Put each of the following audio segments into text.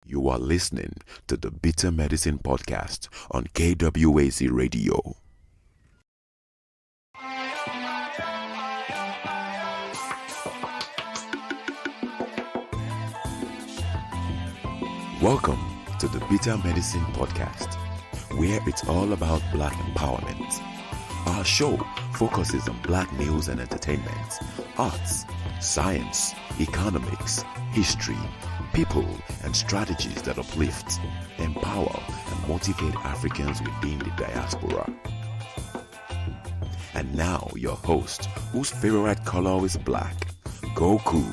You are listening to the Bitter Medicine Podcast on KWAZ Radio. Welcome to the Bitter Medicine Podcast, where it's all about Black empowerment. Our show focuses on Black news and entertainment, arts, science, economics, history, people, and strategies that uplift, empower, and motivate Africans within the diaspora. And now, your host, whose favorite color is black, Goku.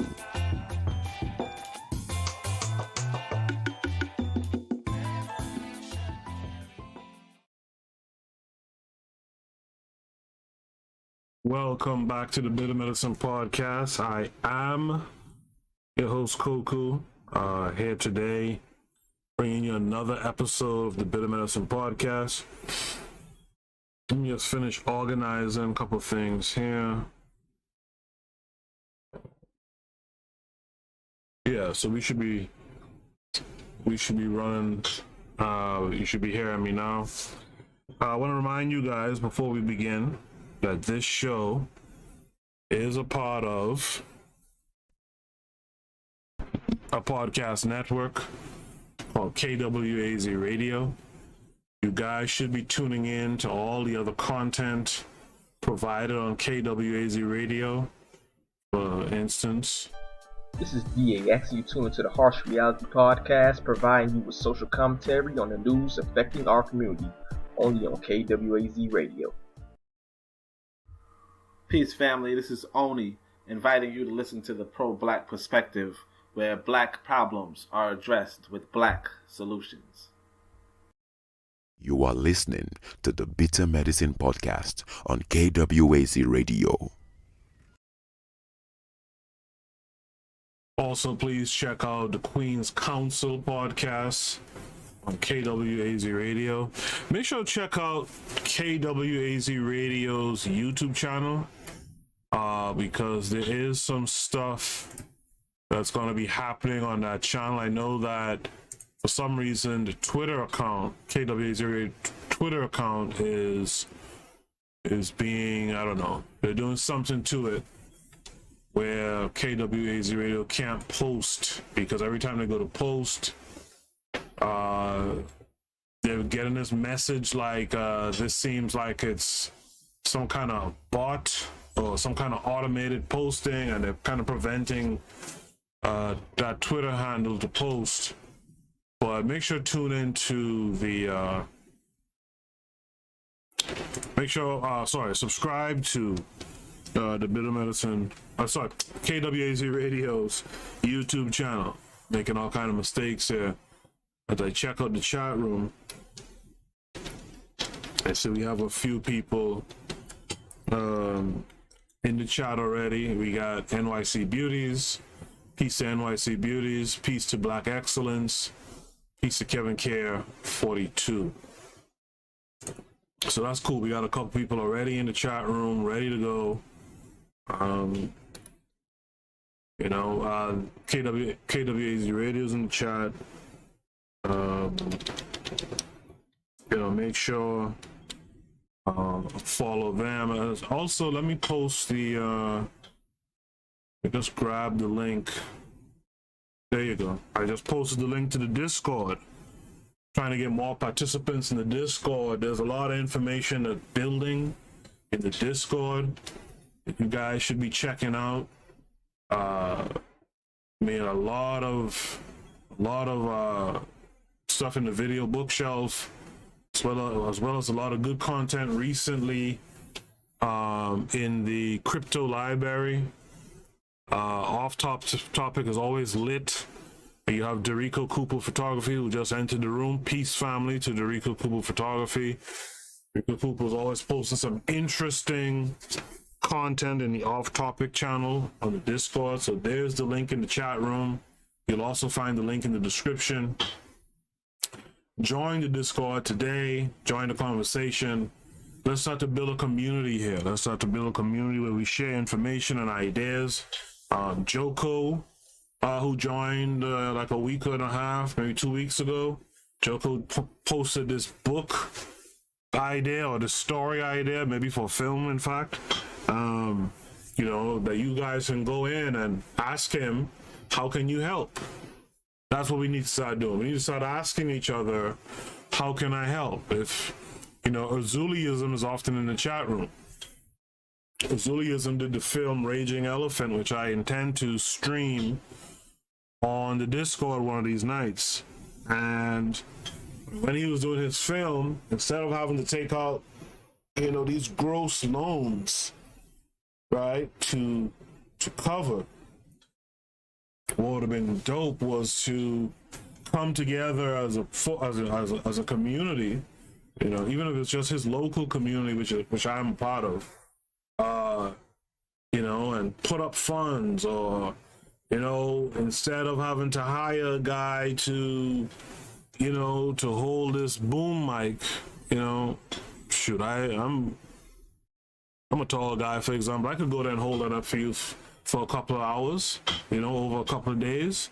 Welcome back to the Bitter Medicine Podcast. I am your host, Koku, here today, bringing you another episode of the Bitter Medicine Podcast. Let me just finish organizing a couple of things here. Yeah, so we should be running. You should be hearing me now. I want to remind you guys before we begin that this show is a part of a podcast network called KWAZ Radio. You guys should be tuning in to all the other content provided on KWAZ Radio. For instance, this is DAX. You tune into the Harsh Reality Podcast, providing you with social commentary on the news affecting our community, only on KWAZ Radio. Peace, family. This is Oni, inviting you to listen to the Pro-Black Perspective, where Black problems are addressed with Black solutions. You are listening to the Bitter Medicine Podcast on KWAZ Radio. also please check out the Queen's Council Podcast on KWAZ Radio. Make sure to check out KWAZ Radio's YouTube channel, because there is some stuff that's going to be happening on that channel. I know that for some reason the Twitter account, KWAZ Radio Twitter account is being, I don't know, they're doing something to it where KWAZ Radio can't post, because every time they go to post, they're getting this message like this seems like it's some kind of bot or some kind of automated posting, and they're kind of preventing that Twitter handle to post. But make sure to tune into the subscribe to the Bitter Medicine, KWAZ Radio's YouTube channel. Making all kind of mistakes here. As I check out the chat room, I see we have a few people in the chat already. We got NYC Beauties, peace to NYC Beauties, peace to Black Excellence, peace to Kevin Care 42. So that's cool. We got a couple people already in the chat room, ready to go. KWAZ Radio's in the chat. Make sure follow them. Also, let me post the just grab the link. There you go. I just posted the link to the Discord. Trying to get more participants in the Discord. There's a lot of information that's building in the Discord that you guys should be checking out. A lot of stuff in the video bookshelf, as well as a lot of good content recently in the crypto library. Topic is always lit. You have Derico Cooper Photography, who just entered the room. Peace, family, to Derico Cooper Photography. Derico Cooper is always posting some interesting content in the off-topic channel on the Discord. So there's the link in the chat room. You'll also find the link in the description. Join the Discord today. Join the conversation. Let's start to build a community here. Let's start to build a community where we share information and ideas. Joko who joined like a week and a half, maybe 2 weeks ago. Joko posted this book idea or the story idea, maybe for film, in fact. You know, that you guys can go in and ask him, how can you help? That's what we need to start doing. We need to start asking each other, how can I help? If, you know, Azuliism is often in the chat room. Azuliism did the film Raging Elephant, which I intend to stream on the Discord one of these nights. And when he was doing his film, instead of having to take out, you know, these gross loans, right, to cover, what would have been dope was to come together as a community, you know, even if it's just his local community, which I'm a part of, you know, and put up funds, or, you know, instead of having to hire a guy to, you know, to hold this boom mic, you know, shoot, I'm a tall guy, for example. I could go there and hold that up for you for a couple of hours, you know, over a couple of days.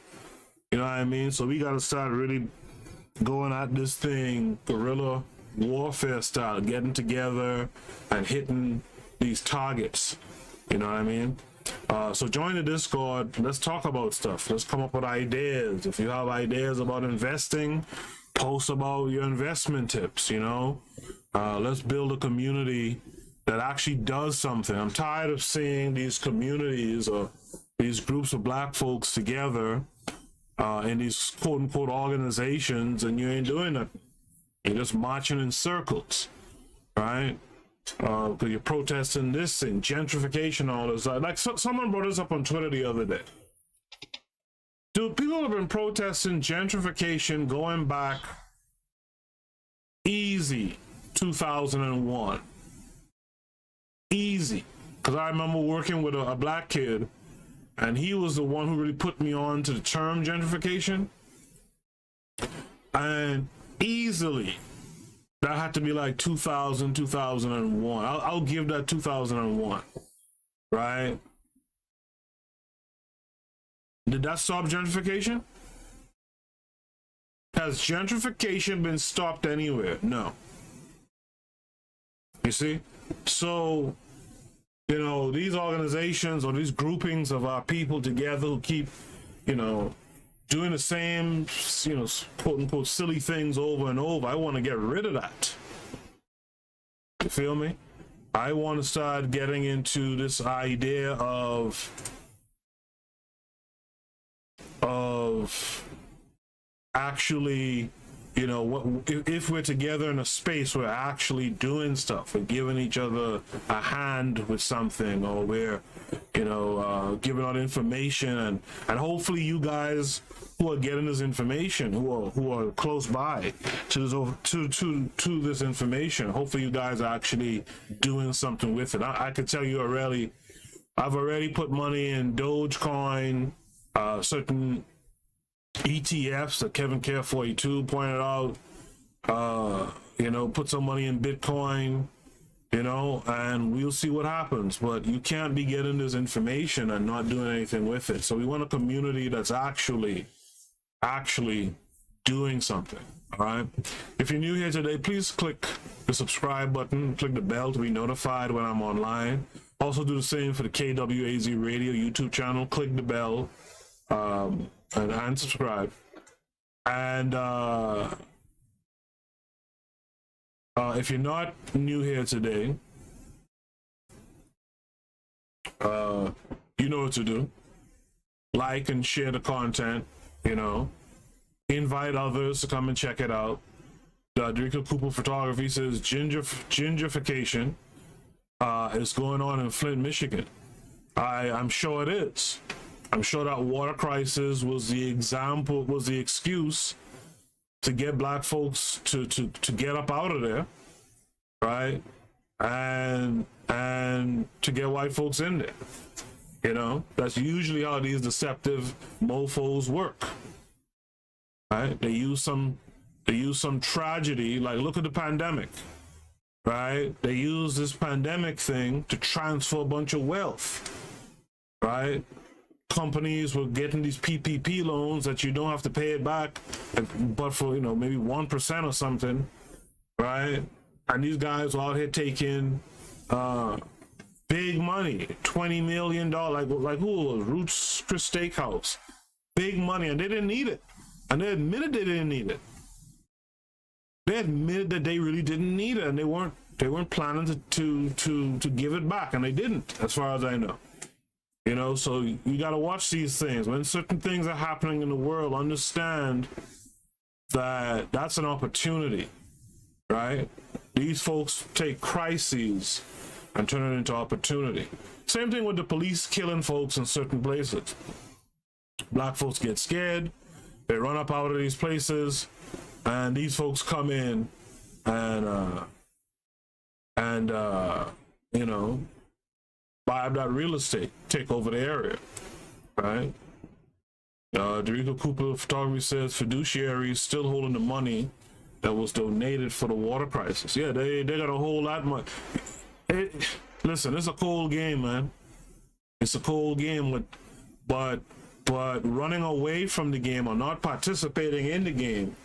You know what I mean? So we got to start really going at this thing guerrilla warfare style, getting together and hitting these targets. You know what I mean? So join the Discord. Let's talk about stuff. Let's come up with ideas. If you have ideas about investing, post about your investment tips, you know? Let's build a community that actually does something. I'm tired of seeing these communities or these groups of black folks together in these quote-unquote organizations, and you ain't doing nothing. You're just marching in circles, right? Because you're protesting this and gentrification, all this. Like someone brought this up on Twitter the other day. Dude, people have been protesting gentrification going back easy 2001. Easy. Because I remember working with a black kid, and he was the one who really put me on to the term gentrification. And easily, that had to be like 2000, 2001. I'll give that 2001, right? Did that stop gentrification? Has gentrification been stopped anywhere? No. You see? So, you know, these organizations or these groupings of our people together who keep, you know, doing the same, you know, quote unquote silly things over and over, I want to get rid of that. You feel me? I want to start getting into this idea of actually, you know, what if we're together in a space, we're actually doing stuff, we're giving each other a hand with something, or we're, you know, giving out information, and hopefully you guys who are getting this information, who are close by to this information, hopefully you guys are actually doing something with it. I can tell you already, I've already put money in Dogecoin, certain ETFs that Kevin Care 42 pointed out, you know, put some money in Bitcoin, you know, and we'll see what happens. But you can't be getting this information and not doing anything with it. So we want a community that's actually doing something. All right. If you're new here today, please click the subscribe button, click the bell to be notified when I'm online. Also do the same for the KWAZ Radio YouTube channel. Click the bell and subscribe. And if you're not new here today, you know what to do. Like and share the content, you know. Invite others to come and check it out. Drika Cooper Photography says gingification is going on in Flint, Michigan. I'm sure it is. I'm sure that water crisis was the example, was the excuse to get black folks to get up out of there, right? And to get white folks in there. You know, that's usually how these deceptive mofos work. Right? They use some tragedy, like look at the pandemic, right? They use this pandemic thing to transfer a bunch of wealth, right? companies were getting these PPP loans that you don't have to pay it back, but for, you know, maybe 1% or something, right? And these guys were out here taking big money, $20 million, like who was Roots Chris Steakhouse, big money, and they didn't need it, and they admitted they didn't need it. They admitted that they really didn't need it, and they weren't planning to give it back, and they didn't, as far as I know. You know, so you got to watch these things. When certain things are happening in the world, understand that that's an opportunity, right? These folks take crises and turn it into opportunity. Same thing with the police killing folks in certain places. Black folks get scared, they run up out of these places, and these folks come in and you know, buy up that real estate, take over the area, right? Derico Cooper Photography says fiduciaries still holding the money that was donated for the water crisis. Yeah, they got a whole lot money. Listen, it's a cold game, man. It's a cold game, but running away from the game or not participating in the game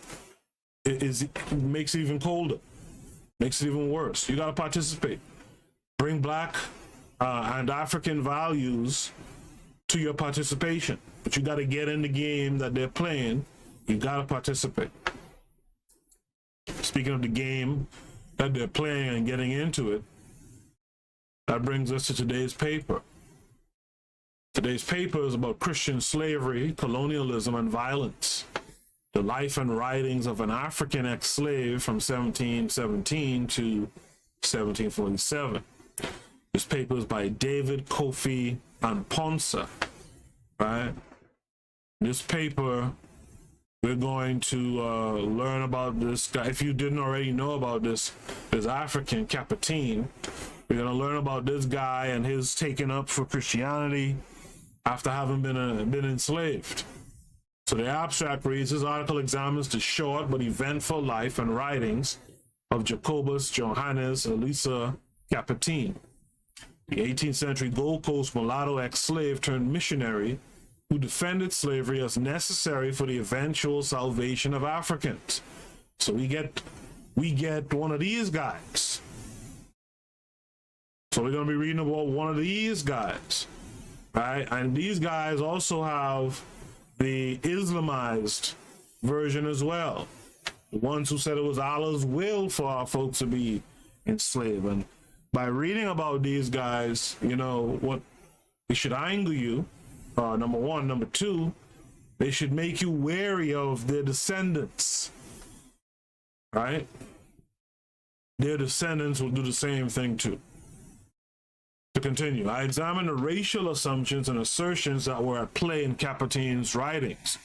makes it even colder, makes it even worse. You got to participate. Bring Black and African values to your participation, but you got to get in the game that they're playing. You got to participate. Speaking of the game that they're playing and getting into it, that brings us to today's paper. Today's paper is about Christian slavery, colonialism, and violence. The life and writings of an African ex-slave from 1717 to 1747. This paper is by David Kofi Amponsah, right? This paper, we're going to learn about this guy. If you didn't already know about this African Caputin, we're going to learn about this guy and his taking up for Christianity after having been enslaved. So the abstract reads, this article examines the short but eventful life and writings of Jacobus Johannes Elisa Caputin, the 18th century Gold Coast mulatto ex-slave turned missionary who defended slavery as necessary for the eventual salvation of Africans. So we get one of these guys. So we're going to be reading about one of these guys, right? And these guys also have the Islamized version as well. The ones who said it was Allah's will for our folks to be enslaved. And by reading about these guys, you know, what it should anger you, number one. Number two, they should make you wary of their descendants, right? Their descendants will do the same thing too. To continue, I examined the racial assumptions and assertions that were at play in Caputin's writings,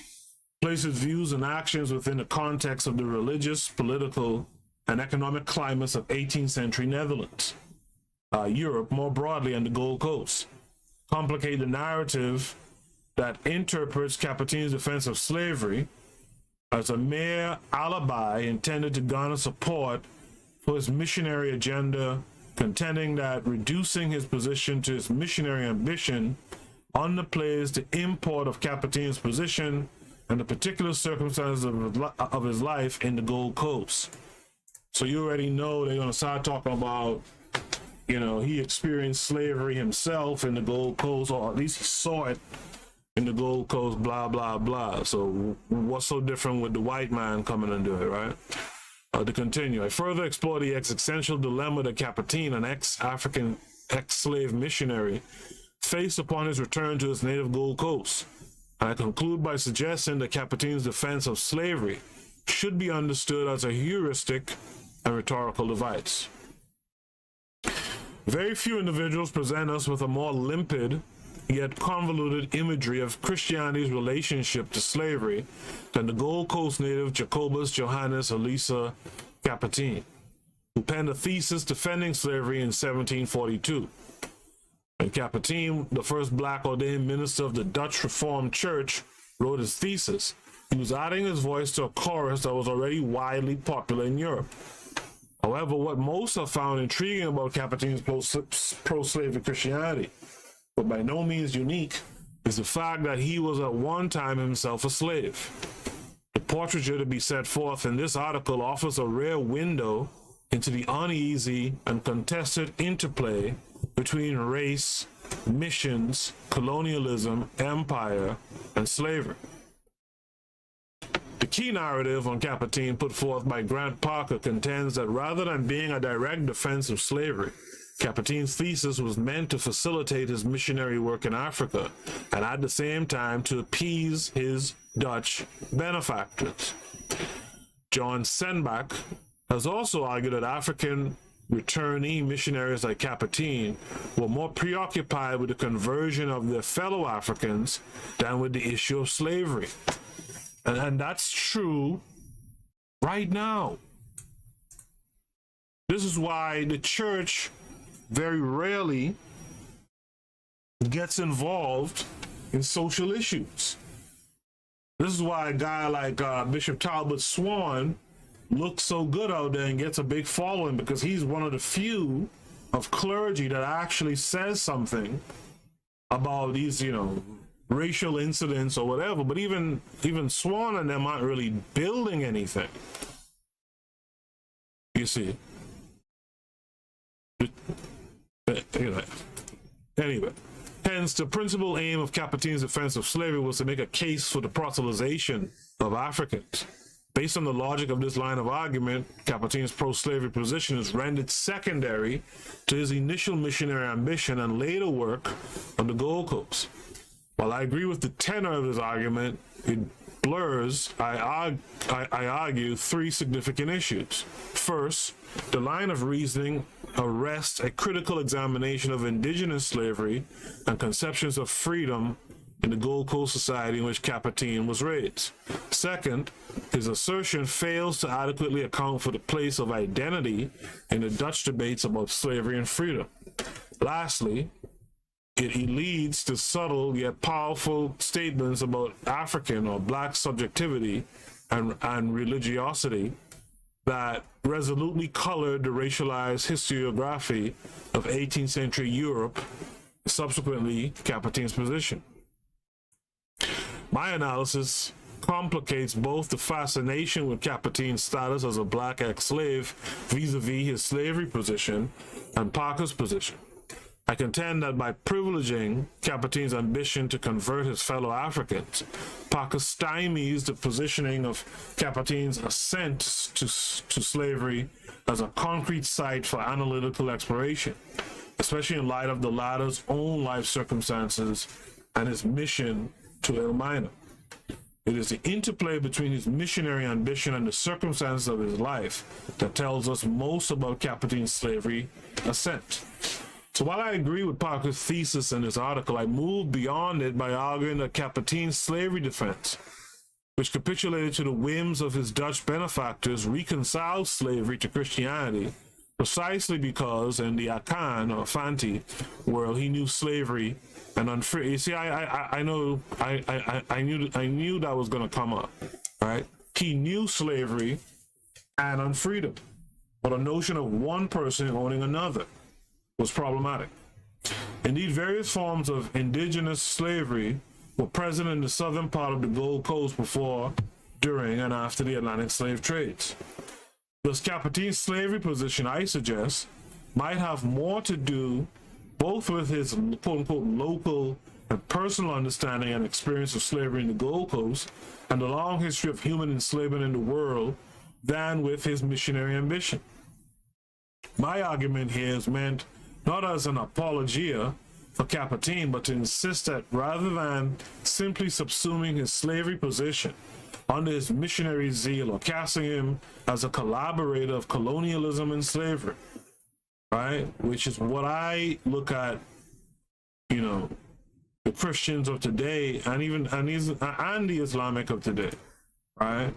placed his views and actions within the context of the religious, political, and economic climates of 18th century Netherlands, Europe more broadly, and the Gold Coast, complicate the narrative that interprets Caputin's defense of slavery as a mere alibi intended to garner support for his missionary agenda, contending that reducing his position to his missionary ambition underplays the import of Caputin's position and the particular circumstances of his life in the Gold Coast. So you already know they're going to start talking about, you know, he experienced slavery himself in the Gold Coast, or at least he saw it in the Gold Coast, blah, blah, blah. So what's so different with the white man coming into it, right? To continue, I further explore the existential dilemma that Caputin, an ex-African, ex-slave missionary, faced upon his return to his native Gold Coast. I conclude by suggesting that Caputin's defense of slavery should be understood as a heuristic and rhetorical device. Very few individuals present us with a more limpid yet convoluted imagery of Christianity's relationship to slavery than the Gold Coast native Jacobus Johannes Elisa Caputin, who penned a thesis defending slavery in 1742. And Caputin, the first black ordained minister of the Dutch Reformed Church, wrote his thesis. He was adding his voice to a chorus that was already widely popular in Europe. However, what most have found intriguing about Caputin's pro-slavery Christianity, but by no means unique, is the fact that he was at one time himself a slave. The portraiture to be set forth in this article offers a rare window into the uneasy and contested interplay between race, missions, colonialism, empire, and slavery. The key narrative on Capertine put forth by Grant Parker contends that rather than being a direct defense of slavery, Capertine's thesis was meant to facilitate his missionary work in Africa and at the same time to appease his Dutch benefactors. John Senbach has also argued that African returnee missionaries like Capertine were more preoccupied with the conversion of their fellow Africans than with the issue of slavery. And that's true right now. This is why the church very rarely gets involved in social issues. This is why a guy like Bishop Talbot Swan looks so good out there and gets a big following, because he's one of the few of clergy that actually says something about these, racial incidents or whatever. But even Swan and them aren't really building anything. You see. Anyway, hence the principal aim of Capertine's defense of slavery was to make a case for the proselytization of Africans. Based on the logic of this line of argument, Capertine's pro-slavery position is rendered secondary to his initial missionary ambition and later work on the Gold Coast. While I agree with the tenor of his argument, it blurs, I argue, three significant issues. First, the line of reasoning arrests a critical examination of indigenous slavery and conceptions of freedom in the Gold Coast society in which Capertine was raised. Second, his assertion fails to adequately account for the place of identity in the Dutch debates about slavery and freedom. Lastly, it leads to subtle yet powerful statements about African or black subjectivity and religiosity that resolutely colored the racialized historiography of 18th century Europe, subsequently Capertine's position. My analysis complicates both the fascination with Capertine's status as a black ex-slave vis-a-vis his slavery position and Parker's position. I contend that by privileging Capertine's ambition to convert his fellow Africans, Parker stymies the positioning of Capertine's ascent to slavery as a concrete site for analytical exploration, especially in light of the latter's own life circumstances and his mission to Elmina. It is the interplay between his missionary ambition and the circumstances of his life that tells us most about Capertine's slavery ascent. So while I agree with Parker's thesis in this article, I move beyond it by arguing that Capertine's slavery defense, which capitulated to the whims of his Dutch benefactors, reconciled slavery to Christianity precisely because in the Akan or Fanti world he knew slavery and unfree. You see, I knew that was going to come up, right? He knew slavery and unfreedom, but a notion of one person owning another was problematic. Indeed, various forms of indigenous slavery were present in the southern part of the Gold Coast before, during, and after the Atlantic slave trades. Thus, Capertine's slavery position, I suggest, might have more to do both with his quote-unquote local and personal understanding and experience of slavery in the Gold Coast and the long history of human enslavement in the world than with his missionary ambition. My argument here is meant not as an apologia for Capertine, but to insist that rather than simply subsuming his slavery position under his missionary zeal or casting him as a collaborator of colonialism and slavery, right, which is what I look at, the Christians of today and the Islamic of today, right?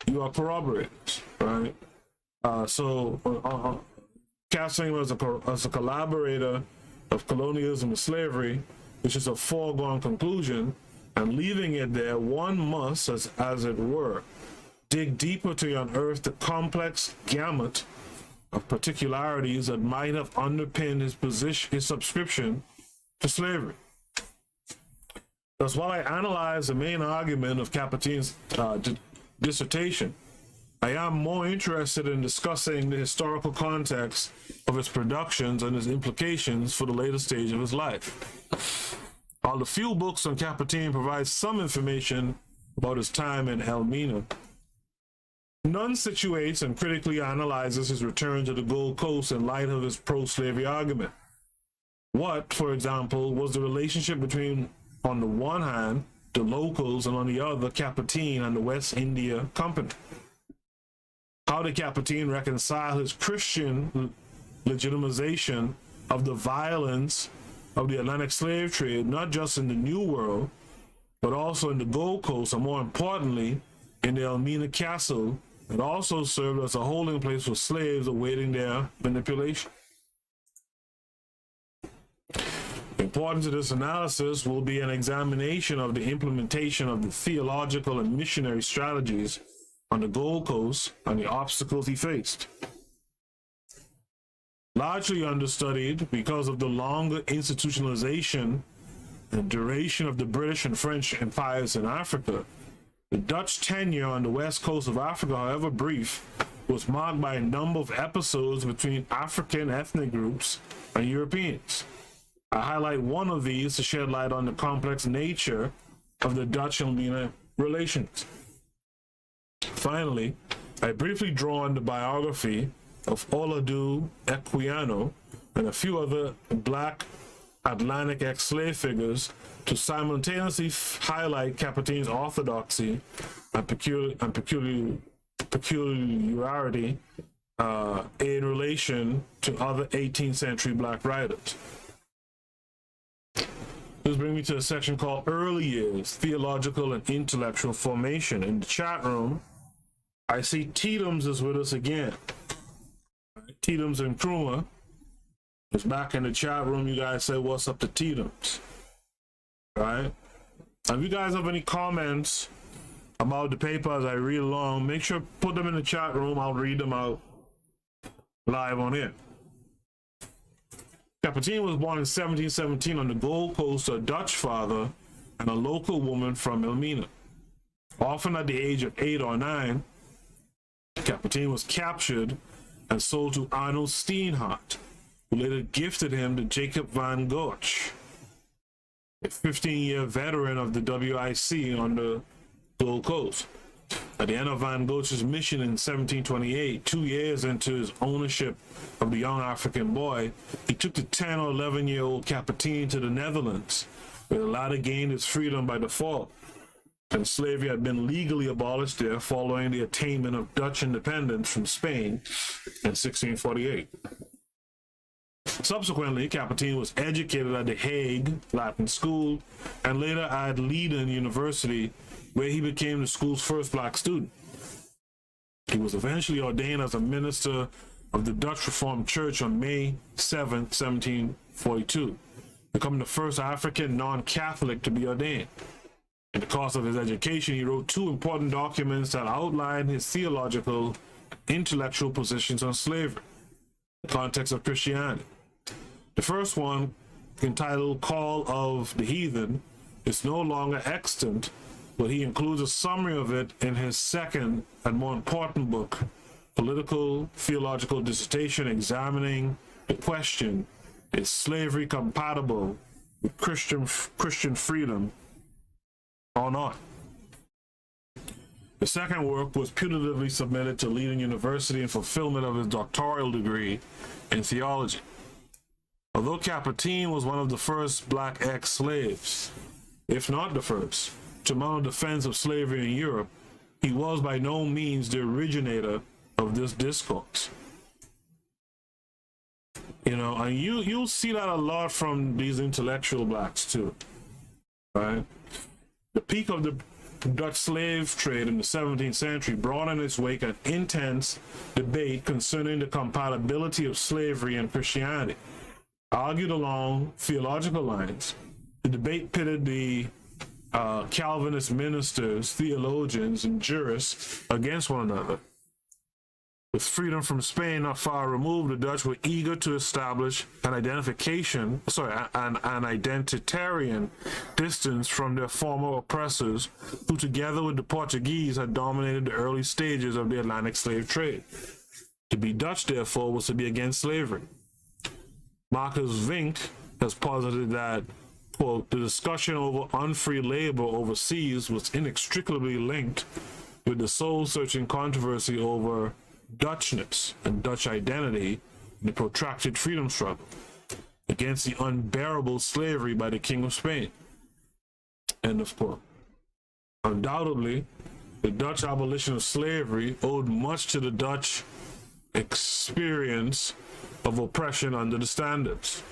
You are corroborators, right? Casting him as a collaborator of colonialism and slavery, which is a foregone conclusion, and leaving it there, one must, as it were, dig deeper to unearth the complex gamut of particularities that might have underpinned his subscription to slavery. Thus, while I analyze the main argument of Capetin's dissertation, I am more interested in discussing the historical context of his productions and his implications for the later stage of his life. While the few books on Capetin provide some information about his time in Elmina, none situates and critically analyzes his return to the Gold Coast in light of his pro-slavery argument. What, for example, was the relationship between, on the one hand, the locals, and on the other, Capetin and the West India Company? How did Capetin reconcile his Christian legitimization of the violence of the Atlantic slave trade, not just in the New World, but also in the Gold Coast, and more importantly, in the Elmina Castle, that also served as a holding place for slaves awaiting their manipulation? Important to this analysis will be an examination of the implementation of the theological and missionary strategies on the Gold Coast and the obstacles he faced. Largely understudied because of the longer institutionalization and duration of the British and French empires in Africa, the Dutch tenure on the west coast of Africa, however brief, was marked by a number of episodes between African ethnic groups and Europeans. I highlight one of these to shed light on the complex nature of the Dutch-Elmina relations. Finally, I briefly draw on the biography of Oladu Equiano and a few other Black Atlantic ex-slave figures to simultaneously highlight Capetin's orthodoxy and peculiarity in relation to other 18th century Black writers. This brings me to a section called Early Years, Theological and Intellectual Formation. In the chat room, I see Teetums is with us again. Teetums and Kruma is back in the chat room. You guys say what's up to Teetums. All right? If you guys have any comments about the paper as I read along, make sure to put them in the chat room. I'll read them out live on air. Capetin was born in 1717 on the Gold Coast to a Dutch father and a local woman from Elmina. Often at the age of 8 or 9, Capetin was captured and sold to Arnold Steenhart, who later gifted him to Jacob van Gogh, a 15-year veteran of the WIC on the Gold Coast. At the end of Van Gogh's mission in 1728, 2 years into his ownership of the young African boy, he took the 10 or 11-year-old Capetin to the Netherlands, where the latter gained his freedom by default, and slavery had been legally abolished there following the attainment of Dutch independence from Spain in 1648. Subsequently, Capetin was educated at the Hague Latin School and later at Leiden University, where he became the school's first Black student. He was eventually ordained as a minister of the Dutch Reformed Church on May 7, 1742, becoming the first African non-Catholic to be ordained. In the course of his education, he wrote 2 important documents that outline his theological and intellectual positions on slavery, the context of Christianity. The first one, entitled Call of the Heathen, is no longer extant, but he includes a summary of it in his second and more important book, Political Theological Dissertation, examining the question, is slavery compatible with Christian freedom or not? The second work was putatively submitted to Leiden University in fulfillment of his doctoral degree in theology. Although Capetin was one of the first Black ex-slaves, if not the first, to mount a defense of slavery in Europe, he was by no means the originator of this discourse. You know, and you'll see that a lot from these intellectual Blacks too, right? The peak of the Dutch slave trade in the 17th century brought in its wake an intense debate concerning the compatibility of slavery and Christianity. Argued along theological lines, the debate pitted the Calvinist ministers, theologians, and jurists against one another. With freedom from Spain not far removed, the Dutch were eager to establish an identitarian distance from their former oppressors, who together with the Portuguese had dominated the early stages of the Atlantic slave trade. To be Dutch, therefore, was to be against slavery. Marcus Vinck has posited that, quote, the discussion over unfree labor overseas was inextricably linked with the soul-searching controversy over Dutchness and Dutch identity in the protracted freedom struggle against the unbearable slavery by the King of Spain. End of quote. Undoubtedly, the Dutch abolition of slavery owed much to the Dutch experience of oppression under the Spaniards.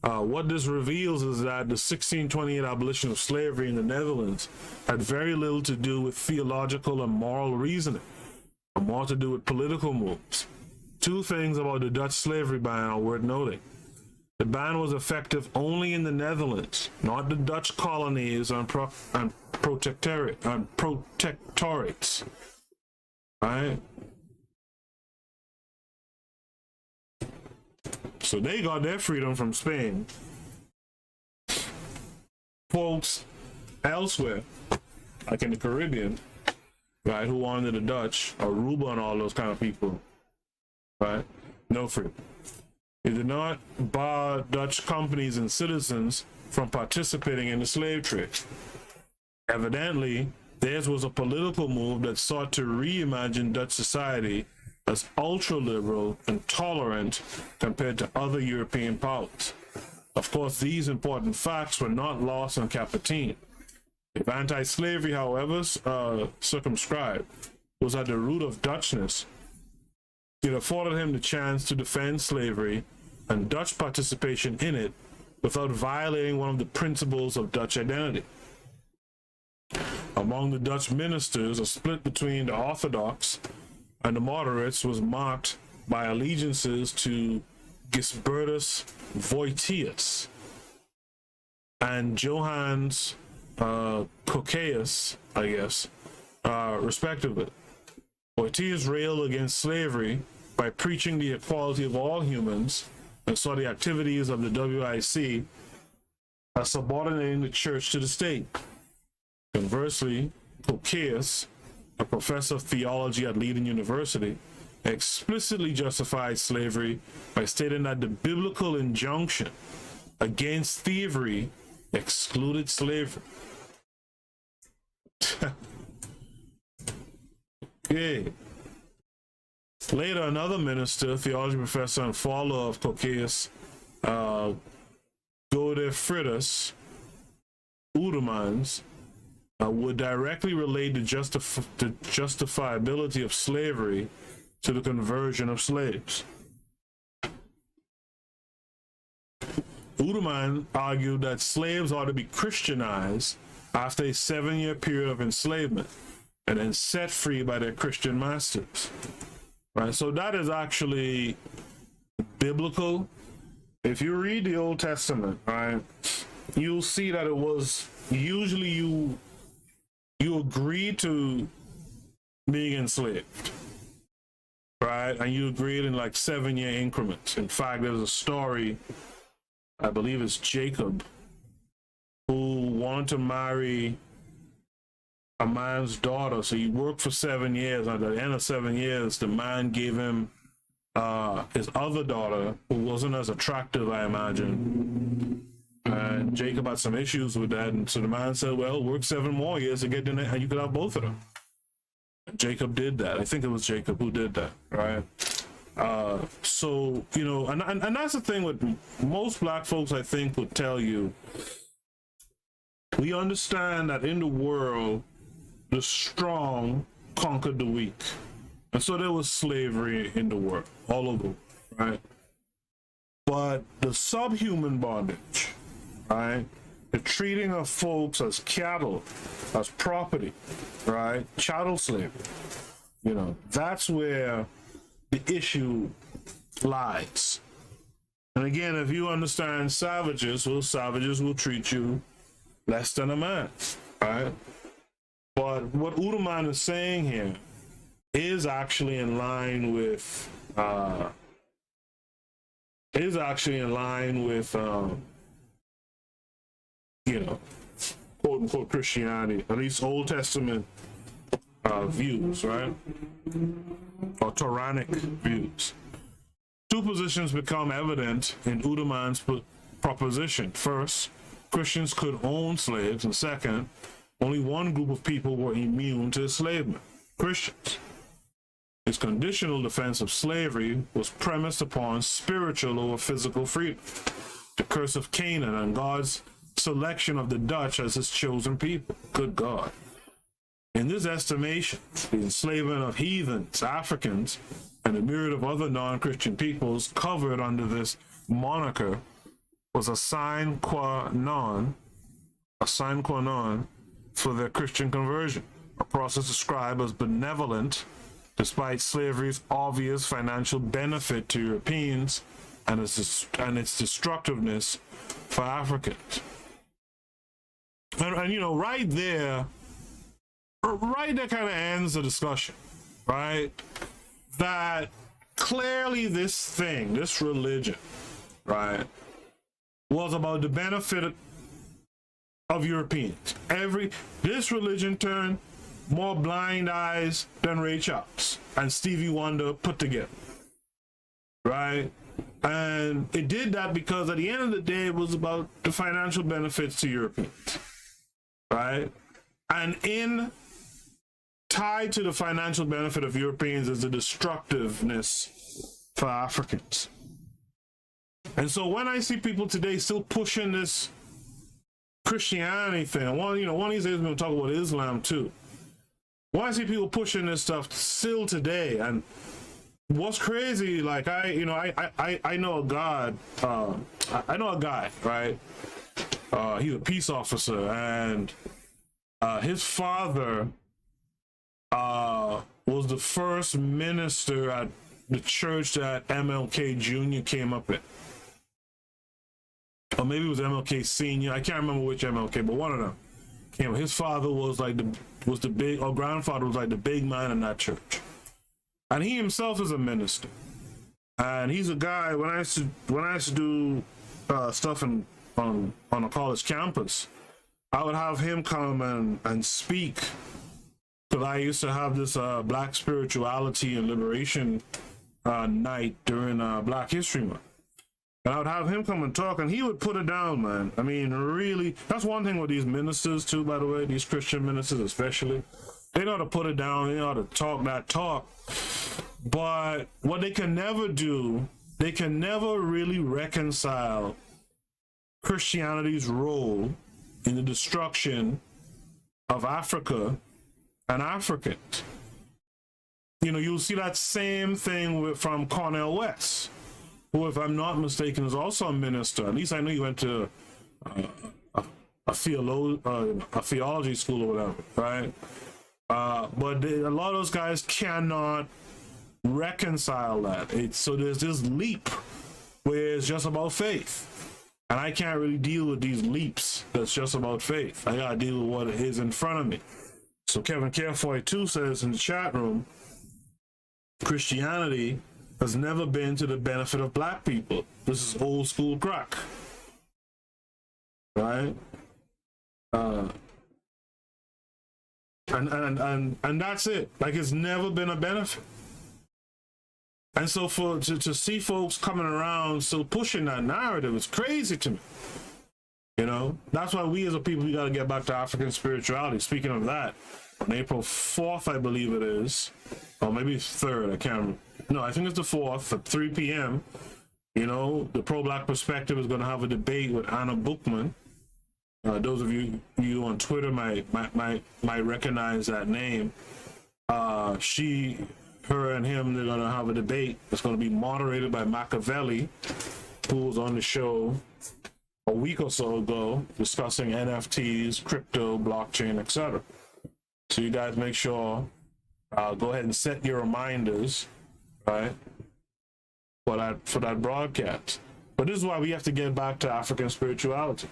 What this reveals is that the 1628 abolition of slavery in the Netherlands had very little to do with theological and moral reasoning, and more to do with political moves. Two things about the Dutch slavery ban are worth noting. The ban was effective only in the Netherlands, not the Dutch colonies and protectorates. Right? So they got their freedom from Spain. Folks elsewhere, like in the Caribbean, right, who were under the Dutch, Aruba and all those kind of people, right, no freedom. It did not bar Dutch companies and citizens from participating in the slave trade. Evidently, theirs was a political move that sought to reimagine Dutch society as ultra-liberal and tolerant compared to other European powers. Of course, these important facts were not lost on Capetin. If anti-slavery, however, circumscribed, was at the root of Dutchness, it afforded him the chance to defend slavery and Dutch participation in it without violating one of the principles of Dutch identity. Among the Dutch ministers, a split between the Orthodox and the moderates was marked by allegiances to Gisbertus Voetius and Johannes Cocceius, respectively. Voetius railed against slavery by preaching the equality of all humans and saw the activities of the WIC as subordinating the church to the state. Conversely, Cocceius, a professor of theology at Leiden University, explicitly justified slavery by stating that the biblical injunction against thievery excluded slavery. Yeah. Later, another minister, theology professor and follower of Cocceius, Godefridus Oudemans, would directly relate the justifiability of slavery to the conversion of slaves. Oudemans argued that slaves ought to be Christianized after a 7-year period of enslavement and then set free by their Christian masters. Right, so that is actually biblical. If you read the Old Testament, right, you'll see that it was usually you agree to being enslaved, right? And you agreed in like 7-year increments. In fact, there's a story, I believe it's Jacob, who wanted to marry a man's daughter. So he worked for 7 years. At the end of 7 years, the man gave him his other daughter, who wasn't as attractive, I imagine. And Jacob had some issues with that. And so the man said, well, work 7 more years to get in there and you could have both of them. And Jacob did that. I think it was Jacob who did that, right? So, you know, and that's the thing with most black folks, I think, would tell you, we understand that in the world, the strong conquered the weak. And so there was slavery in the world, all over, right? But the subhuman bondage, right? The treating of folks as cattle, as property, right? Chattel slavery, you know, that's where the issue lies. And again, if you understand savages, well, savages will treat you less than a man, right? But what Oudemans is saying here is actually in line with you know, quote unquote Christianity, at least Old Testament views, right? Or Quranic views. Two positions become evident in Uderman's proposition. First, Christians could own slaves, and second, only one group of people were immune to enslavement: Christians. His conditional defense of slavery was premised upon spiritual over physical freedom, the curse of Canaan, and God's selection of the Dutch as his chosen people. Good God. In this estimation, the enslavement of heathens, Africans, and a myriad of other non-Christian peoples covered under this moniker was a sine qua non for their Christian conversion, a process described as benevolent despite slavery's obvious financial benefit to Europeans and its destructiveness for Africans. And you know, right there kind of ends the discussion, right? That clearly this religion, right, was about the benefit of Europeans. This religion turned more blind eyes than Ray Charles and Stevie Wonder put together, right? And it did that because at the end of the day, it was about the financial benefits to Europeans, right? And tied to the financial benefit of Europeans is the destructiveness for Africans. And so when I see people today still pushing this Christianity thing, one of these days we're going to talk about Islam too. When I see people pushing this stuff still today, and what's crazy, like I know a guy, right? He's a peace officer, and his father was the first minister at the church that MLK Jr. came up in. Or maybe it was MLK Senior. I can't remember which MLK, but one of them. His father was grandfather was like the big man in that church. And he himself is a minister. And he's a guy, when I used to do stuff on a college campus, I would have him come and speak. Because I used to have this Black spirituality and liberation night during Black History Month. And I would have him come and talk, and he would put it down, man. I mean, really, that's one thing with these ministers too, by the way, these Christian ministers especially. They know how to put it down, they know how to talk that talk. But what they can never do, they can never really reconcile Christianity's role in the destruction of Africa and Africans. You know, you'll see that same thing from Cornel West, who, if I'm not mistaken, is also a minister. At least I know he went to a theology school or whatever, right? But a lot of those guys cannot reconcile that. So there's this leap where it's just about faith. And I can't really deal with these leaps that's just about faith. I gotta deal with what is in front of me. So Kevin Carefoy too says in the chat room, Christianity has never been to the benefit of Black people. This is old school crack, right? And that's it. Like, it's never been a benefit. And so to see folks coming around still pushing that narrative is crazy to me. You know, that's why we as a people, we got to get back to African spirituality. Speaking of that, on April 4th, I believe it is, or maybe 3rd, I can't remember. No, I think it's the 4th at 3 p.m. You know, the Pro-Black Perspective is going to have a debate with Anna Bookman. Those of you on Twitter might recognize that name. Her and him, they're going to have a debate. It's going to be moderated by Machiavelli, who was on the show a week or so ago discussing NFTs, crypto, blockchain, etc. So you guys make sure, go ahead and set your reminders, right, for that broadcast. But this is why we have to get back to African spirituality.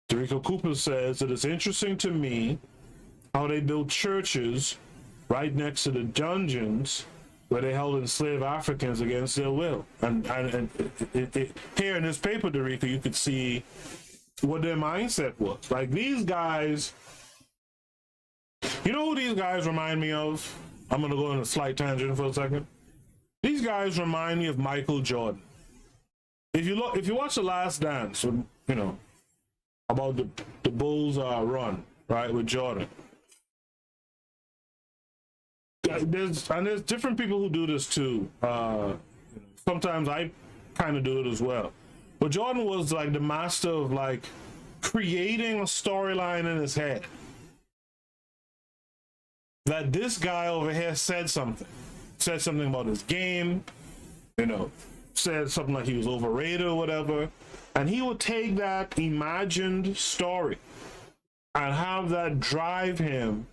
Dorico Cooper says that it's interesting to me how they built churches right next to the dungeons where they held enslaved Africans against their will. And here in this paper, Derica, you could see what their mindset was. Like, these guys, you know who these guys remind me of? I'm going to go on a slight tangent for a second. These guys remind me of Michael Jordan. If you watch The Last Dance, you know, about the Bulls run, right, with Jordan. There's different people who do this too. Sometimes I kind of do it as well. But Jordan was like the master of like creating a storyline in his head. That this guy over here said something about his game, you know, said something like he was overrated or whatever, and he would take that imagined story and have that drive him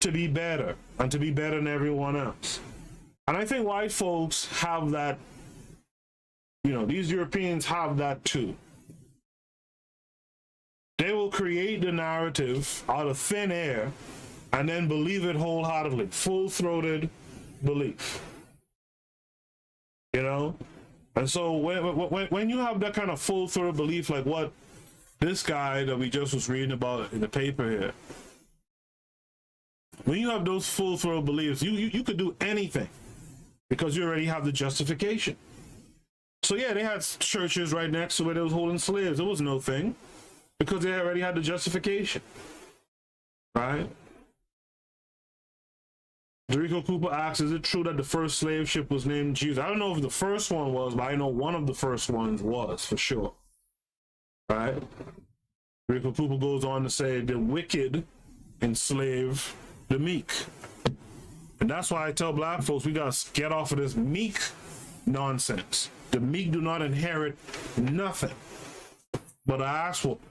to be better and to be better than everyone else. And I think white folks have that, you know, these Europeans have that too. They will create the narrative out of thin air and then believe it wholeheartedly, full-throated belief. You know? And so when you have that kind of full-throated belief, like what this guy that we just was reading about in the paper here, when you have those full-throated beliefs, you could do anything because you already have the justification. So yeah, they had churches right next to where they was holding slaves. It was no thing because they already had the justification, right? Derico Cooper asks, is it true that the first slave ship was named Jesus? I don't know if the first one was, but I know one of the first ones was for sure, right? Derico Cooper goes on to say the wicked enslave the meek. And that's why I tell black folks, we gotta get off of this meek nonsense. The meek do not inherit nothing but an ass whooping.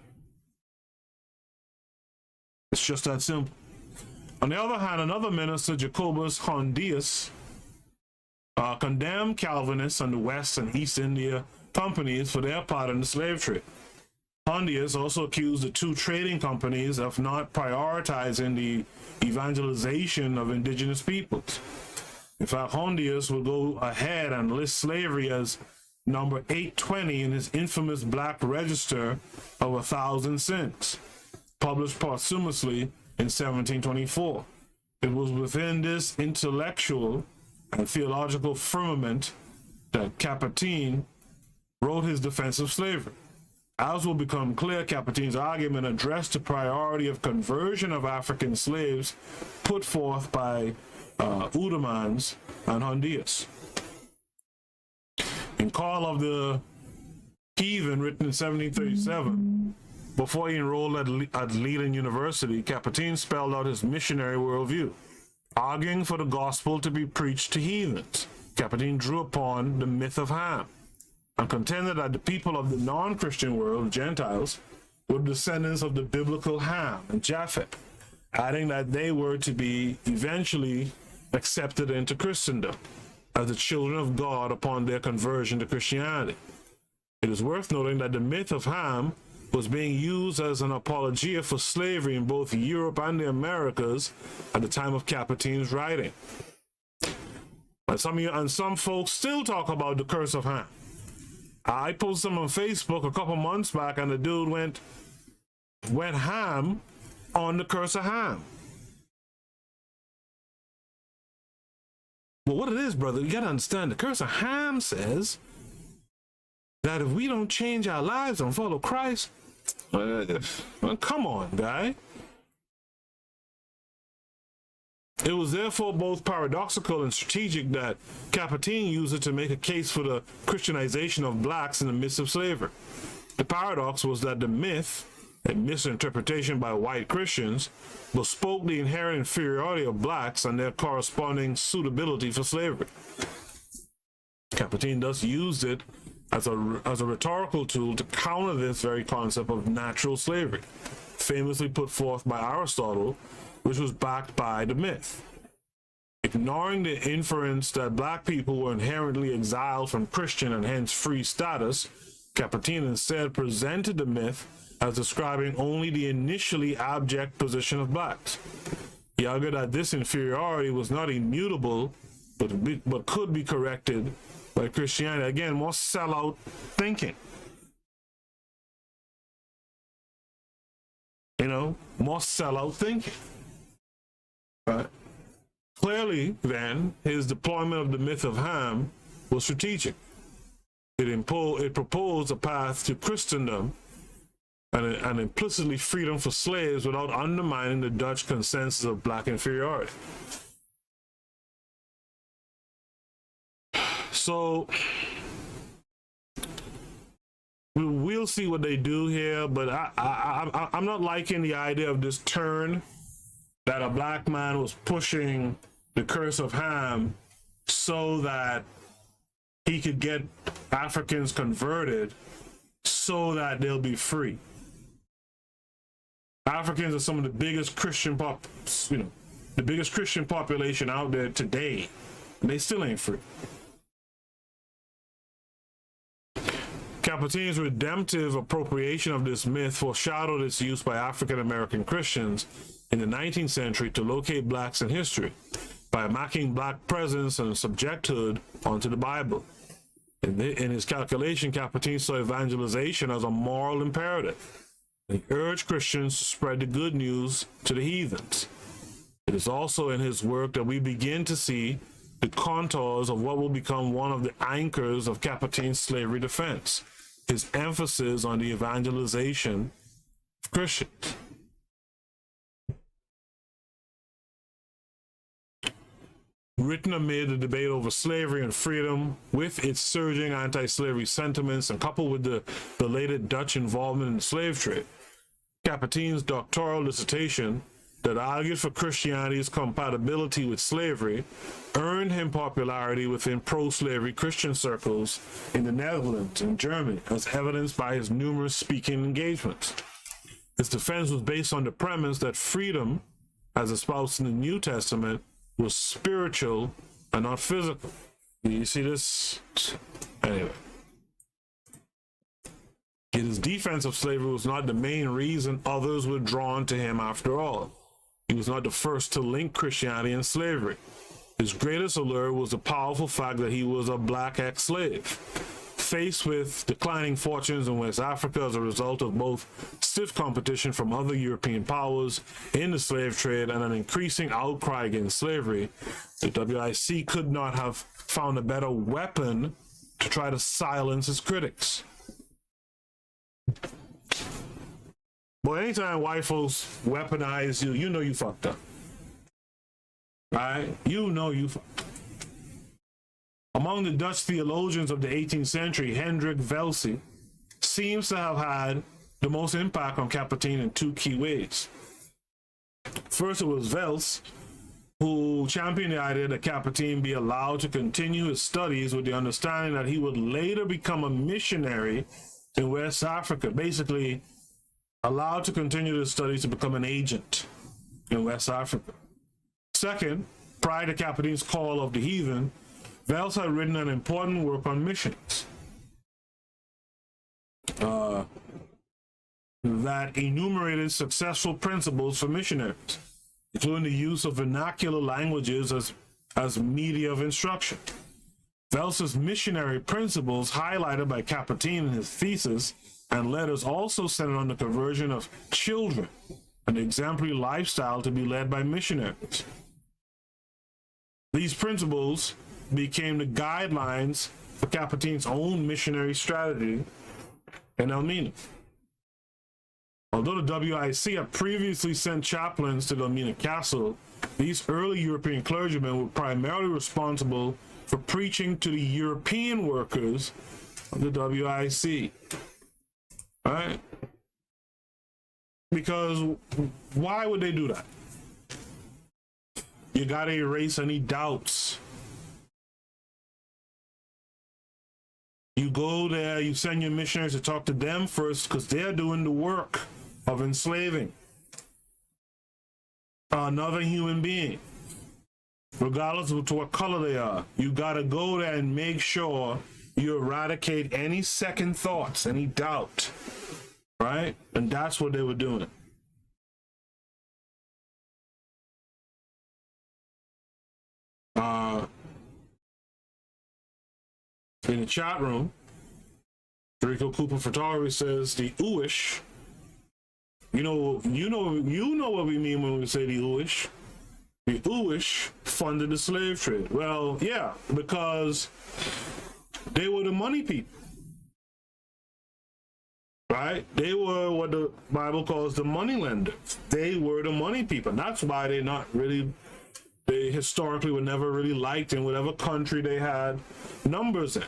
It's just that simple. On the other hand, another minister, Jacobus Hondius, condemned Calvinists and the West and East India companies for their part in the slave trade. Hondius also accused the two trading companies of not prioritizing the evangelization of indigenous peoples. In fact, Hondius will go ahead and list slavery as number 820 in his infamous Black Register of 1,000 Sins, published posthumously in 1724. It was within this intellectual and theological firmament that Capetin wrote his defense of slavery. As will become clear, Capetin's argument addressed the priority of conversion of African slaves put forth by Oudemans and Hondius. In Call of the Heathen, written in 1737, before he enrolled at Leiden University, Capetin spelled out his missionary worldview, arguing for the gospel to be preached to heathens. Capetin drew upon the myth of Ham and contended that the people of the non-Christian world, Gentiles, were descendants of the biblical Ham and Japheth, adding that they were to be eventually accepted into Christendom as the children of God upon their conversion to Christianity. It is worth noting that the myth of Ham was being used as an apologia for slavery in both Europe and the Americas at the time of Capetin's writing. And some folks still talk about the curse of Ham. I posted some on Facebook a couple months back, and the dude went ham on the curse of Ham. Well, what it is, brother, you gotta understand, the curse of Ham says that if we don't change our lives and follow Christ, well, come on, guy. It was therefore both paradoxical and strategic that Capetin used it to make a case for the Christianization of blacks in the midst of slavery. The paradox was that the myth, a misinterpretation by white Christians, bespoke the inherent inferiority of blacks and their corresponding suitability for slavery. Capetin thus used it as a rhetorical tool to counter this very concept of natural slavery, famously put forth by Aristotle, which was backed by the myth. Ignoring the inference that black people were inherently exiled from Christian and hence free status, Capetin instead presented the myth as describing only the initially abject position of blacks. He argued that this inferiority was not immutable, but could be corrected by Christianity. Again, more sellout thinking. You know, more sellout thinking. Right? Clearly, then, his deployment of the myth of Ham was strategic. It proposed a path to Christendom and implicitly freedom for slaves without undermining the Dutch consensus of black inferiority. So we'll see what they do here, but I'm not liking the idea of this turn that a black man was pushing the curse of Ham so that he could get Africans converted so that they'll be free. Africans are some of the biggest Christian the biggest Christian population out there today, and they still ain't free. Capetin's redemptive appropriation of this myth foreshadowed its use by African American Christians in the 19th century to locate blacks in history by marking black presence and subjecthood onto the Bible. In his calculation, Capetin saw evangelization as a moral imperative. He urged Christians to spread the good news to the heathens. It is also in his work that we begin to see the contours of what will become one of the anchors of Capetin's slavery defense, his emphasis on the evangelization of Christians. Written amid the debate over slavery and freedom, with its surging anti-slavery sentiments and coupled with the belated Dutch involvement in the slave trade, Capetin's doctoral dissertation that argued for Christianity's compatibility with slavery earned him popularity within pro-slavery Christian circles in the Netherlands and Germany, as evidenced by his numerous speaking engagements. His defense was based on the premise that freedom, as espoused in the New Testament, was spiritual and not physical. You see this? Anyway. Yet his defense of slavery was not the main reason others were drawn to him after all. He was not the first to link Christianity and slavery. His greatest allure was the powerful fact that he was a black ex-slave. Faced with declining fortunes in West Africa as a result of both stiff competition from other European powers in the slave trade and an increasing outcry against slavery, the WIC could not have found a better weapon to try to silence his critics. Boy, anytime white folks weaponize you, you know you fucked up. Right? You know you fucked up. Among the Dutch theologians of the 18th century, Hendrik Welsey seems to have had the most impact on Capetin in two key ways. First, it was Wels who championed the idea that Capetin be allowed to continue his studies with the understanding that he would later become a missionary in West Africa, basically allowed to continue his studies to become an agent in West Africa. Second, prior to Capetin's call of the heathen, Wels had written an important work on missions that enumerated successful principles for missionaries, including the use of vernacular languages as media of instruction. Wels's missionary principles, highlighted by Capetin in his thesis and letters, also centered on the conversion of children and the exemplary lifestyle to be led by missionaries. These principles became the guidelines for Capetin's own missionary strategy in Elmina. Although the WIC had previously sent chaplains to the Elmina Castle, these early European clergymen were primarily responsible for preaching to the European workers of the WIC. Right? Because why would they do that? You gotta erase any doubts. You go there, you send your missionaries to talk to them first because they're doing the work of enslaving another human being, regardless of what color they are. You gotta go there and make sure you eradicate any second thoughts, any doubt. right? And that's what they were doing. In the chat room, Rico Cooper Photography says the Uish. You know what we mean when we say the Uish. The Uish funded the slave trade. Well, yeah, because they were the money people, right? They were what the Bible calls the money lenders. They were the money people. And that's why they historically were never really liked in whatever country they had numbers in.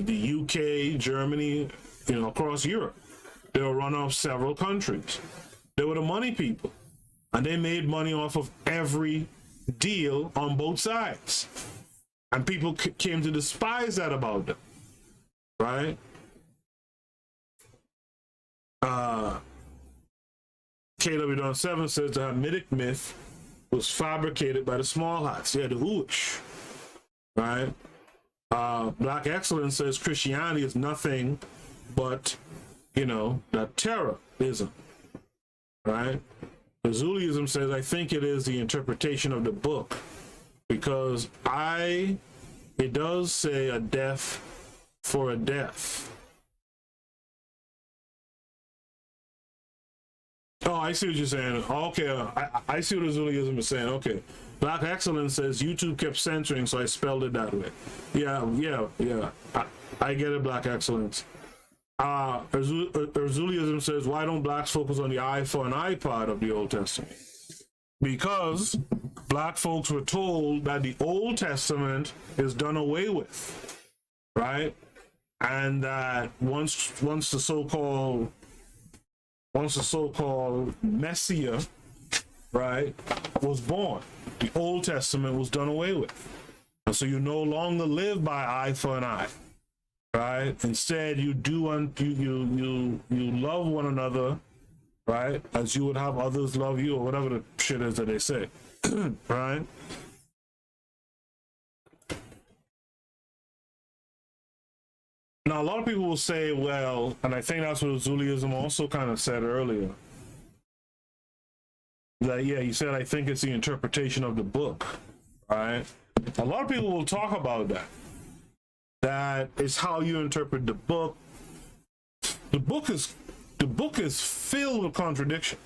The UK, Germany, across Europe. They were run off several countries. They were the money people. And they made money off of every deal on both sides. And people came to despise that about them, right? KW7 says the Hamitic myth was fabricated by the small hats. Yeah, the Uish, right? Black Excellence says Christianity is nothing but, that terrorism, right? Azulism says, I think it is the interpretation of the book, because it does say a death for a death. Oh, I see what you're saying. Okay, I see what Azulism is saying. Okay. Black Excellence says YouTube kept censoring, so I spelled it that way. Yeah. I get it, Black Excellence. Azulism says, why don't blacks focus on the iPhone and iPod of the Old Testament? Because black folks were told that the Old Testament is done away with, right? And that once the so-called Messiah, right, was born, the Old Testament was done away with. And so you no longer live by eye for an eye, right? Instead, you love one another, right, as you would have others love you, or whatever the shit is that they say, right? Now, a lot of people will say, well, and I think that's what Azulism also kind of said earlier, that, yeah, he said, I think it's the interpretation of the book, right? A lot of people will talk about that. That is how you interpret the book. The book is filled with contradictions.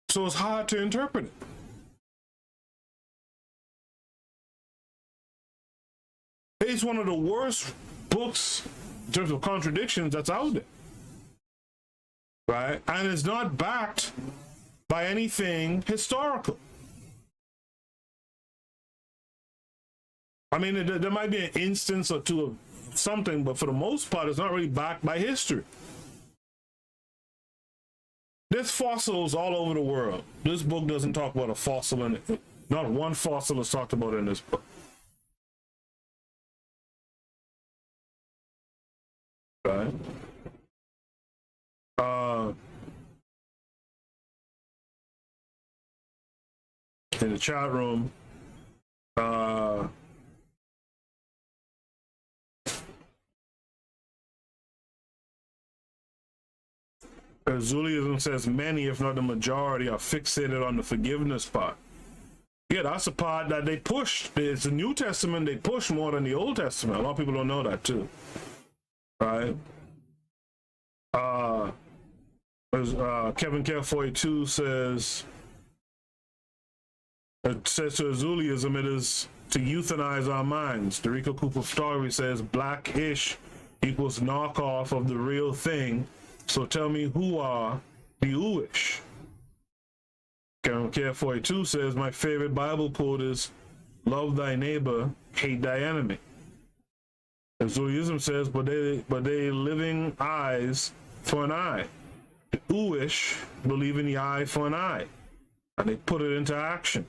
So it's hard to interpret it. It's one of the worst books in terms of contradictions that's out there, right? And it's not backed by anything historical. I mean, there might be an instance or two of something, but for the most part, it's not really backed by history. There's fossils all over the world. This book doesn't talk about a fossil in it. Not one fossil is talked about in this book. Right. In the chat room, Azulism says many, if not the majority, are fixated on the forgiveness part. Yeah, that's the part that they push. It's the New Testament they push more than the Old Testament. A lot of people don't know that too. Right? Kevin K42 says, it says to Azulism, it is to euthanize our minds. Derico Cooper Photography says blackish equals knockoff of the real thing. So tell me, who are the Uish? Kevin K42 says, my favorite Bible quote is, love thy neighbor, hate thy enemy. Azulism says, but they living eyes for an eye. The Uish believe in the eye for an eye, and they put it into action.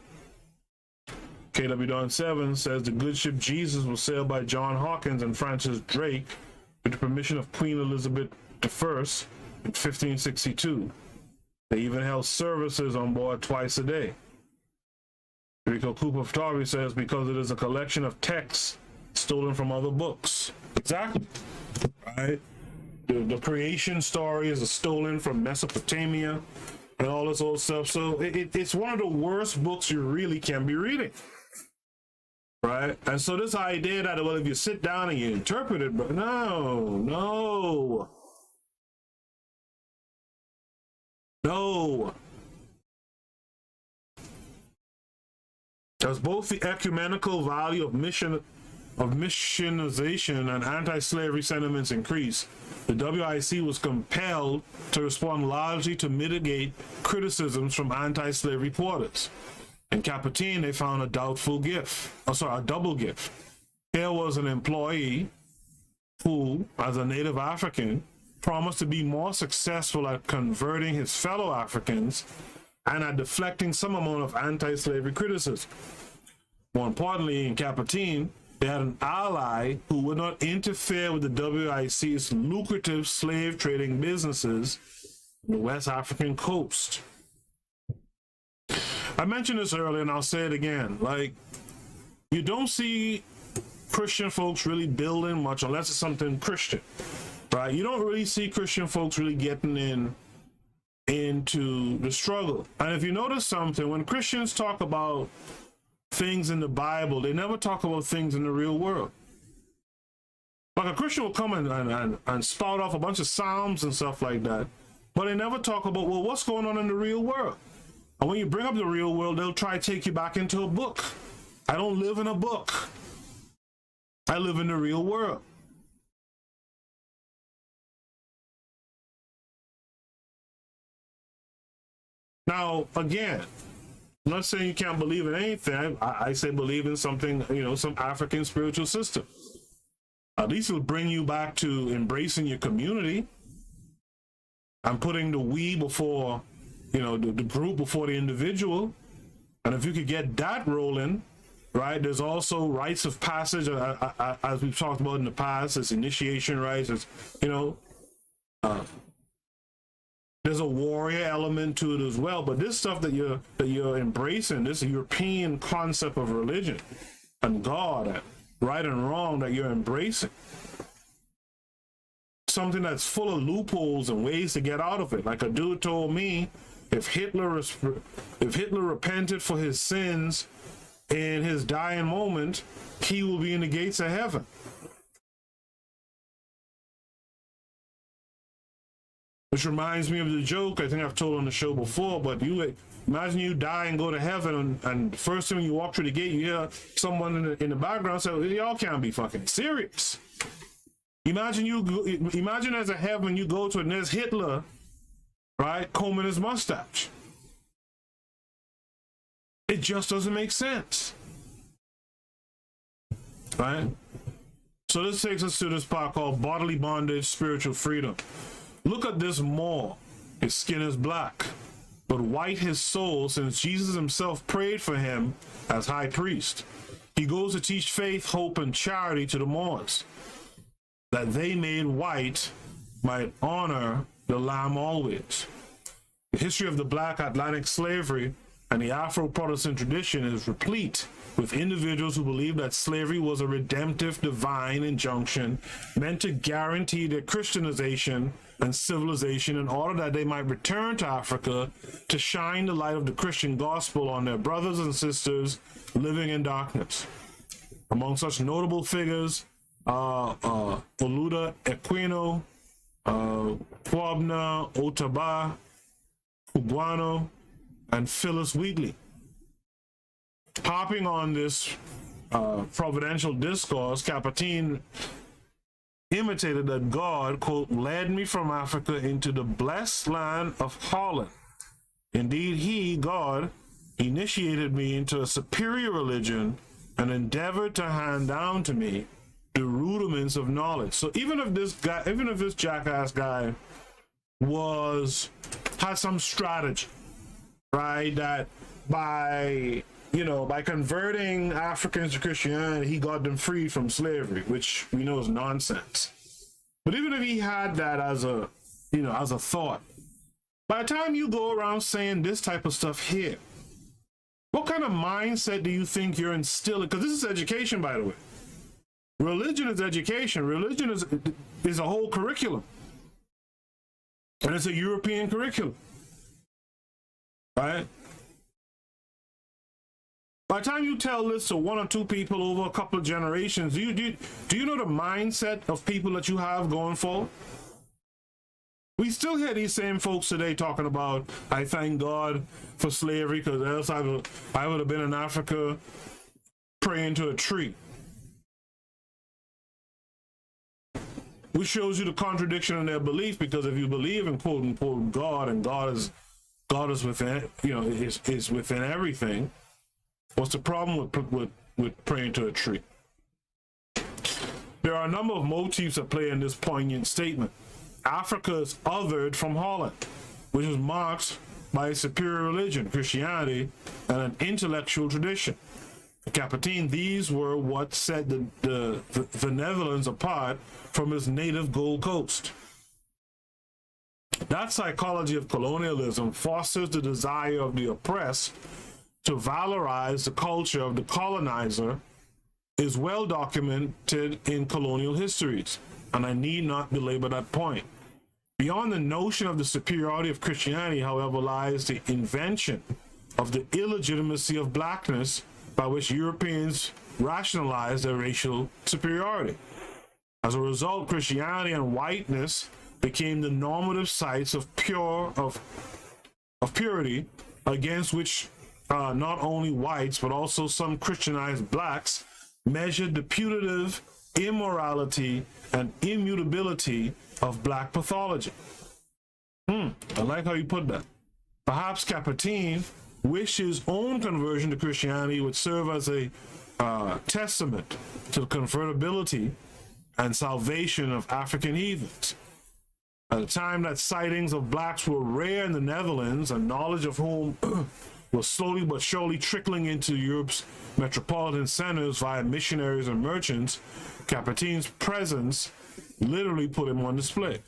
KW7 says the good ship Jesus was sailed by John Hawkins and Francis Drake with the permission of Queen Elizabeth I in 1562. They even held services on board twice a day. Rico Cooper Photography says because it is a collection of texts stolen from other books. Exactly. right? The creation story is stolen from Mesopotamia and all this old stuff. So it's one of the worst books you really can be reading, right? And so this idea that, well, if you sit down and you interpret it, but no. As both the ecumenical value of missionization and anti-slavery sentiments increased, the WIC was compelled to respond largely to mitigate criticisms from anti-slavery quarters. In Caputin, they found a double gift. Here was an employee who, as a native African, promised to be more successful at converting his fellow Africans and at deflecting some amount of anti-slavery criticism. More importantly, in Caputin, they had an ally who would not interfere with the WIC's lucrative slave trading businesses on the West African coast. I mentioned this earlier and I'll say it again. Like, you don't see Christian folks really building much unless it's something Christian, right? You don't really see Christian folks really getting into the struggle. And if you notice something, when Christians talk about things in the Bible, they never talk about things in the real world. Like, a Christian will come and spout off a bunch of psalms and stuff like that, but they never talk about, well, what's going on in the real world? And when you bring up the real world, they'll try to take you back into a book. I don't live in a book. I live in the real world. Now, again, I'm not saying you can't believe in anything. I say believe in something, some African spiritual system. At least it'll bring you back to embracing your community and putting the we before, the group before the individual. And if you could get that rolling, right, there's also rites of passage, as we've talked about in the past. There's initiation rites, there's a warrior element to it as well. But this stuff that you're embracing, this European concept of religion and God, and right and wrong that you're embracing, something that's full of loopholes and ways to get out of it. Like a dude told me, if Hitler repented for his sins in his dying moment, he will be in the gates of heaven. Which reminds me of the joke I think I've told on the show before, but imagine you die and go to heaven, and the first time you walk through the gate, you hear someone in the background say, y'all can't be fucking serious. Imagine as a heaven you go to, and there's Hitler, right, combing his mustache. It just doesn't make sense, right? So this takes us to this part called Bodily Bondage, Spiritual Freedom. Look at this Moor. His skin is black, but white his soul, since Jesus himself prayed for him as high priest. He goes to teach faith, hope, and charity to the Moors, that they made white might honor the Lamb always. The history of the black Atlantic slavery and the Afro-Protestant tradition is replete with individuals who believe that slavery was a redemptive divine injunction meant to guarantee their Christianization and civilization in order that they might return to Africa to shine the light of the Christian gospel on their brothers and sisters living in darkness. Among such notable figures are Oluda Equino, Kwabna Otaba, Uguano, and Phyllis Wheatley. Hopping on this providential discourse, Caputin imitated that God, quote, led me from Africa into the blessed land of Holland. Indeed, he, God, initiated me into a superior religion and endeavored to hand down to me the rudiments of knowledge. So even if this jackass guy had some strategy, right, that by converting Africans to Christianity, he got them free from slavery, which we know is nonsense. But even if he had that as a thought, by the time you go around saying this type of stuff here, what kind of mindset do you think you're instilling? Because this is education, by the way. Religion is education. Religion is a whole curriculum. And it's a European curriculum. Right? By the time you tell this to one or two people over a couple of generations, do you know the mindset of people that you have going forward? We still hear these same folks today talking about, I thank God for slavery because else I would have been in Africa praying to a tree. Which shows you the contradiction in their belief, because if you believe in quote unquote God, and God is within, is within everything, what's the problem with praying to a tree? There are a number of motifs at play in this poignant statement. Africa is othered from Holland, which is marked by a superior religion, Christianity, and an intellectual tradition. For Kaptein, these were what set the Netherlands apart from its native Gold Coast. That psychology of colonialism fosters the desire of the oppressed to valorize the culture of the colonizer, is well documented in colonial histories, and I need not belabor that point. Beyond the notion of the superiority of Christianity, however, lies the invention of the illegitimacy of blackness by which Europeans rationalize their racial superiority. As a result, Christianity and whiteness became the normative sites of purity against which not only whites but also some Christianized blacks measured the putative immorality and immutability of black pathology. I like how you put that. Perhaps Kaptein wished his own conversion to Christianity would serve as a testament to the convertibility and salvation of African heathens. At a time that sightings of blacks were rare in the Netherlands, and knowledge of whom was slowly but surely trickling into Europe's metropolitan centers via missionaries and merchants, Kaptein's presence literally put him on display.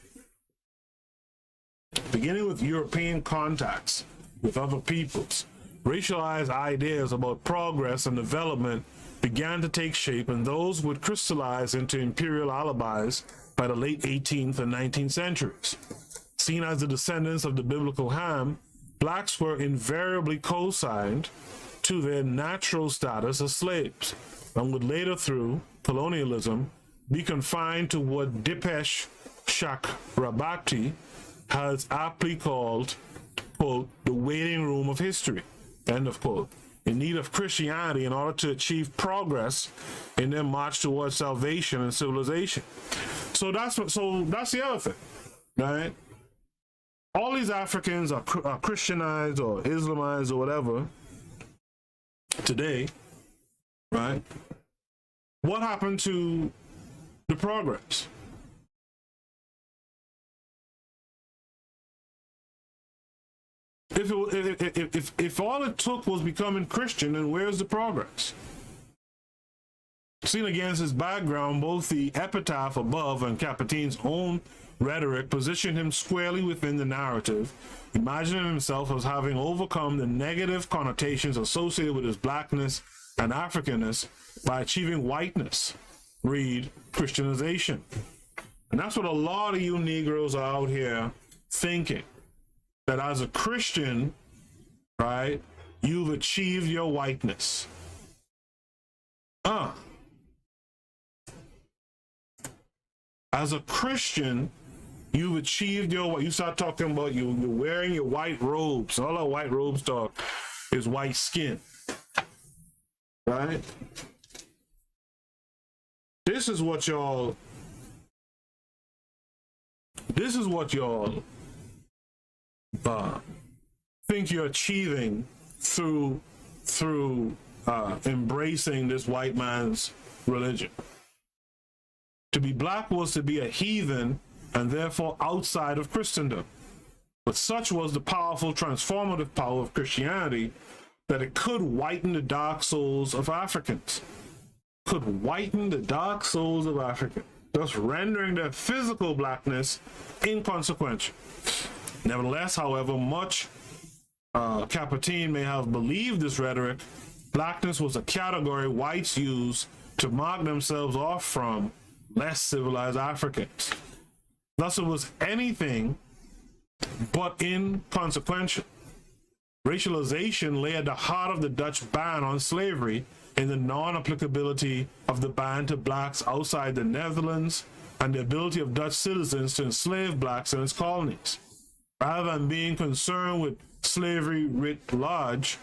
Beginning with European contacts with other peoples, racialized ideas about progress and development began to take shape, and those would crystallize into imperial alibis by the late 18th and 19th centuries. Seen as the descendants of the biblical Ham, blacks were invariably co-signed to their natural status as slaves, and would later, through colonialism, be confined to what Dipesh Chakrabarti has aptly called, quote, the waiting room of history, end of quote, in need of Christianity in order to achieve progress in their march towards salvation and civilization. So that's the other thing, right? All these Africans are Christianized or Islamized or whatever today, right? What happened to the progress? If all it took was becoming Christian, then where's the progress? Seen against his background, both the epitaph above and Kaptein's own rhetoric positioned him squarely within the narrative, imagining himself as having overcome the negative connotations associated with his blackness and Africanness by achieving whiteness, read Christianization. And that's what a lot of you Negroes are out here thinking, that as a Christian, right, you've achieved your whiteness. As a Christian, you've achieved your, you start talking about you're wearing your white robes. All our white robes talk is white skin, right? This is what y'all think you're achieving through embracing this white man's religion. To be black was to be a heathen and therefore outside of Christendom. But such was the powerful transformative power of Christianity that it could whiten the dark souls of Africans. Could whiten the dark souls of Africans, thus rendering their physical blackness inconsequential. Nevertheless, however much Kaptein may have believed this rhetoric, blackness was a category whites used to mark themselves off from less civilized Africans. Thus, it was anything but inconsequential. Racialization lay at the heart of the Dutch ban on slavery in the non-applicability of the ban to blacks outside the Netherlands and the ability of Dutch citizens to enslave blacks in its colonies. Rather than being concerned with slavery writ large,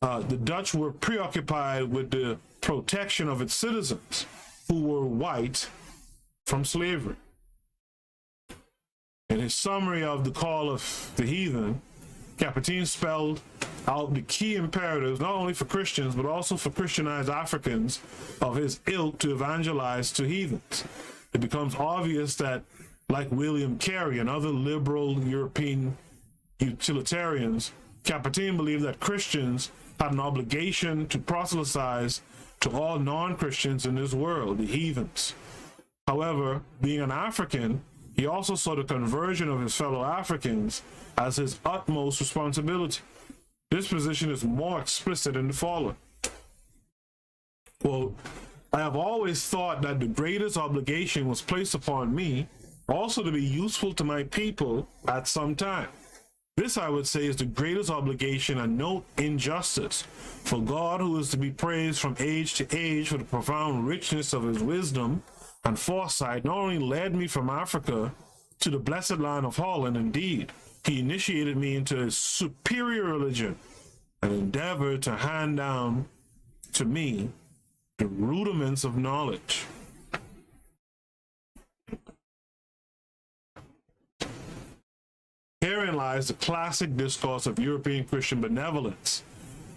the Dutch were preoccupied with the protection of its citizens, who were white, from slavery. In his summary of the Call of the Heathen, Capetin spelled out the key imperatives not only for Christians but also for Christianized Africans of his ilk to evangelize to heathens. It becomes obvious that, like William Carey and other liberal European utilitarians, Capetin believed that Christians had an obligation to proselytize to all non-Christians in this world, the heathens. However, being an African, he also saw the conversion of his fellow Africans as his utmost responsibility. This position is more explicit in the following. Quote, I have always thought that the greatest obligation was placed upon me also to be useful to my people at some time. This, I would say, is the greatest obligation and no injustice, for God, who is to be praised from age to age for the profound richness of his wisdom and foresight, not only led me from Africa to the blessed land of Holland, indeed, he initiated me into a superior religion and endeavored to hand down to me the rudiments of knowledge. Herein lies the classic discourse of European Christian benevolence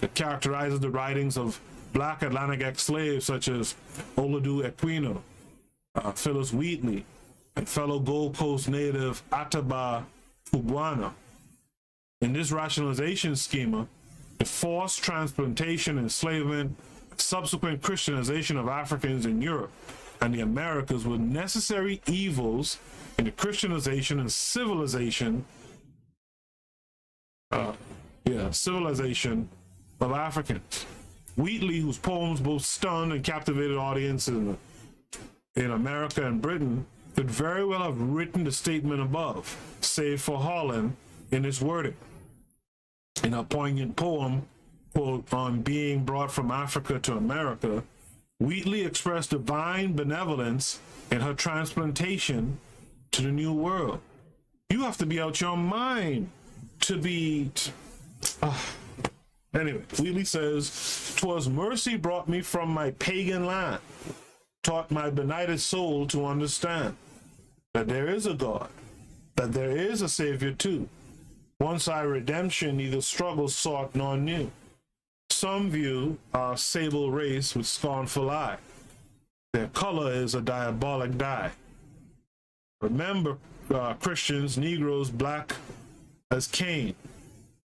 that characterizes the writings of black Atlantic ex-slaves such as Olaudah Equino, Phyllis Wheatley, and fellow Gold Coast native Ataba Cubuano. In this rationalization schema, the forced transplantation, enslavement, subsequent Christianization of Africans in Europe and the Americas were necessary evils in the Christianization and civilization of Africans. Wheatley, whose poems both stunned and captivated audiences in America and Britain, could very well have written the statement above, save for Holland in its wording. In a poignant poem, quote, on being brought from Africa to America, Wheatley expressed divine benevolence in her transplantation to the New World. You have to be out your mind to be... Anyway, Wheatley says, "'Twas mercy brought me from my pagan land, taught my benighted soul to understand that there is a God, that there is a Savior too. Once I redemption neither struggle sought nor knew. Some view our sable race with scornful eye. Their color is a diabolic dye. Remember, Christians, Negroes, black as Cain,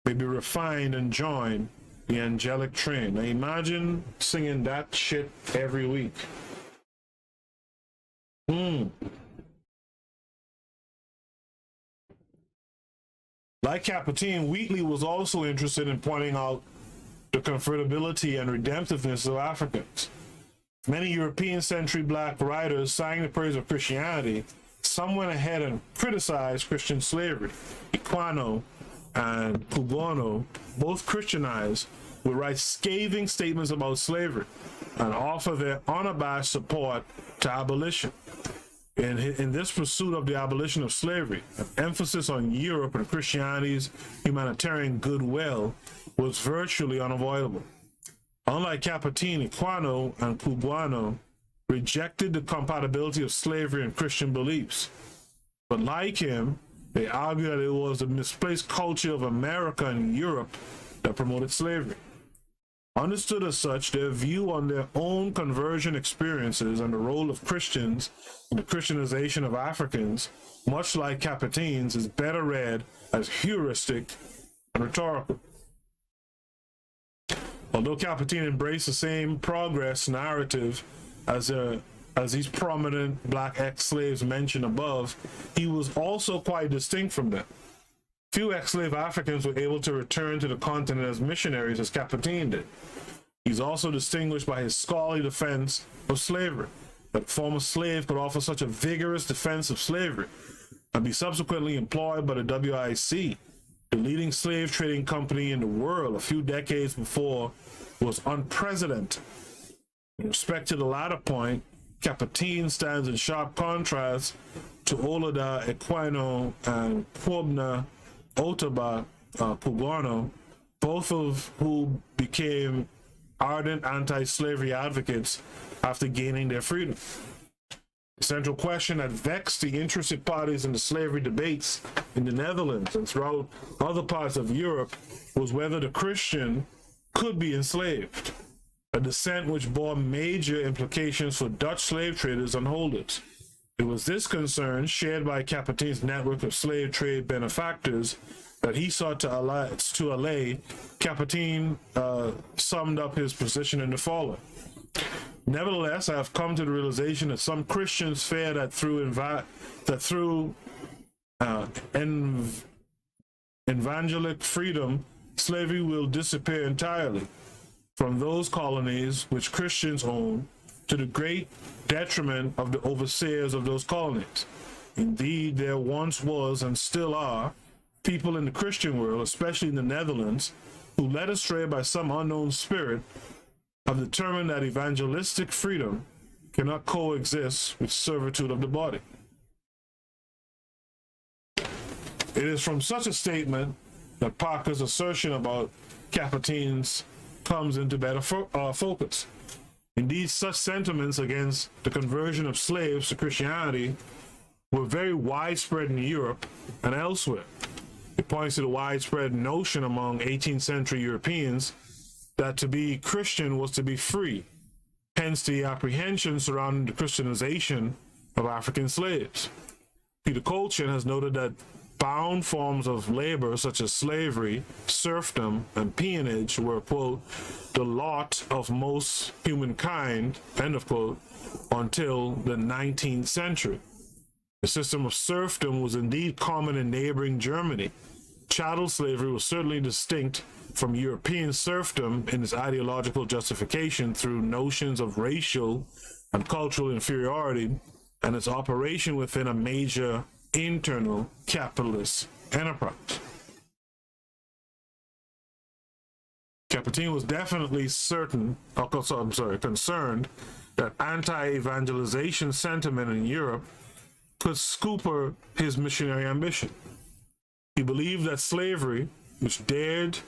may be refined and join the angelic train." Now imagine singing that shit every week. Like Capetin, Wheatley was also interested in pointing out the convertibility and redemptiveness of Africans. Many European-century black writers sang the praise of Christianity. Some went ahead and criticized Christian slavery. Equino and Cubuano, both Christianized, would write scathing statements about slavery and offer their unabashed support to abolition. In this pursuit of the abolition of slavery, an emphasis on Europe and Christianity's humanitarian goodwill was virtually unavoidable. Unlike Capetin, Equino and Cubuano rejected the compatibility of slavery and Christian beliefs. But like him, they argued that it was the misplaced culture of America and Europe that promoted slavery. Understood as such, their view on their own conversion experiences and the role of Christians in the Christianization of Africans, much like Capetin's, is better read as heuristic and rhetorical. Although Capetin embraced the same progress narrative as these prominent black ex-slaves mentioned above, he was also quite distinct from them. Few ex-slave Africans were able to return to the continent as missionaries as Capetin did. He's also distinguished by his scholarly defense of slavery. That a former slave could offer such a vigorous defense of slavery and be subsequently employed by the WIC, the leading slave trading company in the world a few decades before, was unprecedented. In respect to the latter point, Capetin stands in sharp contrast to Olada Equino and Kwabna Otaba Pugano, both of who became ardent anti-slavery advocates after gaining their freedom. The central question that vexed the interested parties in the slavery debates in the Netherlands and throughout other parts of Europe was whether the Christian could be enslaved, a dissent which bore major implications for Dutch slave traders and holders. It was this concern, shared by Capetin's network of slave trade benefactors, that he sought to allay. Capetin summed up his position in the following. Nevertheless, I have come to the realization that some Christians fear that through evangelic freedom, slavery will disappear entirely from those colonies which Christians own, to the great detriment of the overseers of those colonies. Indeed, there once was and still are people in the Christian world, especially in the Netherlands, who, led astray by some unknown spirit, have determined that evangelistic freedom cannot coexist with servitude of the body. It is from such a statement that Parker's assertion about Capetin's comes into better focus. Indeed, such sentiments against the conversion of slaves to Christianity were very widespread in Europe and elsewhere. It points to the widespread notion among 18th century Europeans that to be Christian was to be free, hence the apprehension surrounding the Christianization of African slaves. Peter Colchin has noted that bound forms of labor such as slavery, serfdom, and peonage were, quote, the lot of most humankind, end of quote, until the 19th century. The system of serfdom was indeed common in neighboring Germany. Chattel slavery was certainly distinct from European serfdom in its ideological justification through notions of racial and cultural inferiority and its operation within a major internal capitalist enterprise. Capetin was definitely concerned that anti-evangelization sentiment in Europe could scupper his missionary ambition. He believed that slavery, which dated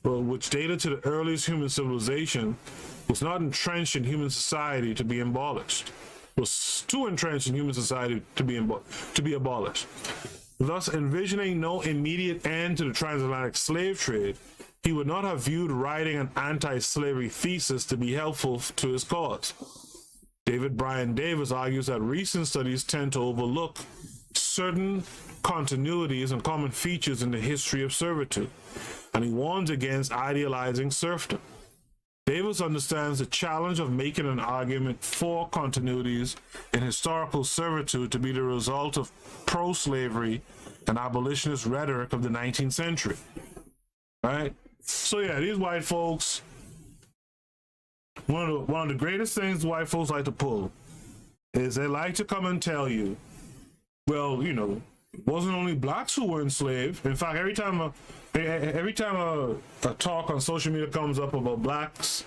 to the earliest human civilization, was not entrenched in human society to be abolished. Was too entrenched in human society to be abolished. Thus, envisioning no immediate end to the transatlantic slave trade, he would not have viewed writing an anti-slavery thesis to be helpful to his cause. David Bryan Davis argues that recent studies tend to overlook certain continuities and common features in the history of servitude, and he warns against idealizing serfdom. Davis understands the challenge of making an argument for continuities in historical servitude to be the result of pro-slavery and abolitionist rhetoric of the 19th century. Right? So yeah, these white folks, one of the greatest things white folks like to pull is they like to come and tell you, well, you know, it wasn't only blacks who were enslaved. In fact, every time a talk on social media comes up about blacks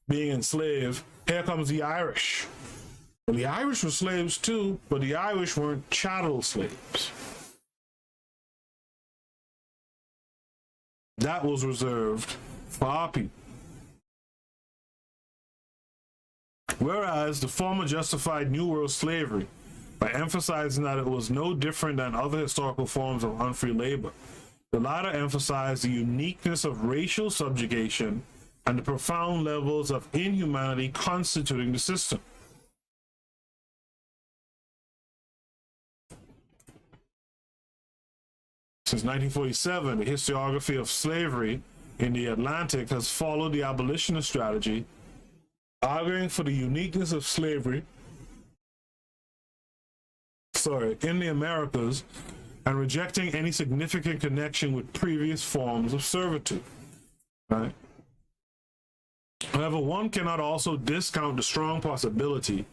being enslaved, here comes the Irish. Well, the Irish were slaves too, but the Irish weren't chattel slaves. That was reserved for our people. Whereas the former justified New World slavery by emphasizing that it was no different than other historical forms of unfree labor. The latter emphasized the uniqueness of racial subjugation and the profound levels of inhumanity constituting the system. Since 1947, the historiography of slavery in the Atlantic has followed the abolitionist strategy, arguing for the uniqueness of slavery in the Americas and rejecting any significant connection with previous forms of servitude. Right? However, one cannot also discount the strong possibility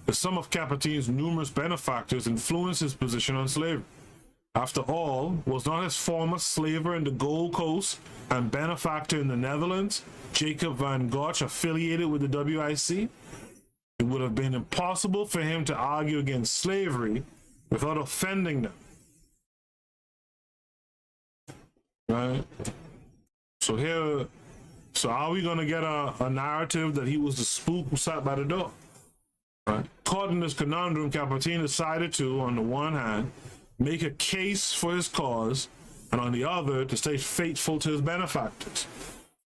that some of Capetin's numerous benefactors influenced his position on slavery. After all, was not his former slaver in the Gold Coast and benefactor in the Netherlands, Jacob van Gogh, affiliated with the WIC? It would have been impossible for him to argue against slavery without offending them. Right? So are we going to get a narrative that he was the spook who sat by the door? Right? Caught in this conundrum, Capetin decided to, on the one hand, make a case for his cause, and on the other, to stay faithful to his benefactors.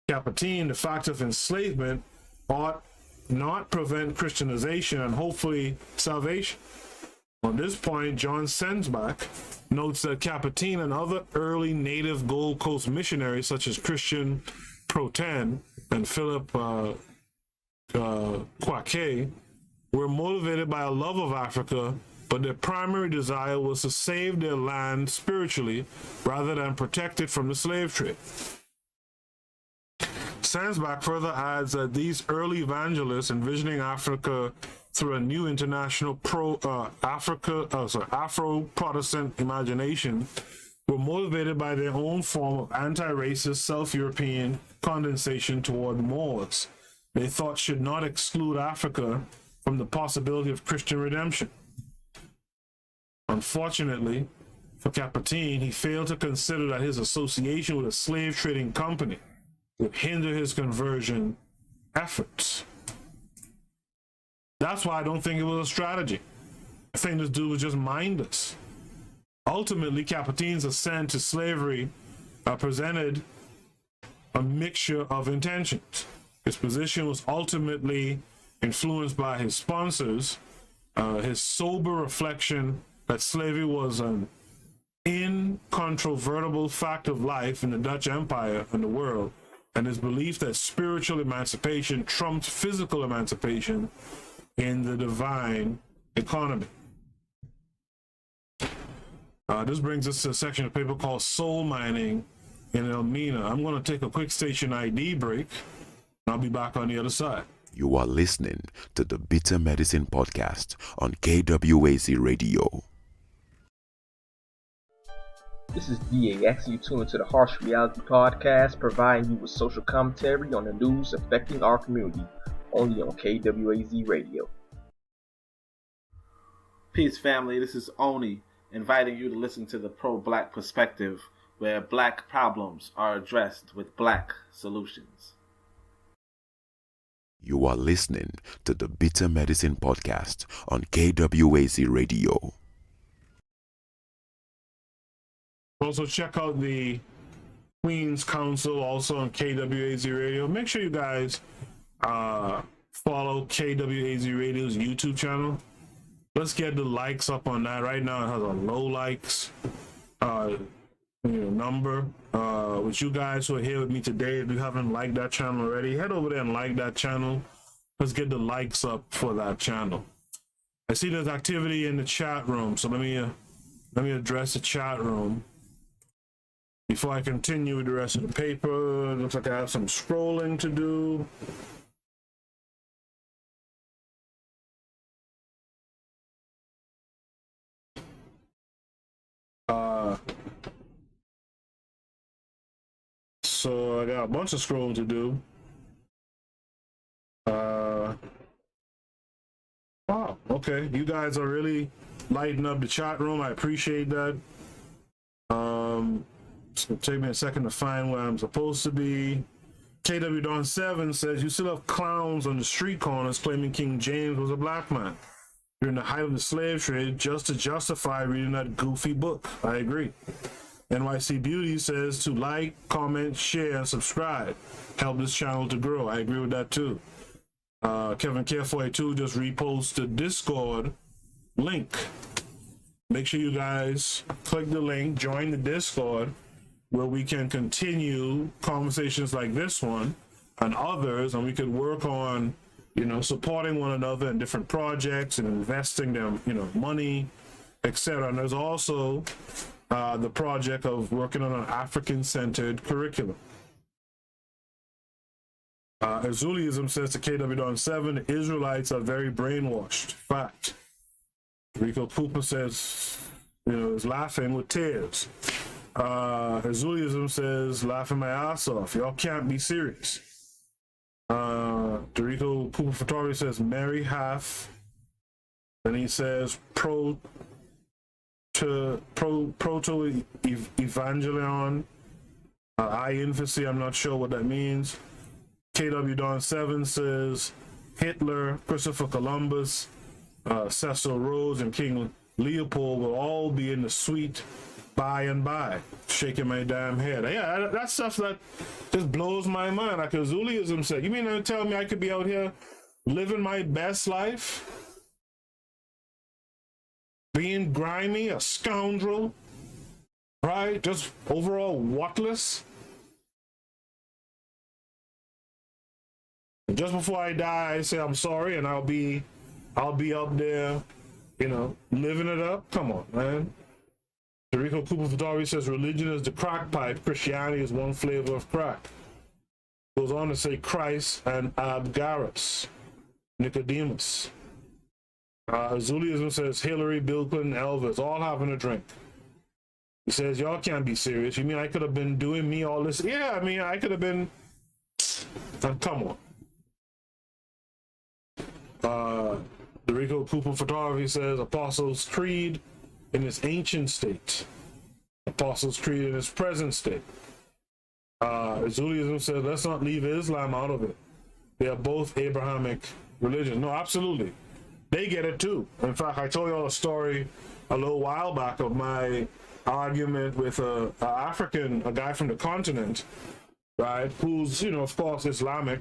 Capetin, the fact of enslavement ought not prevent Christianization and hopefully salvation. On this point, John Sensbach notes that Capetin and other early native Gold Coast missionaries such as Christian Proten and Philip Quake were motivated by a love of Africa, but their primary desire was to save their land spiritually rather than protect it from the slave trade. Sensbach further adds that these early evangelists envisioning Africa through a new international Afro-Protestant imagination were motivated by their own form of anti-racist self-European condensation toward Moors. They thought should not exclude Africa from the possibility of Christian redemption. Unfortunately, for Capetin, he failed to consider that his association with a slave trading company would hinder his conversion efforts. That's why I don't think it was a strategy. I think this dude was just mindless. Ultimately, Capetin's ascent to slavery presented a mixture of intentions. His position was ultimately influenced by his sponsors, his sober reflection that slavery was an incontrovertible fact of life in the Dutch Empire and the world, and his belief that spiritual emancipation trumped physical emancipation in the divine economy. This brings us to a section of paper called Soul Mining in Elmina. I'm going to take a quick station ID break, and I'll be back on the other side. You are listening to the Bitter Medicine Podcast on KWAZ Radio. This is DAX. You tune into the Harsh Reality Podcast, providing you with social commentary on the news affecting our community, only on KWAZ Radio. Peace, family. This is Oni, inviting you to listen to the pro-black perspective, where black problems are addressed with black solutions. You are listening to the Bitter Medicine Podcast on KWAZ Radio. Also, check out the Queen's Council also on KWAZ Radio. Make sure you guys follow KWAZ Radio's YouTube channel. Let's get the likes up on that. Right now it has a low likes number. With you guys who are here with me today, if you haven't liked that channel already, head over there and like that channel. Let's get the likes up for that channel. I see there's activity in the chat room, so let me address the chat room before I continue with the rest of the paper. It looks like I have some scrolling to do. So I got a bunch of scrolling to do. Wow, okay. You guys are really lighting up the chat room. I appreciate that. It's gonna take me a second to find where I'm supposed to be. KW Don 7 says you still have clowns on the street corners claiming King James was a black man during the height of the slave trade just to justify reading that goofy book. I agree. NYC Beauty says to like, comment, share, and subscribe. Help this channel to grow. I agree with that too. Kevin Care42 just reposted the Discord link. Make sure you guys click the link, join the Discord, where we can continue conversations like this one and others, and we could work on, supporting one another in different projects and investing them, money, etc. And there's also the project of working on an African-centered curriculum. Azulism says to KW-7, the Israelites are very brainwashed. Fact. Rico Cooper says, is laughing with tears. Azulism says, laughing my ass off. Y'all can't be serious. Dorico Cooper Fattori says, Mary hath. Then he says, proto-evangelion. I infancy, I'm not sure what that means. KW-7 says, Hitler, Christopher Columbus, Cecil Rhodes, and King Leopold will all be in the suite by and by. Shaking my damn head. Yeah, that's stuff that just blows my mind. Like Azulism said, you mean to tell me I could be out here living my best life? Being grimy, a scoundrel, right? Just overall worthless. And just before I die, I say I'm sorry, and I'll be up there, living it up. Come on, man. Dorico Cooper Fatari says religion is the crack pipe. Christianity is one flavor of crack. Goes on to say Christ and Abgarus, Nicodemus. Azulism says Hillary, Bill Clinton, Elvis, all having a drink. He says, y'all can't be serious. You mean I could have been doing me all this? Yeah, I mean, I could have been. Come on. Dorico Cooper Photography says Apostles' Creed in its ancient state. Apostles' Creed in its present state. Azulism says, let's not leave Islam out of it. They are both Abrahamic religions. No, absolutely. They get it too. In fact, I told y'all a story a little while back of my argument with a guy from the continent, right, who's, of course, Islamic.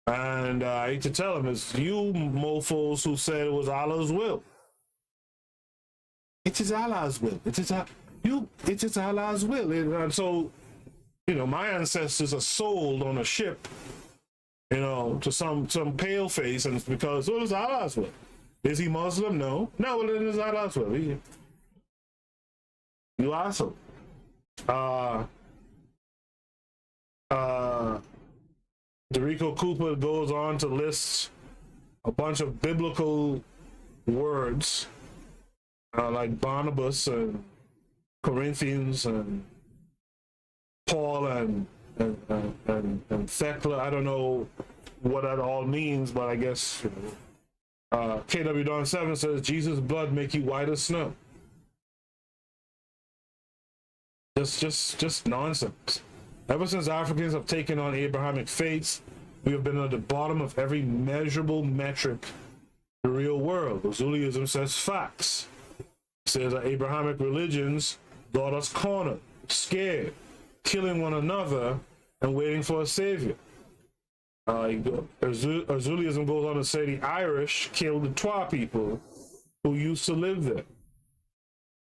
And I hate to tell him, it's you mofos who said it was Allah's will. It is Allah's will. It is Allah's will. And so, my ancestors are sold on a ship, to some pale face, and it's because it was Allah's will. Is he Muslim? No. No, well, it is Allah's will. You asshole. Dorico Cooper goes on to list a bunch of biblical words like Barnabas and Corinthians and Paul and Thecla. I don't know what that all means, but I guess KW-7 says Jesus' blood make you white as snow. Just nonsense. Ever since Africans have taken on Abrahamic faiths, we have been at the bottom of every measurable metric in the real world. Azulism says facts. It says that Abrahamic religions got us cornered, scared, killing one another, and waiting for a savior. Azulism goes on to say the Irish killed the Twa people who used to live there.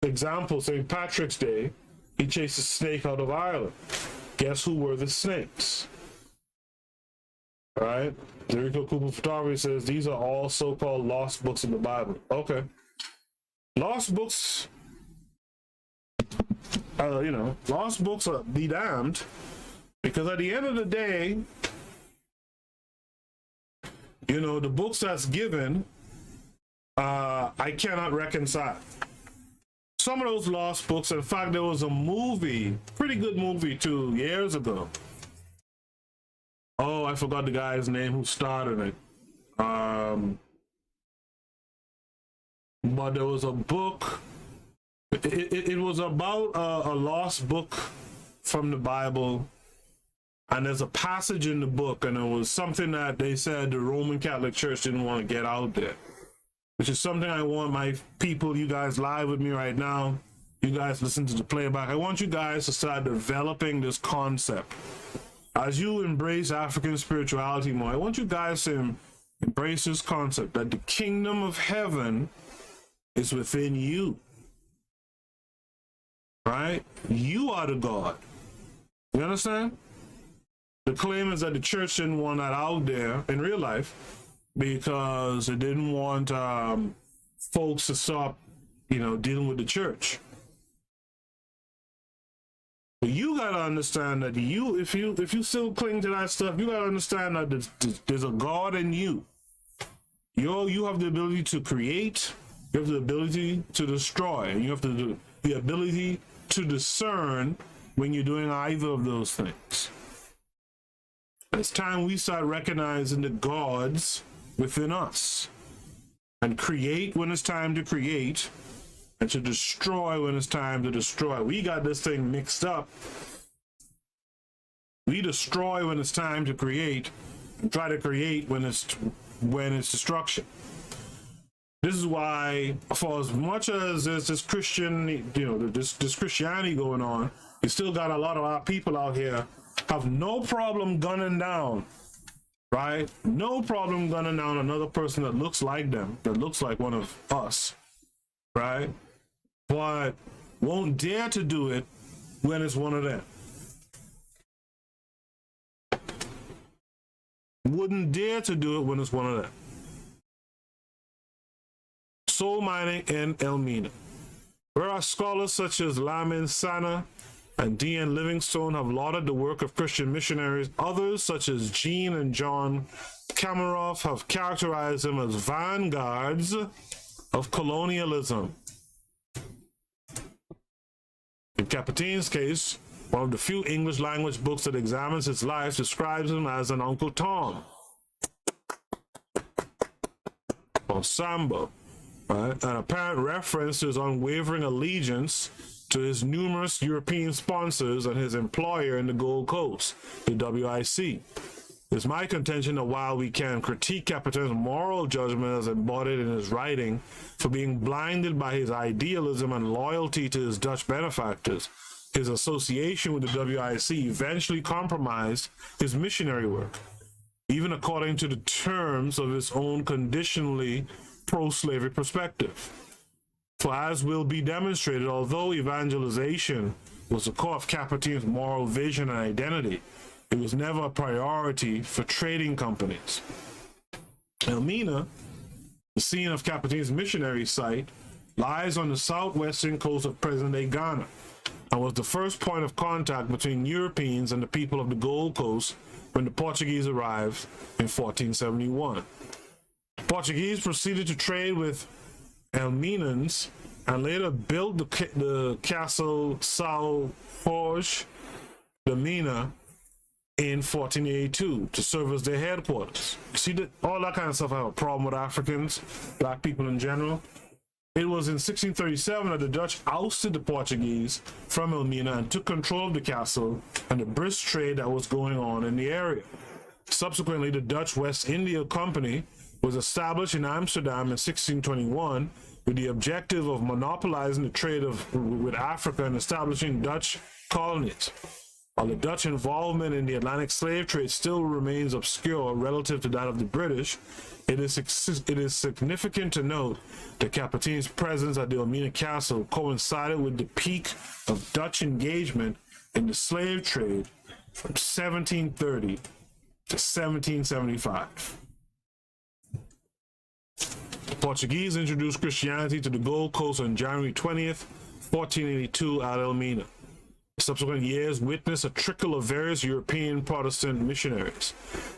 Example, St. Patrick's Day, he chased a snake out of Ireland. Guess who were the snakes? All right. Dorico Cooper Photography says these are all so-called lost books in the Bible. Okay. Lost books, lost books are be damned, because at the end of the day, the books that's given, I cannot reconcile. Some of those lost books, in fact, there was a movie, pretty good movie 2 years ago. Oh, I forgot the guy's name who started it. But there was a book. It was about a lost book from the Bible. And there's a passage in the book, and it was something that they said the Roman Catholic Church didn't want to get out there. Which is something I want my people, you guys live with me right now, you guys listen to the playback, I want you guys to start developing this concept. As you embrace African spirituality more, I want you guys to embrace this concept that the kingdom of heaven is within you. Right? You are the God. You understand? The claim is that the church didn't want that out there in real life, because it didn't want folks to stop, dealing with the church. But you gotta understand that if you still cling to that stuff, you gotta understand that there's a God in you. You have the ability to create, you have the ability to destroy, and you have the ability to discern when you're doing either of those things. It's time we start recognizing the gods within us and create when it's time to create and to destroy when it's time to destroy. We got this thing mixed up. We destroy when it's time to create and try to create when it's destruction. This is why, for as much as there's this Christian, this Christianity going on, you still got a lot of our people out here have no problem gunning down, right? No problem gunning down another person that looks like them, that looks like one of us, right? But won't dare to do it when it's one of them. Wouldn't dare to do it when it's one of them. Soul mining in Elmina. Where our scholars such as Lamin Sana and D.N. Livingstone have lauded the work of Christian missionaries, others such as Jean and John Kamaroff have characterized them as vanguards of colonialism. In Capetin's case, one of the few English language books that examines his life describes him as an Uncle Tom or Sambo, right? An apparent reference to his unwavering allegiance to his numerous European sponsors and his employer in the Gold Coast, the WIC. It's my contention that while we can critique Capitan's moral judgment as embodied in his writing for being blinded by his idealism and loyalty to his Dutch benefactors, his association with the WIC eventually compromised his missionary work, even according to the terms of his own conditionally pro-slavery perspective. For as will be demonstrated, although evangelization was the core of Capetin's moral vision and identity, it was never a priority for trading companies. Elmina, the scene of Capetin's missionary site, lies on the southwestern coast of present-day Ghana and was the first point of contact between Europeans and the people of the Gold Coast when the Portuguese arrived in 1471. The Portuguese proceeded to trade with Elminans and later built the castle São Jorge de Mina in 1482 to serve as their headquarters. You see, that all that kind of stuff I have a problem with Africans, black people in general. It was in 1637 that the Dutch ousted the Portuguese from Elmina and took control of the castle and the brisk trade that was going on in the area. Subsequently, the Dutch West India Company was established in Amsterdam in 1621 with the objective of monopolizing the trade with Africa and establishing Dutch colonies. While the Dutch involvement in the Atlantic slave trade still remains obscure relative to that of the British, it is significant to note that Capetin's presence at the Elmina Castle coincided with the peak of Dutch engagement in the slave trade from 1730 to 1775. The Portuguese introduced Christianity to the Gold Coast on January 20th, 1482 at Elmina. Subsequent years witnessed a trickle of various European Protestant missionaries.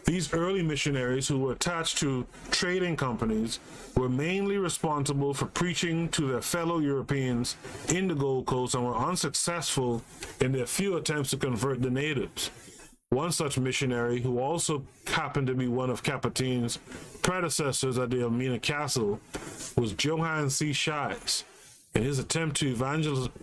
These early missionaries, who were attached to trading companies, were mainly responsible for preaching to their fellow Europeans in the Gold Coast and were unsuccessful in their few attempts to convert the natives. One such missionary, who also happened to be one of Capetin's predecessors at the Elmina Castle, was Johann C. Shies. In his attempt to evangelize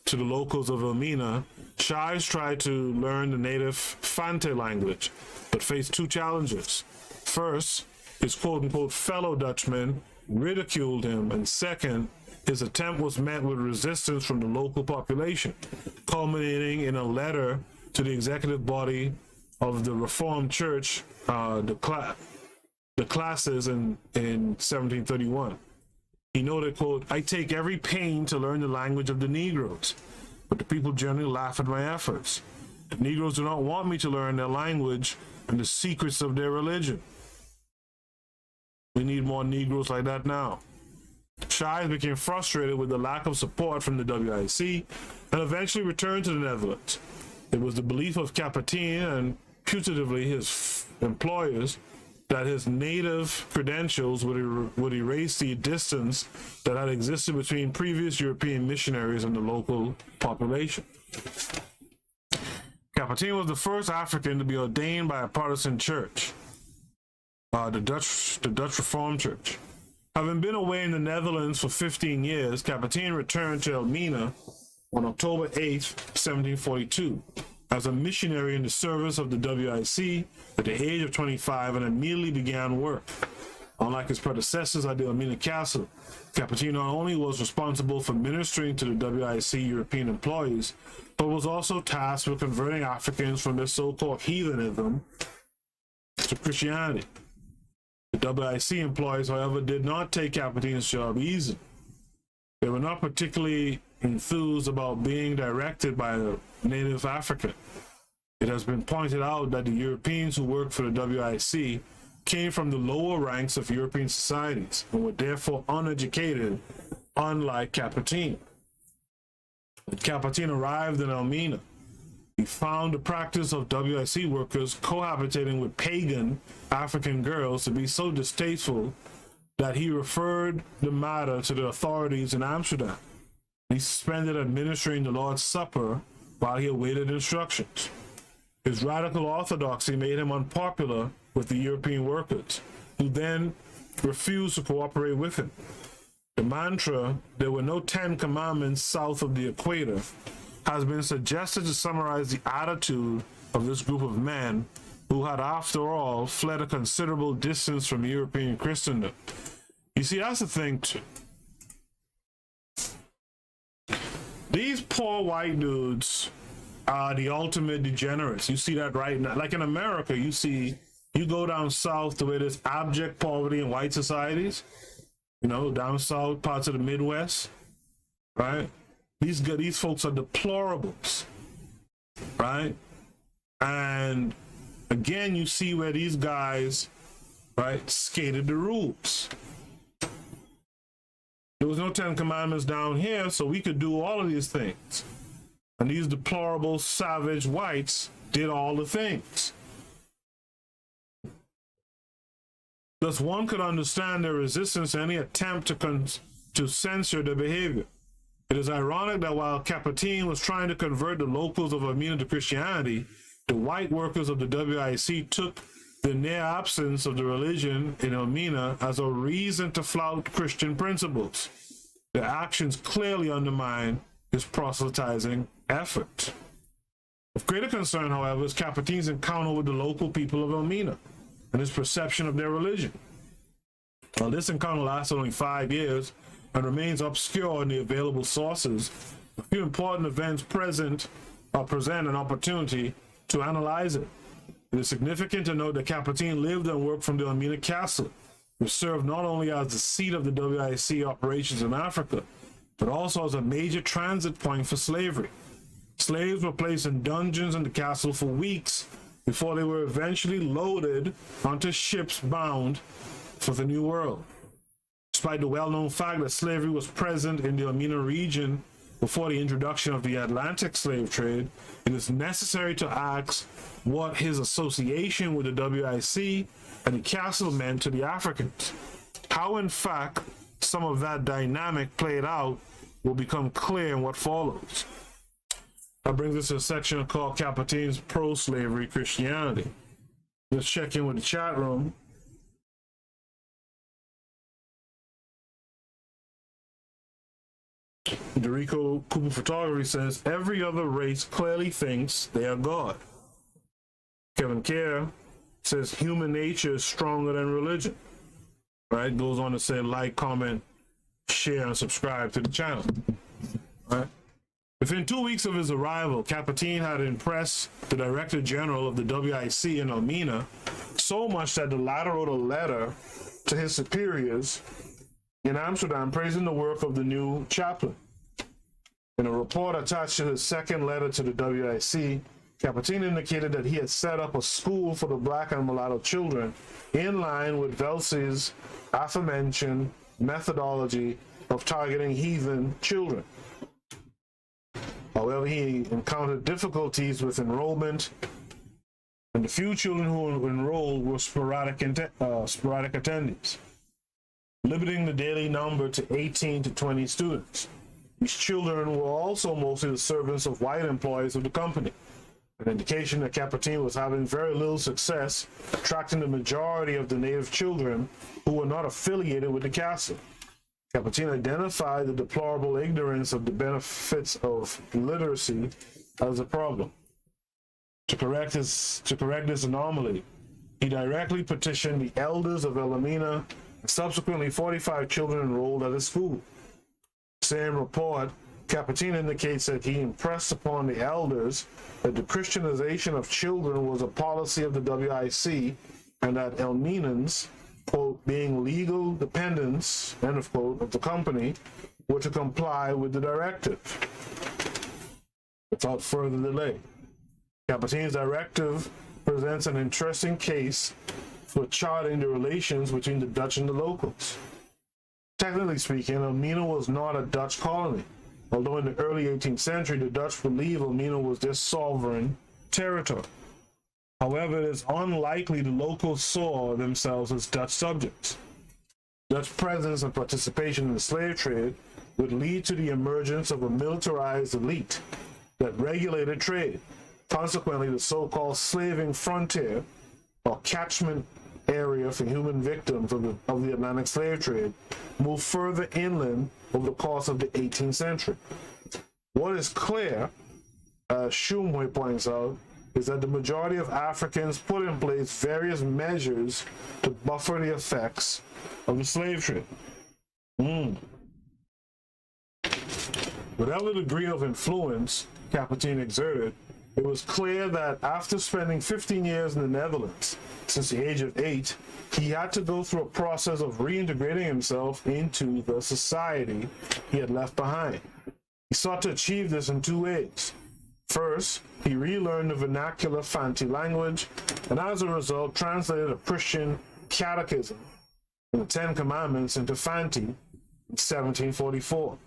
to the locals of Elmina, Shies tried to learn the native Fante language, but faced two challenges. First, his quote-unquote fellow Dutchmen ridiculed him, and second, his attempt was met with resistance from the local population, culminating in a letter to the executive body of the Reformed Church, the classes in 1731. He noted, quote, "I take every pain to learn the language of the Negroes, but the people generally laugh at my efforts. The Negroes do not want me to learn their language and the secrets of their religion." We need more Negroes like that now. Shives became frustrated with the lack of support from the WIC and eventually returned to the Netherlands. It was the belief of Kaptein and putatively his employers that his native credentials would erase the distance that had existed between previous European missionaries and the local population. Kaptein was the first African to be ordained by a Protestant church, the Dutch Reformed Church. Having been away in the Netherlands for 15 years, Kaptein returned to Elmina on October 8, 1742, as a missionary in the service of the WIC at the age of 25 and immediately began work. Unlike his predecessors at the Elmina Castle, Kaptein not only was responsible for ministering to the WIC European employees, but was also tasked with converting Africans from their so-called heathenism to Christianity. The WIC employees, however, did not take Kaptein's job easy. They were not particularly enthused about being directed by a native African. It has been pointed out that the Europeans who worked for the WIC came from the lower ranks of European societies and were therefore uneducated, unlike Kaptein. When Kaptein arrived in Elmina, he found the practice of WIC workers cohabitating with pagan African girls to be so distasteful that he referred the matter to the authorities in Amsterdam. He suspended administering the Lord's Supper while he awaited instructions. His radical orthodoxy made him unpopular with the European workers, who then refused to cooperate with him. The mantra, "There were no 10 commandments south of the equator," has been suggested to summarize the attitude of this group of men who had, after all, fled a considerable distance from European Christendom. You see, that's the thing too. These poor white dudes are the ultimate degenerates. You see that right now. Like in America, you go down south to where there's abject poverty in white societies, down south, parts of the Midwest, right? These folks are deplorables, right? And again, you see where these guys, right, skated the rules. There was no 10 commandments down here, so we could do all of these things. And these deplorable, savage whites did all the things. Thus, one could understand their resistance to any attempt to censor their behavior. It is ironic that while Kaptein was trying to convert the locals of Elmina to Christianity, the white workers of the WIC took the near absence of the religion in Elmina as a reason to flout Christian principles. Their actions clearly undermine his proselytizing effort. Of greater concern, however, is Kaptein's encounter with the local people of Elmina and his perception of their religion. While this encounter lasted only 5 years and remains obscure in the available sources, a few important events present an opportunity to analyze it. It is significant to note that Kaptein lived and worked from the Elmina Castle, which served not only as the seat of the WIC operations in Africa, but also as a major transit point for slavery. Slaves were placed in dungeons in the castle for weeks before they were eventually loaded onto ships bound for the New World. Despite the well-known fact that slavery was present in the Elmina region before the introduction of the Atlantic slave trade, it is necessary to ask what his association with the WIC and the castle meant to the Africans. How, in fact, some of that dynamic played out will become clear in what follows. That brings us to a section called Kaptein's Pro-Slavery Christianity. Let's check in with the chat room. Dorico Cooper Photography says, every other race clearly thinks they are God. Kevin Kerr says, human nature is stronger than religion. Right? Goes on to say, like, comment, share, and subscribe to the channel. Right? Within 2 weeks of his arrival, Kaptein had impressed the Director General of the WIC in Elmina so much that the latter wrote a letter to his superiors in Amsterdam praising the work of the new chaplain. In a report attached to his second letter to the WIC, Kaptein indicated that he had set up a school for the black and mulatto children in line with Welsy's aforementioned methodology of targeting heathen children. However, he encountered difficulties with enrollment, and the few children who enrolled were sporadic attendees, limiting the daily number to 18 to 20 students. These children were also mostly the servants of white employees of the company, an indication that Capertine was having very little success attracting the majority of the native children who were not affiliated with the castle. Capertine identified the deplorable ignorance of the benefits of literacy as a problem. To correct this anomaly, he directly petitioned the elders of Elmina, and subsequently 45 children enrolled at his school. Same report, Capertine indicates that he impressed upon the elders that the Christianization of children was a policy of the WIC, and that Elminans, quote, being legal dependents, end of quote, of the company, were to comply with the directive. Without further delay, Capertine's directive presents an interesting case for charting the relations between the Dutch and the locals. Technically speaking, Elmina was not a Dutch colony, although in the early 18th century the Dutch believed Elmina was their sovereign territory. However, it is unlikely the locals saw themselves as Dutch subjects. Dutch presence and participation in the slave trade would lead to the emergence of a militarized elite that regulated trade. Consequently, the so-called slaving frontier, or catchment area for human victims of the Atlantic slave trade, moved further inland over the course of the 18th century. What is clear, as Shumway points out, is that the majority of Africans put in place various measures to buffer the effects of the slave trade. Whatever degree of influence Capertine exerted, it was clear that after spending 15 years in the Netherlands, since the age of 8, he had to go through a process of reintegrating himself into the society he had left behind. He sought to achieve this in two ways. First, he relearned the vernacular Fanti language, and as a result translated a Christian catechism and the Ten Commandments into Fanti in 1744.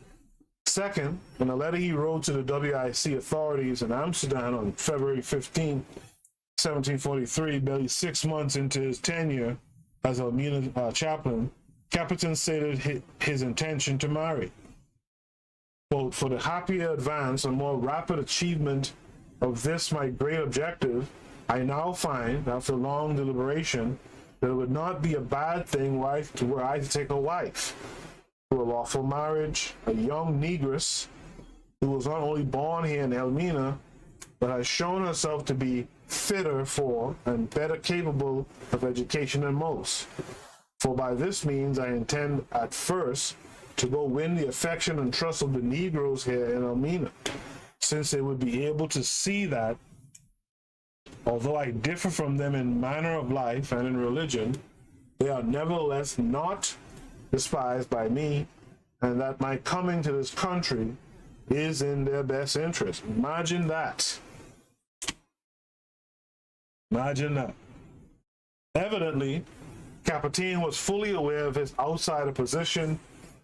Second, in a letter he wrote to the WIC authorities in Amsterdam on February 15, 1743, barely 6 months into his tenure as Elmina chaplain, Capertine stated his intention to marry. Quote, for the happier advance and more rapid achievement of this my great objective, I now find, after long deliberation, that it would not be a bad thing were I to take a wife, through a lawful marriage, a young negress who was not only born here in Elmina, but has shown herself to be fitter for and better capable of education than most. For by this means I intend at first to go win the affection and trust of the Negroes here in Elmina, since they would be able to see that, although I differ from them in manner of life and in religion, they are nevertheless not despised by me, and that my coming to this country is in their best interest. Imagine that. Imagine that. Evidently, Capertine was fully aware of his outsider position,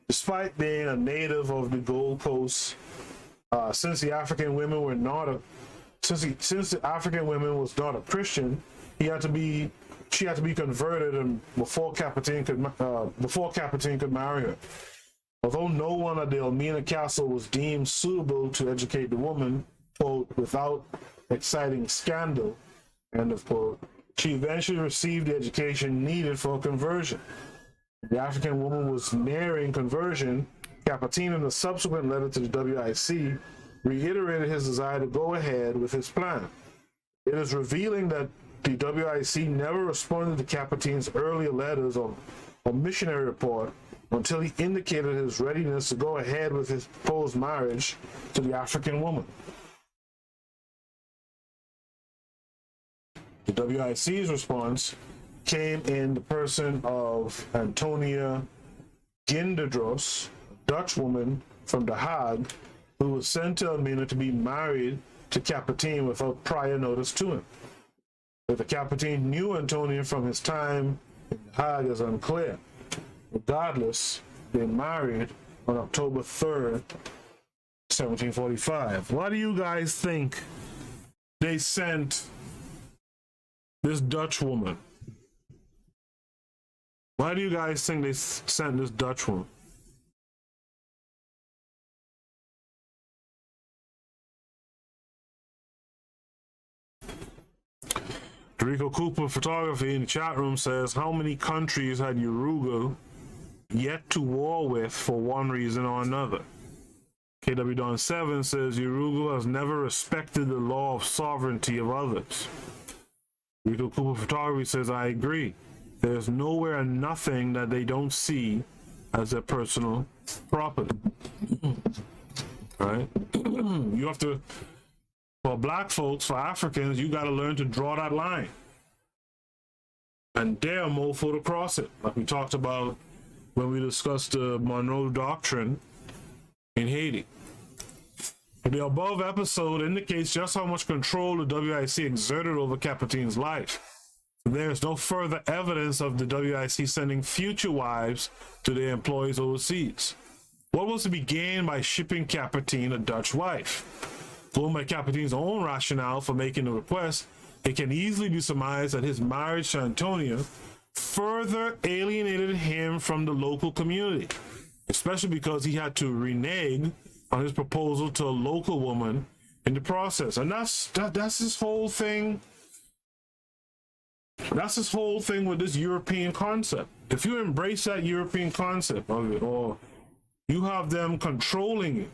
despite being a native of the Gold Coast. Since the African women was not a Christian, she had to be converted, and before Capertine could marry her. Although no one at the Elmina Castle was deemed suitable to educate the woman, quote, without exciting scandal, end of quote, she eventually received the education needed for conversion. The African woman was nearing conversion. Capertine, in a subsequent letter to the WIC, reiterated his desire to go ahead with his plan. It is revealing that the WIC never responded to Capertine's earlier letters or missionary report until he indicated his readiness to go ahead with his proposed marriage to the African woman. The WIC's response came in the person of Antonia Ginderdros, a Dutch woman from The Hague, who was sent to Elmina to be married to Capertine without prior notice to him. Whether Capertine knew Antonia from his time in The Hague is unclear. Regardless, they married on October 3rd, 1745. Why do you guys think they sent this Dutch woman? Why do you guys think they sent this Dutch woman? Rico Cooper Photography in the chat room says, how many countries had Urugu yet to war with for one reason or another? KW Don 7 says Urugu has never respected the law of sovereignty of others. Rico Cooper Photography says, I agree. There's nowhere and nothing that they don't see as their personal property. Right? You have to, for black folks, for Africans, you got to learn to draw that line and dare mofo to cross it, like we talked about when we discussed the Monroe Doctrine in Haiti. The above episode indicates just how much control the WIC exerted over Capetin's life. There is no further evidence of the WIC sending future wives to their employees overseas. What was to be gained by shipping Capetin a Dutch wife? Going by Capetin's own rationale for making the request, it can easily be surmised that his marriage to Antonia further alienated him from the local community, especially because he had to renege on his proposal to a local woman in the process. And that's his whole thing. That's his whole thing with this European concept. If you embrace that European concept of it, or you have them controlling it,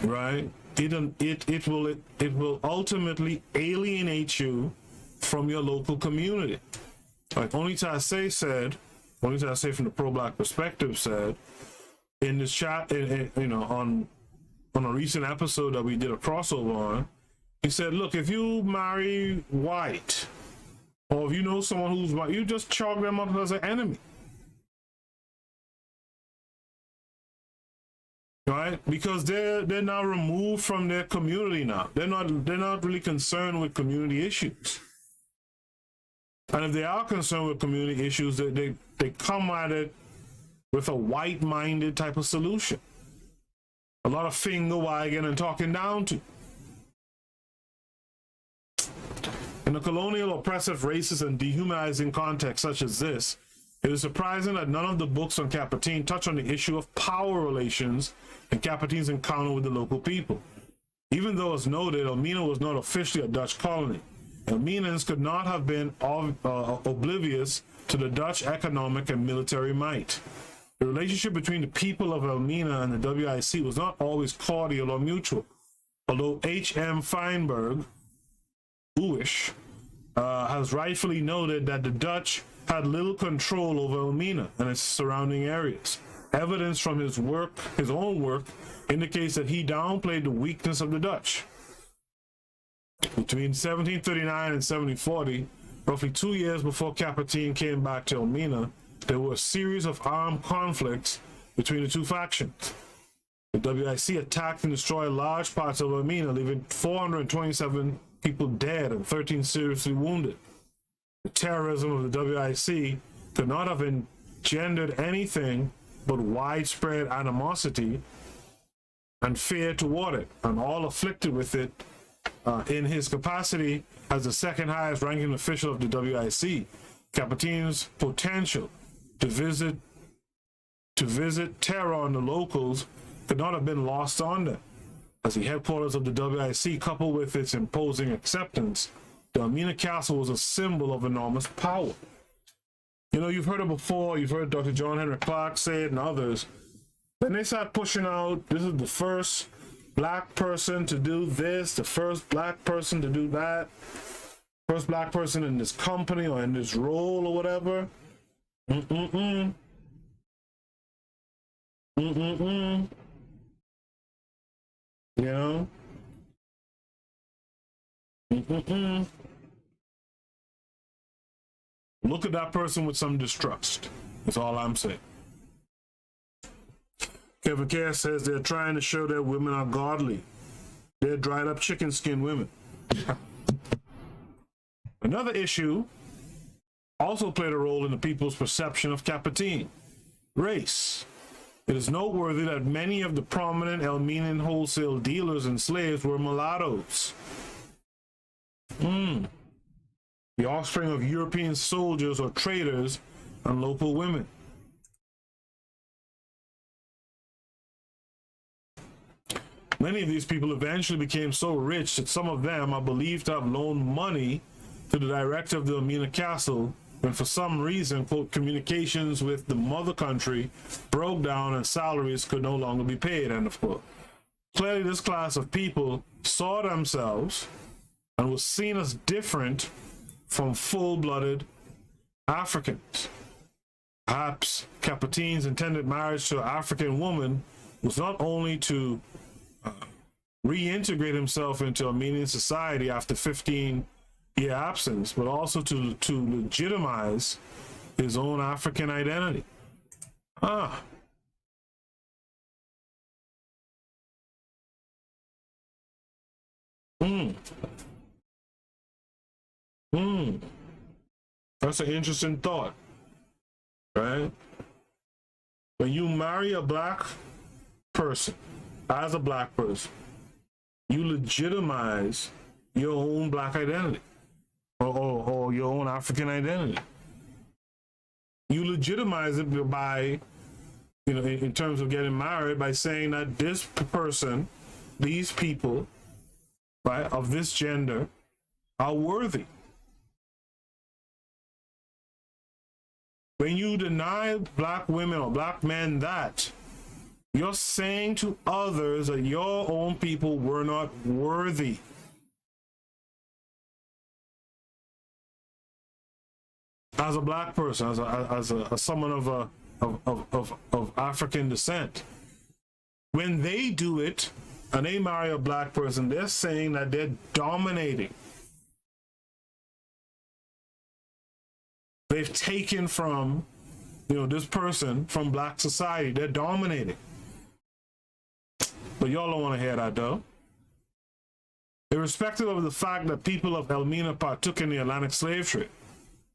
right? It will ultimately alienate you from your local community. Like Onitase said, Onitase from the pro-black perspective said in this chat, on a recent episode that we did a crossover on, he said, look, if you marry white, or if you know someone who's white, you just chalk them up as an enemy. Right? Because they're now removed from their community now. They're not really concerned with community issues. And if they are concerned with community issues, they come at it with a white-minded type of solution. A lot of finger wagging and talking down to. In a colonial, oppressive, racist, and dehumanizing context such as this, it is surprising that none of the books on Capetin touch on the issue of power relations and Capetin's encounter with the local people. Even though, as noted, Elmina was not officially a Dutch colony, Elminans could not have been oblivious to the Dutch economic and military might. The relationship between the people of Elmina and the WIC was not always cordial or mutual, although H.M. Feinberg, Uish, has rightfully noted that the Dutch had little control over Elmina and its surrounding areas. Evidence from his own work, indicates that he downplayed the weakness of the Dutch. Between 1739 and 1740, roughly 2 years before Capetin came back to Elmina, there were a series of armed conflicts between the two factions. The WIC attacked and destroyed large parts of Elmina, leaving 427 people dead and 13 seriously wounded. The terrorism of the WIC could not have engendered anything but widespread animosity and fear toward it, and all afflicted with it in his capacity as the second highest ranking official of the WIC. Capetin's potential to visit terror on the locals could not have been lost on them. As the headquarters of the WIC, coupled with its imposing acceptance, the Elmina Castle was a symbol of enormous power. You know, you've heard it before, you've heard Dr. John Henry Clark say it and others. Then they start pushing out, this is the first black person to do this, the first black person to do that, first black person in this company or in this role or whatever. You know? Look at that person with some distrust. That's all I'm saying. Kevin Cass says they're trying to show that women are godly. They're dried up chicken skin women. Another issue also played a role in the people's perception of Caputin. Race. It is noteworthy that many of the prominent Elmenian wholesale dealers in slaves were mulattoes. The offspring of European soldiers or traders and local women. Many of these people eventually became so rich that some of them are believed to have loaned money to the director of the Elmina Castle when for some reason, quote, communications with the mother country broke down and salaries could no longer be paid, end of quote. Clearly, this class of people saw themselves and was seen as different from full-blooded Africans. Perhaps Caputin's intended marriage to an African woman was not only to reintegrate himself into Armenian society after 15-year absence, but also to legitimize his own African identity. That's an interesting thought, right? When you marry a black person, as a black person, you legitimize your own black identity or your own African identity. You legitimize it by, in terms of getting married, by saying that this person, these people, right, of this gender are worthy. When you deny black women or black men that, you're saying to others that your own people were not worthy. As a black person, as someone of African descent, when they do it and they marry a black person, they're saying that they're dominating. They've taken from, this person from black society. They're dominating. But y'all don't want to hear that, though. Irrespective of the fact that people of Elmina partook in the Atlantic slave trade,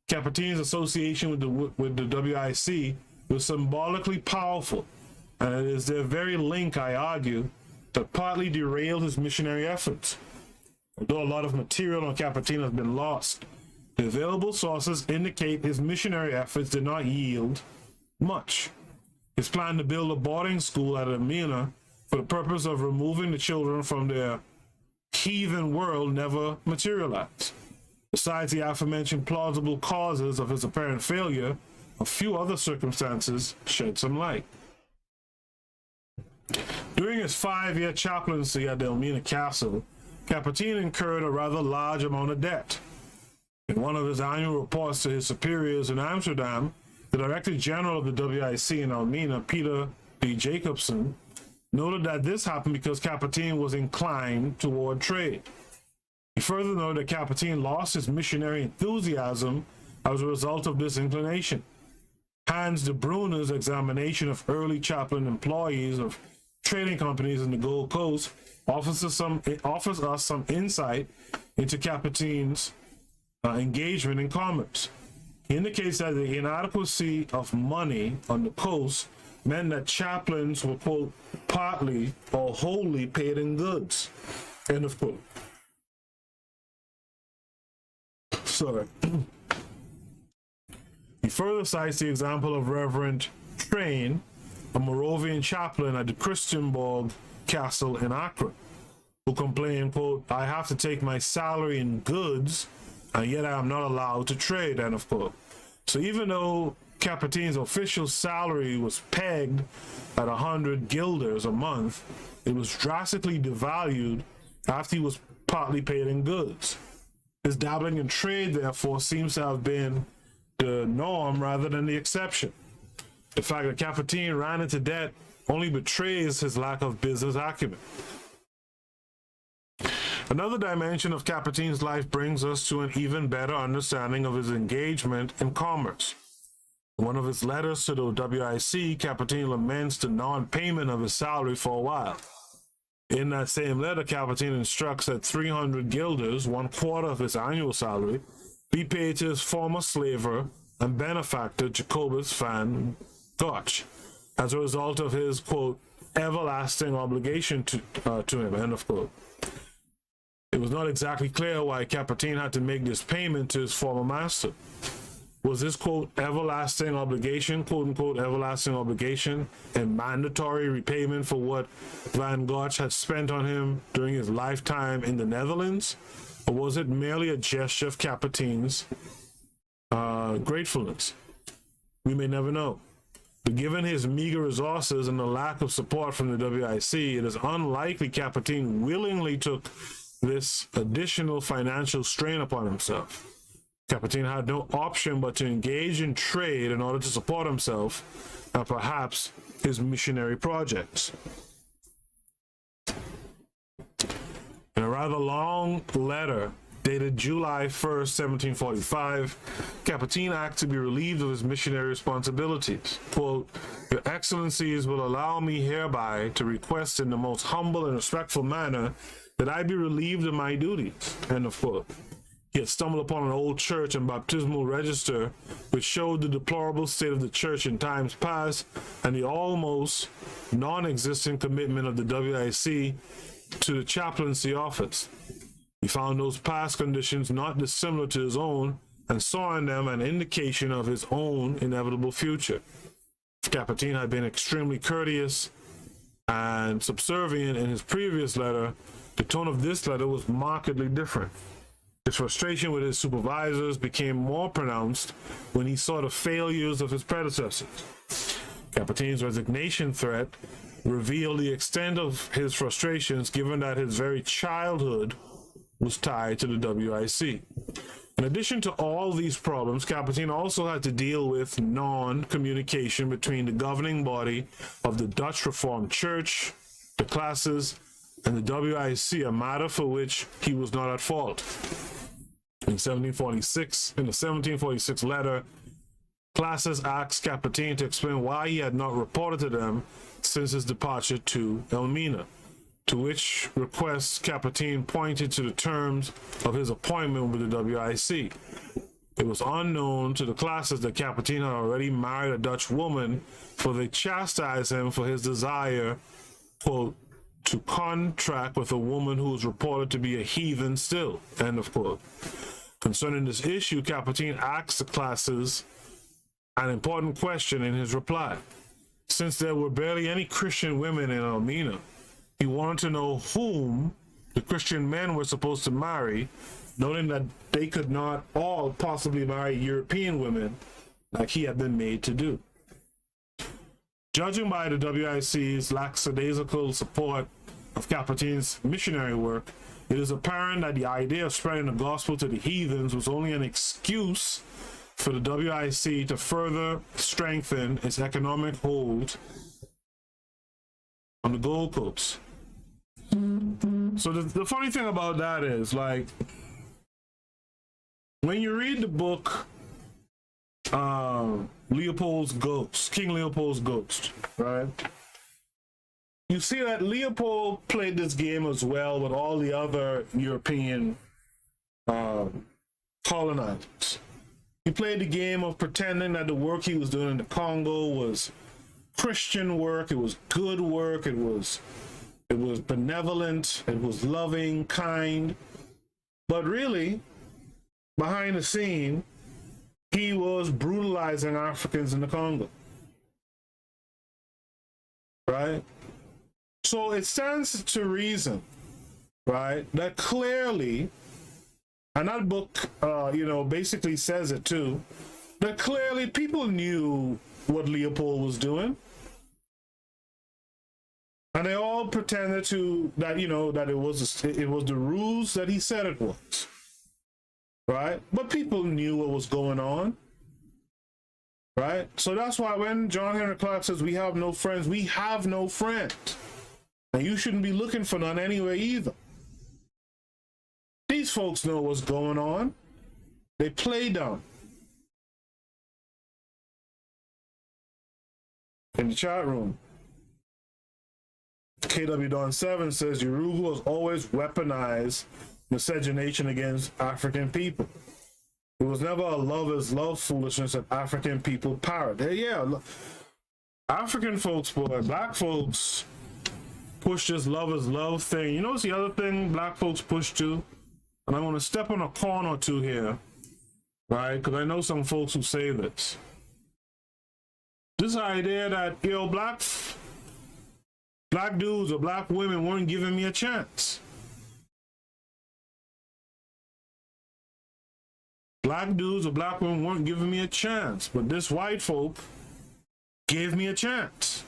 Caputin's association with the WIC was symbolically powerful, and it is their very link, I argue, that partly derailed his missionary efforts. Although a lot of material on Caputin has been lost, the available sources indicate his missionary efforts did not yield much. His plan to build a boarding school at Elmina for the purpose of removing the children from their heathen world never materialized. Besides the aforementioned plausible causes of his apparent failure, a few other circumstances shed some light. During his 5-year chaplaincy at the Elmina Castle, Caputin incurred a rather large amount of debt. In one of his annual reports to his superiors in Amsterdam, the Director General of the WIC in Elmina, Peter B. Jacobson, noted that this happened because Caputin was inclined toward trade. He further noted that Caputin lost his missionary enthusiasm as a result of this inclination. Hans de Bruner's examination of early chaplain employees of trading companies in the Gold Coast offers us some insight into Caputin's engagement in commerce. He indicates that the inadequacy of money on the coast meant that chaplains were, quote, partly or wholly paid in goods, end of quote. Sorry. He further cites the example of Reverend Train, a Moravian chaplain at the Christianborg Castle in Accra, who complained, quote, I have to take my salary in goods, and yet I am not allowed to trade, end of quote. So even though Caputin's official salary was pegged at 100 guilders a month, it was drastically devalued after he was partly paid in goods. His dabbling in trade, therefore, seems to have been the norm rather than the exception. The fact that Caputin ran into debt only betrays his lack of business acumen. Another dimension of Caputin's life brings us to an even better understanding of his engagement in commerce. In one of his letters to the WIC, Caputin laments the non-payment of his salary for a while. In that same letter, Caputin instructs that 300 guilders, 1/4 of his annual salary, be paid to his former slaver and benefactor Jacobus Van Gogh as a result of his, quote, everlasting obligation to him, end of quote. It was not exactly clear why Capertine had to make this payment to his former master. Was this, quote, everlasting obligation, quote unquote, everlasting obligation, a mandatory repayment for what Van Gogh had spent on him during his lifetime in the Netherlands? Or was it merely a gesture of Capertine's gratefulness? We may never know. But given his meager resources and the lack of support from the WIC, it is unlikely Capertine willingly took this additional financial strain upon himself. Capertine had no option but to engage in trade in order to support himself and perhaps his missionary projects. In a rather long letter dated July 1st, 1745, Capertine asked to be relieved of his missionary responsibilities. Quote, "Your Excellencies will allow me hereby to request in the most humble and respectful manner that I be relieved of my duties," end of quote. He had stumbled upon an old church and baptismal register which showed the deplorable state of the church in times past and the almost non-existent commitment of the WIC to the chaplaincy office. He found those past conditions not dissimilar to his own and saw in them an indication of his own inevitable future. Capertine had been extremely courteous and subservient in his previous letter. The tone of this letter was markedly different. His frustration with his supervisors became more pronounced when he saw the failures of his predecessors. Capertine's resignation threat revealed the extent of his frustrations, given that his very childhood was tied to the WIC. In addition to all these problems, Capertine also had to deal with non-communication between the governing body of the Dutch Reformed Church, the classes, and the WIC, a matter for which he was not at fault. In the 1746 letter, classes asked Capertine to explain why he had not reported to them since his departure to Elmina, to which request Capertine pointed to the terms of his appointment with the WIC. It was unknown to the classes that Capertine had already married a Dutch woman, for they chastised him for his desire, quote, to contract with a woman who was reported to be a heathen still, end of quote. Concerning this issue, Capertine asked the classes an important question in his reply. Since there were barely any Christian women in Elmina, he wanted to know whom the Christian men were supposed to marry, noting that they could not all possibly marry European women like he had been made to do. Judging by the WIC's lackadaisical support of Capertine's missionary work, it is apparent that the idea of spreading the gospel to the heathens was only an excuse for the WIC to further strengthen its economic hold on the Gold Coast. So the funny thing about that is, like, when you read the book Leopold's Ghost, King Leopold's Ghost, right? You see that Leopold played this game as well with all the other European colonizers. He played the game of pretending that the work he was doing in the Congo was Christian work, it was good work, it was benevolent, it was loving, kind. But really, behind the scene, he was brutalizing Africans in the Congo. Right? So it stands to reason, right, that clearly, and that book, basically says it too, that clearly people knew what Leopold was doing. And they all pretended that it was the rules that he said it was. Right? But people knew what was going on. Right? So that's why when John Henry Clark says we have no friends, we have no friends. And you shouldn't be looking for none anyway either. These folks know what's going on. They play dumb. In the chat room, KW Don 7 says Yoruba has always weaponized miscegenation against African people. It was never a love is love foolishness that African people parrot. African folks, boy, black folks push this love is love thing. You know what's the other thing black folks push too? And I'm going to step on a corner or two here, right? Because I know some folks who say this. This idea that, you know, black dudes or black women weren't giving me a chance. Black dudes or black women weren't giving me a chance, but this white folk gave me a chance.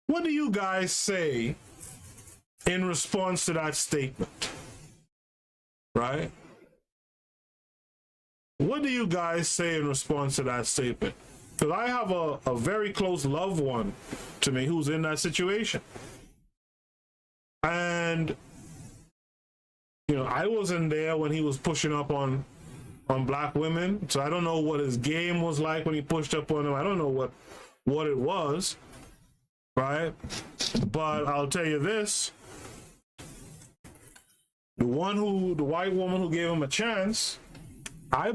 What do you guys say in response to that statement? Right? What do you guys say in response to that statement? Because I have a very close loved one to me who's in that situation. And you know, I wasn't there when he was pushing up on black women, so I don't know what his game was like when he pushed up on them. I don't know what it was, right? But I'll tell you this: the white woman who gave him a chance, I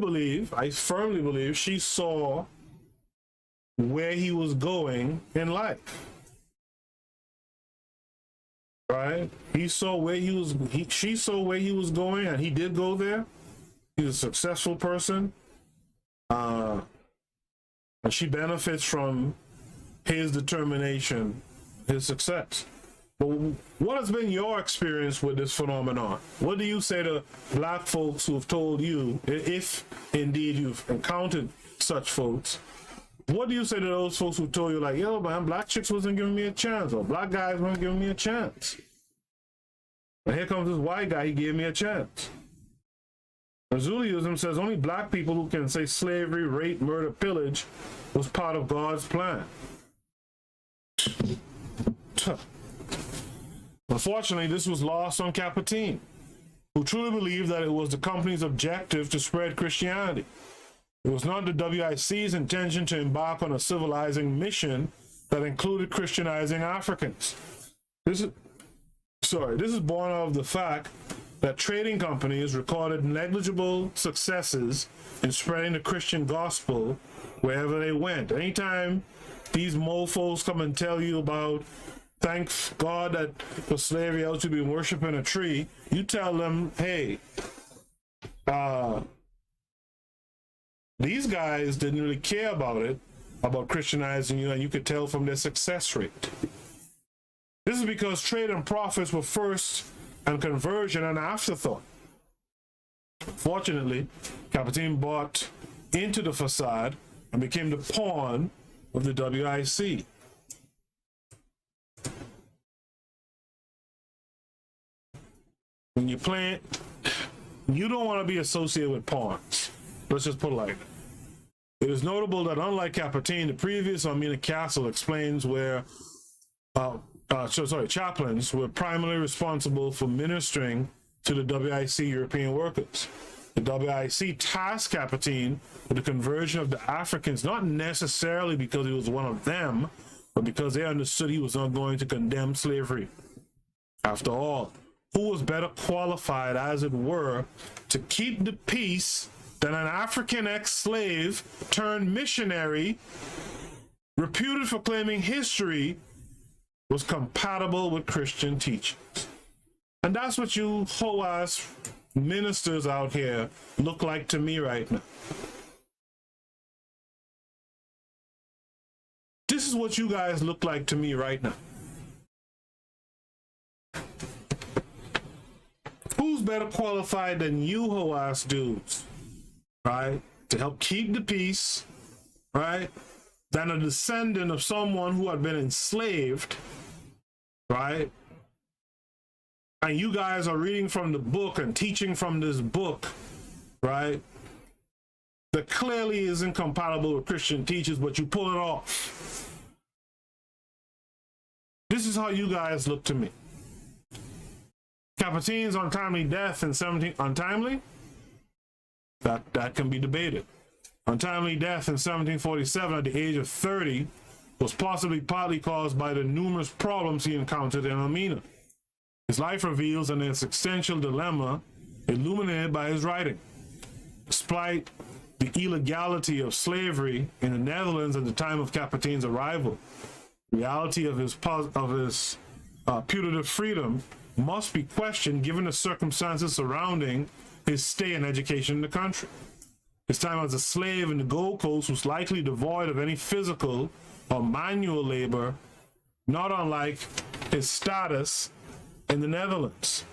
firmly believe, she saw where he was going in life. Right? She saw where he was going, and he did go there. He's a successful person. And she benefits from his determination, his success. But what has been your experience with this phenomenon? What do you say to black folks who have told you, if indeed you've encountered such folks, what do you say to those folks who told you, like, yo, man, black chicks wasn't giving me a chance, or black guys weren't giving me a chance? And here comes this white guy, he gave me a chance. And Zuluism says only black people who can say slavery, rape, murder, pillage was part of God's plan. Unfortunately, this was lost on Capitan, who truly believed that it was the company's objective to spread Christianity. It was not the WIC's intention to embark on a civilizing mission that included Christianizing Africans. This is born out of the fact that trading companies recorded negligible successes in spreading the Christian gospel wherever they went. Anytime these mofos come and tell you about, thank God that for slavery else you'd be worshiping a tree, you tell them, hey, these guys didn't really care about Christianizing you, and you could tell from their success rate. This is because trade and profits were first and conversion an afterthought. Fortunately, Capitan bought into the facade and became the pawn of the WIC. When you plant, you don't want to be associated with pawns. Let's just put it like that. It is notable that unlike Capitan, the previous Amina Castle explains where chaplains were primarily responsible for ministering to the WIC European workers. The WIC tasked Capitan with the conversion of the Africans, not necessarily because he was one of them, but because they understood he was not going to condemn slavery. After all, who was better qualified, as it were, to keep the peace than an African ex-slave turned missionary, reputed for claiming history was compatible with Christian teachings? And that's what you whole-ass ministers out here look like to me right now. This is what you guys look like to me right now. Who's better qualified than you whole-ass dudes, right, to help keep the peace, right, than a descendant of someone who had been enslaved, right? And you guys are reading from the book and teaching from this book, right, that clearly isn't compatible with Christian teachers, but you pull it off. This is how you guys look to me. Capitan's untimely death in 17... Untimely? That can be debated. Untimely death in 1747 at the age of 30 was possibly partly caused by the numerous problems he encountered in Elmina. His life reveals an existential dilemma illuminated by his writing. Despite the illegality of slavery in the Netherlands at the time of Kapateen's arrival, the reality of his putative freedom must be questioned given the circumstances surrounding his stay and education in the country. His time as a slave in the Gold Coast was likely devoid of any physical or manual labor, not unlike his status in the Netherlands.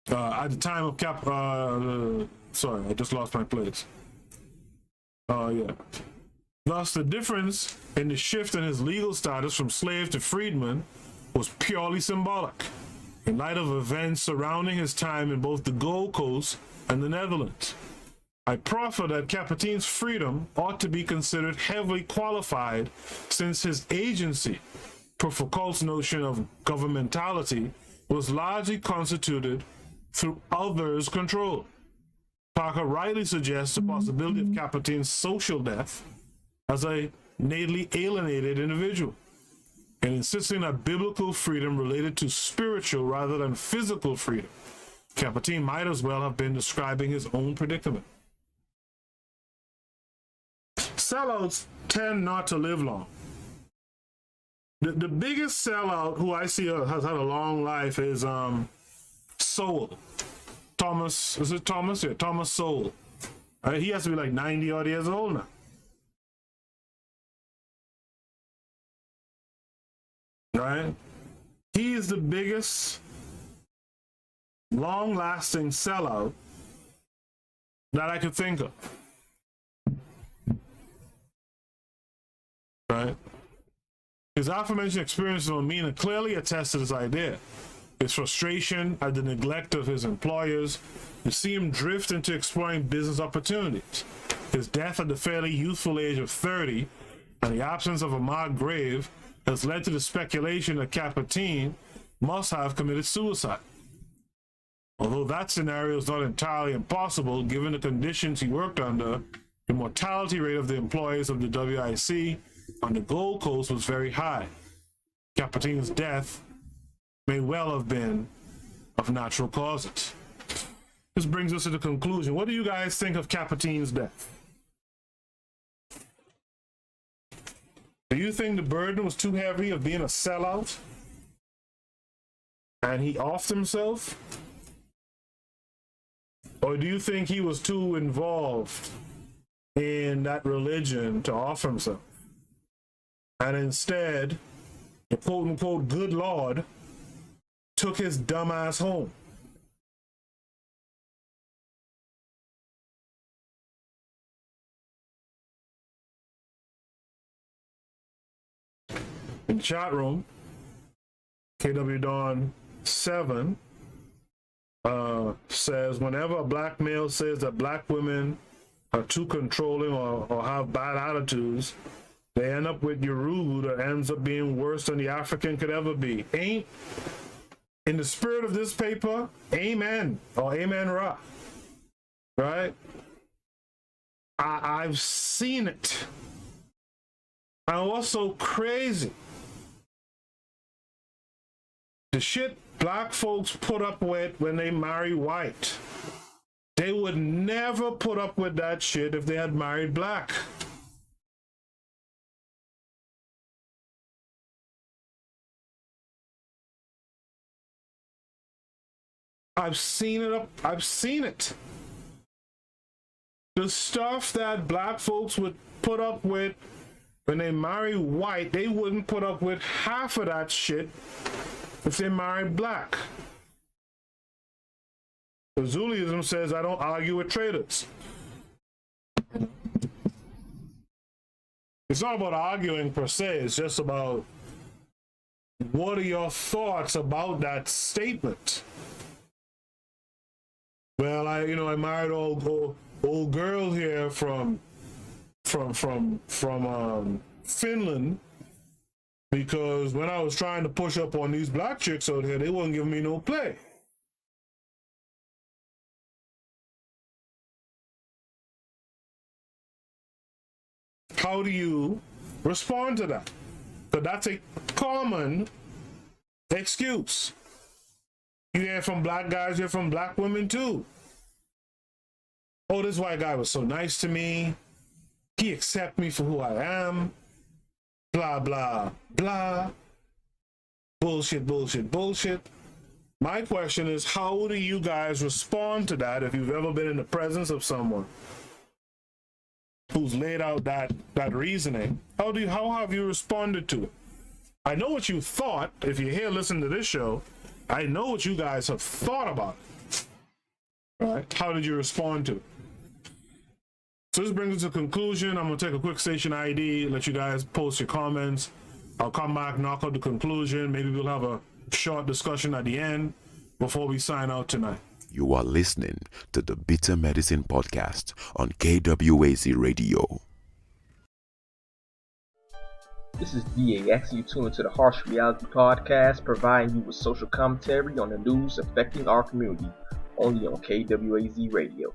At the time of sorry, I just lost my place. Yeah. Thus, the difference in the shift in his legal status from slave to freedman was purely symbolic, in light of events surrounding his time in both the Gold Coast and the Netherlands. I proffer that Kapateen's freedom ought to be considered heavily qualified, since his agency, per Foucault's notion of governmentality, was largely constituted through others' control. Parker rightly suggests the possibility of Kapateen's social death as a natally alienated individual, and insisting that biblical freedom related to spiritual rather than physical freedom. Kapateen might as well have been describing his own predicament. Sellouts tend not to live long. The biggest sellout who I see has had a long life is Sowell. Thomas, is it Thomas? Yeah, Thomas Sowell. He has to be like 90 odd years old now. Right? He is the biggest long-lasting sellout that I could think of. Right? His aforementioned experiences on Mina clearly attest to this idea. His frustration at the neglect of his employers to see him drift into exploring business opportunities. His death at the fairly youthful age of 30 and the absence of a marked grave has led to the speculation that Kapateen must have committed suicide. Although that scenario is not entirely impossible given the conditions he worked under, the mortality rate of the employees of the WIC on the Gold Coast was very high. Kapateen's death may well have been of natural causes. This brings us to the conclusion. What do you guys think of Kapateen's death? Do you think the burden was too heavy of being a sellout and he offed himself? Or do you think he was too involved in that religion to off himself? And instead, the quote-unquote good Lord took his dumb ass home. In the chat room, KW Dawn 7 says, whenever a black male says that black women are too controlling or have bad attitudes, they end up with Yoruba that ends up being worse than the African could ever be. Ain't, in the spirit of this paper, amen, or amen ra. Right? I've seen it. And what's so crazy? The shit black folks put up with when they marry white. They would never put up with that shit if they had married black. I've seen it. I've seen it. The stuff that black folks would put up with when they marry white, they wouldn't put up with half of that shit if they married black. Zuluism says, I don't argue with traitors. It's not about arguing per se, it's just about what are your thoughts about that statement? Well, I married old girl here from Finland, because when I was trying to push up on these black chicks out here, they wouldn't give me no play. How do you respond to that? Because that's a common excuse. You hear from black guys, you hear from black women too. Oh, this white guy was so nice to me. He accepted me for who I am. Blah, blah, blah. Bullshit, bullshit, bullshit. My question is, how do you guys respond to that if you've ever been in the presence of someone who's laid out that reasoning? How have you responded to it? I know what you thought. If you're here listening to this show, I know what you guys have thought about it. All right. How did you respond to it? So this brings us to conclusion. I'm going to take a quick station ID, let you guys post your comments. I'll come back, knock out the conclusion. Maybe we'll have a short discussion at the end before we sign out tonight. You are listening to the Bitter Medicine Podcast on KWAZ Radio. This is DAX. You tune into the Harsh Reality Podcast, providing you with social commentary on the news affecting our community, only on KWAZ Radio.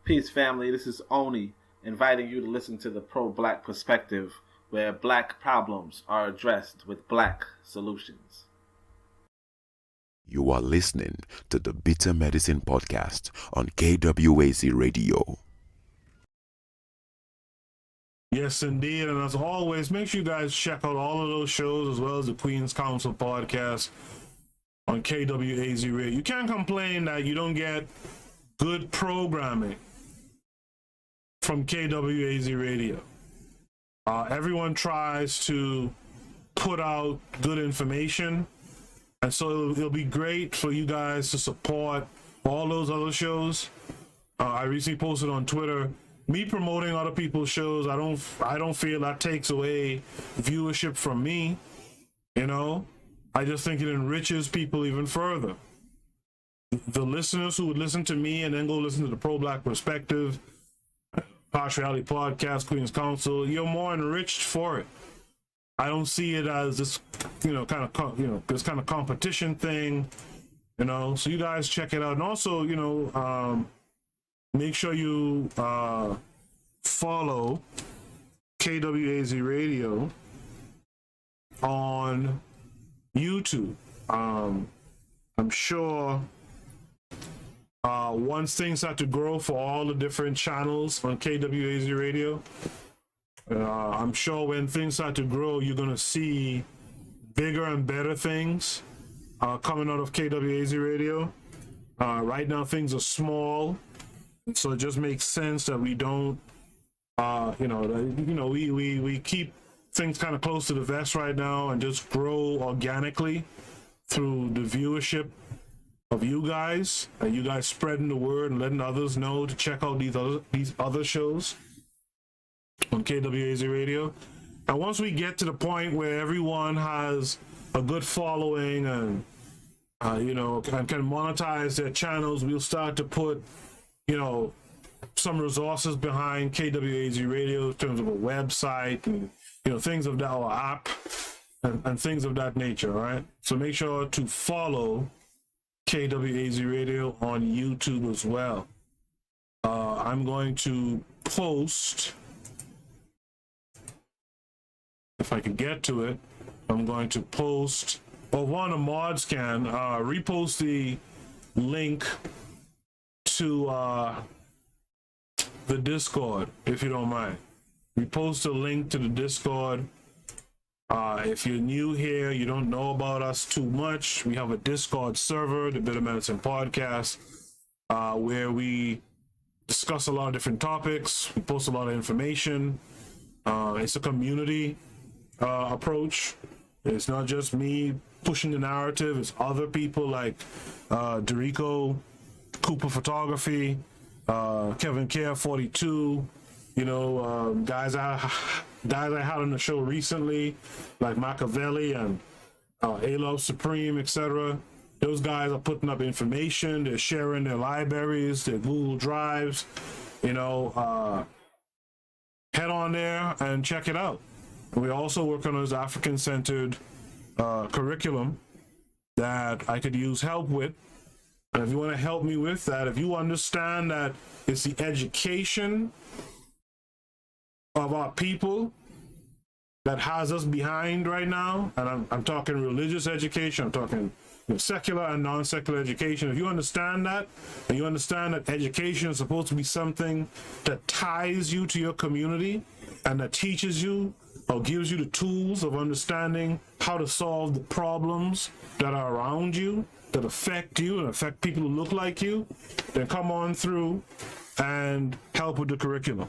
Peace, family. This is Oni, inviting you to listen to the pro-black perspective, where black problems are addressed with black solutions. You are listening to the Bitter Medicine Podcast on KWAZ Radio. Yes, indeed. And as always, make sure you guys check out all of those shows as well as the Queen's Council podcast on KWAZ Radio. You can't complain that you don't get good programming from KWAZ Radio. Everyone tries to put out good information, and so it'll be great for you guys to support all those other shows. I recently posted on Twitter, me promoting other people's shows, I don't feel that takes away viewership from me. You know, I just think it enriches people even further. The listeners who would listen to me and then go listen to the Pro-Black Perspective, Harsh Reality Podcast, Queen's Council, you're more enriched for it. I don't see it as this, kind of, this kind of competition thing, so you guys check it out. And also, make sure you follow KWAZ Radio on YouTube. I'm sure once things start to grow for all the different channels on KWAZ Radio, I'm sure when things start to grow, you're going to see bigger and better things coming out of KWAZ Radio. Right now, things are small, so it just makes sense that we don't, we keep things kind of close to the vest right now and just grow organically through the viewership of you guys, and you guys spreading the word and letting others know to check out these other shows on KWAZ Radio. And once we get to the point where everyone has a good following and can monetize their channels, we'll start to put some resources behind KWAZ Radio in terms of a website and things of that, or app and things of that nature. All right, so make sure to follow KWAZ Radio on YouTube as well. I'm going to post, if I can get to it, I'm going to post, or one of the mods can repost the link to the Discord, if you don't mind. Repost a link to the Discord. If you're new here, you don't know about us too much, we have a Discord server, the Bitter Medicine Podcast, where we discuss a lot of different topics. We post a lot of information. It's a community approach. It's not just me pushing the narrative. It's other people like Dorico, Cooper Photography, Kevin Care 42. Guys I had on the show recently, like Machiavelli and A-Love Supreme, etc. Those guys are putting up information. They're sharing their libraries, their Google Drives. Head on there and check it out. We also work on this African-centered curriculum that I could use help with. And if you want to help me with that, if you understand that it's the education of our people that has us behind right now, and I'm talking religious education, I'm talking secular and non-secular education. If you understand that, and you understand that education is supposed to be something that ties you to your community and that teaches you or gives you the tools of understanding how to solve the problems that are around you, that affect you and affect people who look like you, then come on through and help with the curriculum.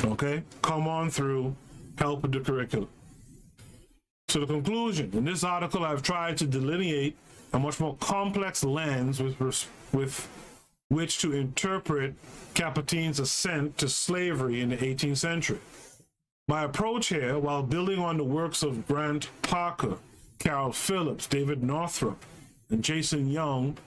Okay? Come on through, help with the curriculum. So the conclusion, in this article I've tried to delineate a much more complex lens with which to interpret Capotine's ascent to slavery in the 18th century. My approach here, while building on the works of Grant Parker, Carol Phillips, David Northrop, and Jason Young,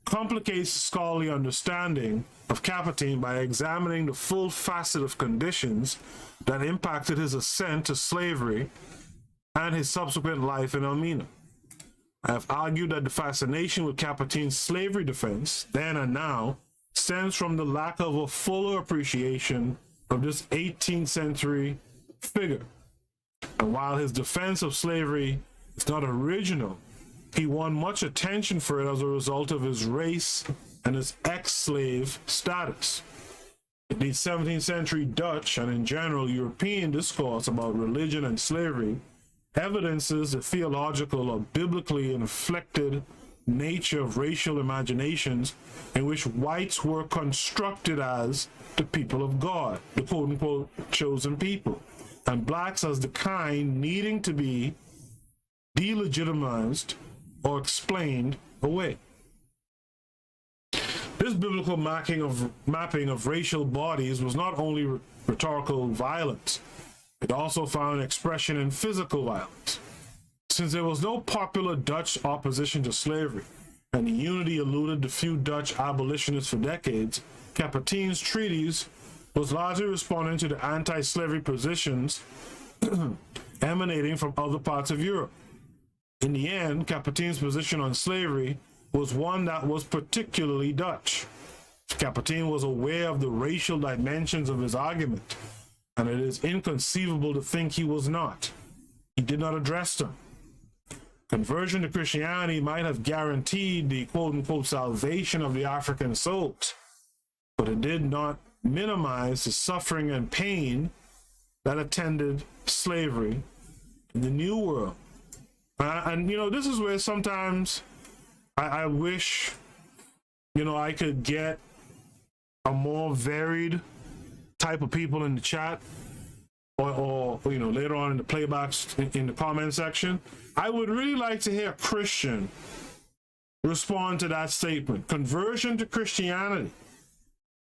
complicates the scholarly understanding of Capotine by examining the full facet of conditions that impacted his ascent to slavery and his subsequent life in Elmina. I have argued that the fascination with Capotine's slavery defense, then and now, stems from the lack of a fuller appreciation of this 18th century figure. And while his defense of slavery is not original, he won much attention for it as a result of his race and his ex-slave status. The 17th century Dutch and in general European discourse about religion and slavery evidences the theological or biblically inflected nature of racial imaginations in which whites were constructed as the people of God, the quote-unquote chosen people, and blacks as the kind needing to be delegitimized or explained away. This biblical mapping of racial bodies was not only rhetorical violence, it also found expression in physical violence. Since there was no popular Dutch opposition to slavery, and the unity eluded the few Dutch abolitionists for decades, Capotine's treatise was largely responding to the anti-slavery positions emanating from other parts of Europe. In the end, Capotine's position on slavery was one that was particularly Dutch. Capotine was aware of the racial dimensions of his argument, and it is inconceivable to think he was not. He did not address them. Conversion to Christianity might have guaranteed the quote-unquote salvation of the African souls, but it did not minimize the suffering and pain that attended slavery in the New World. And this is where sometimes I wish, I could get a more varied type of people in the chat or later on in the playbacks in the comment section. I would really like to hear a Christian respond to that statement. Conversion to Christianity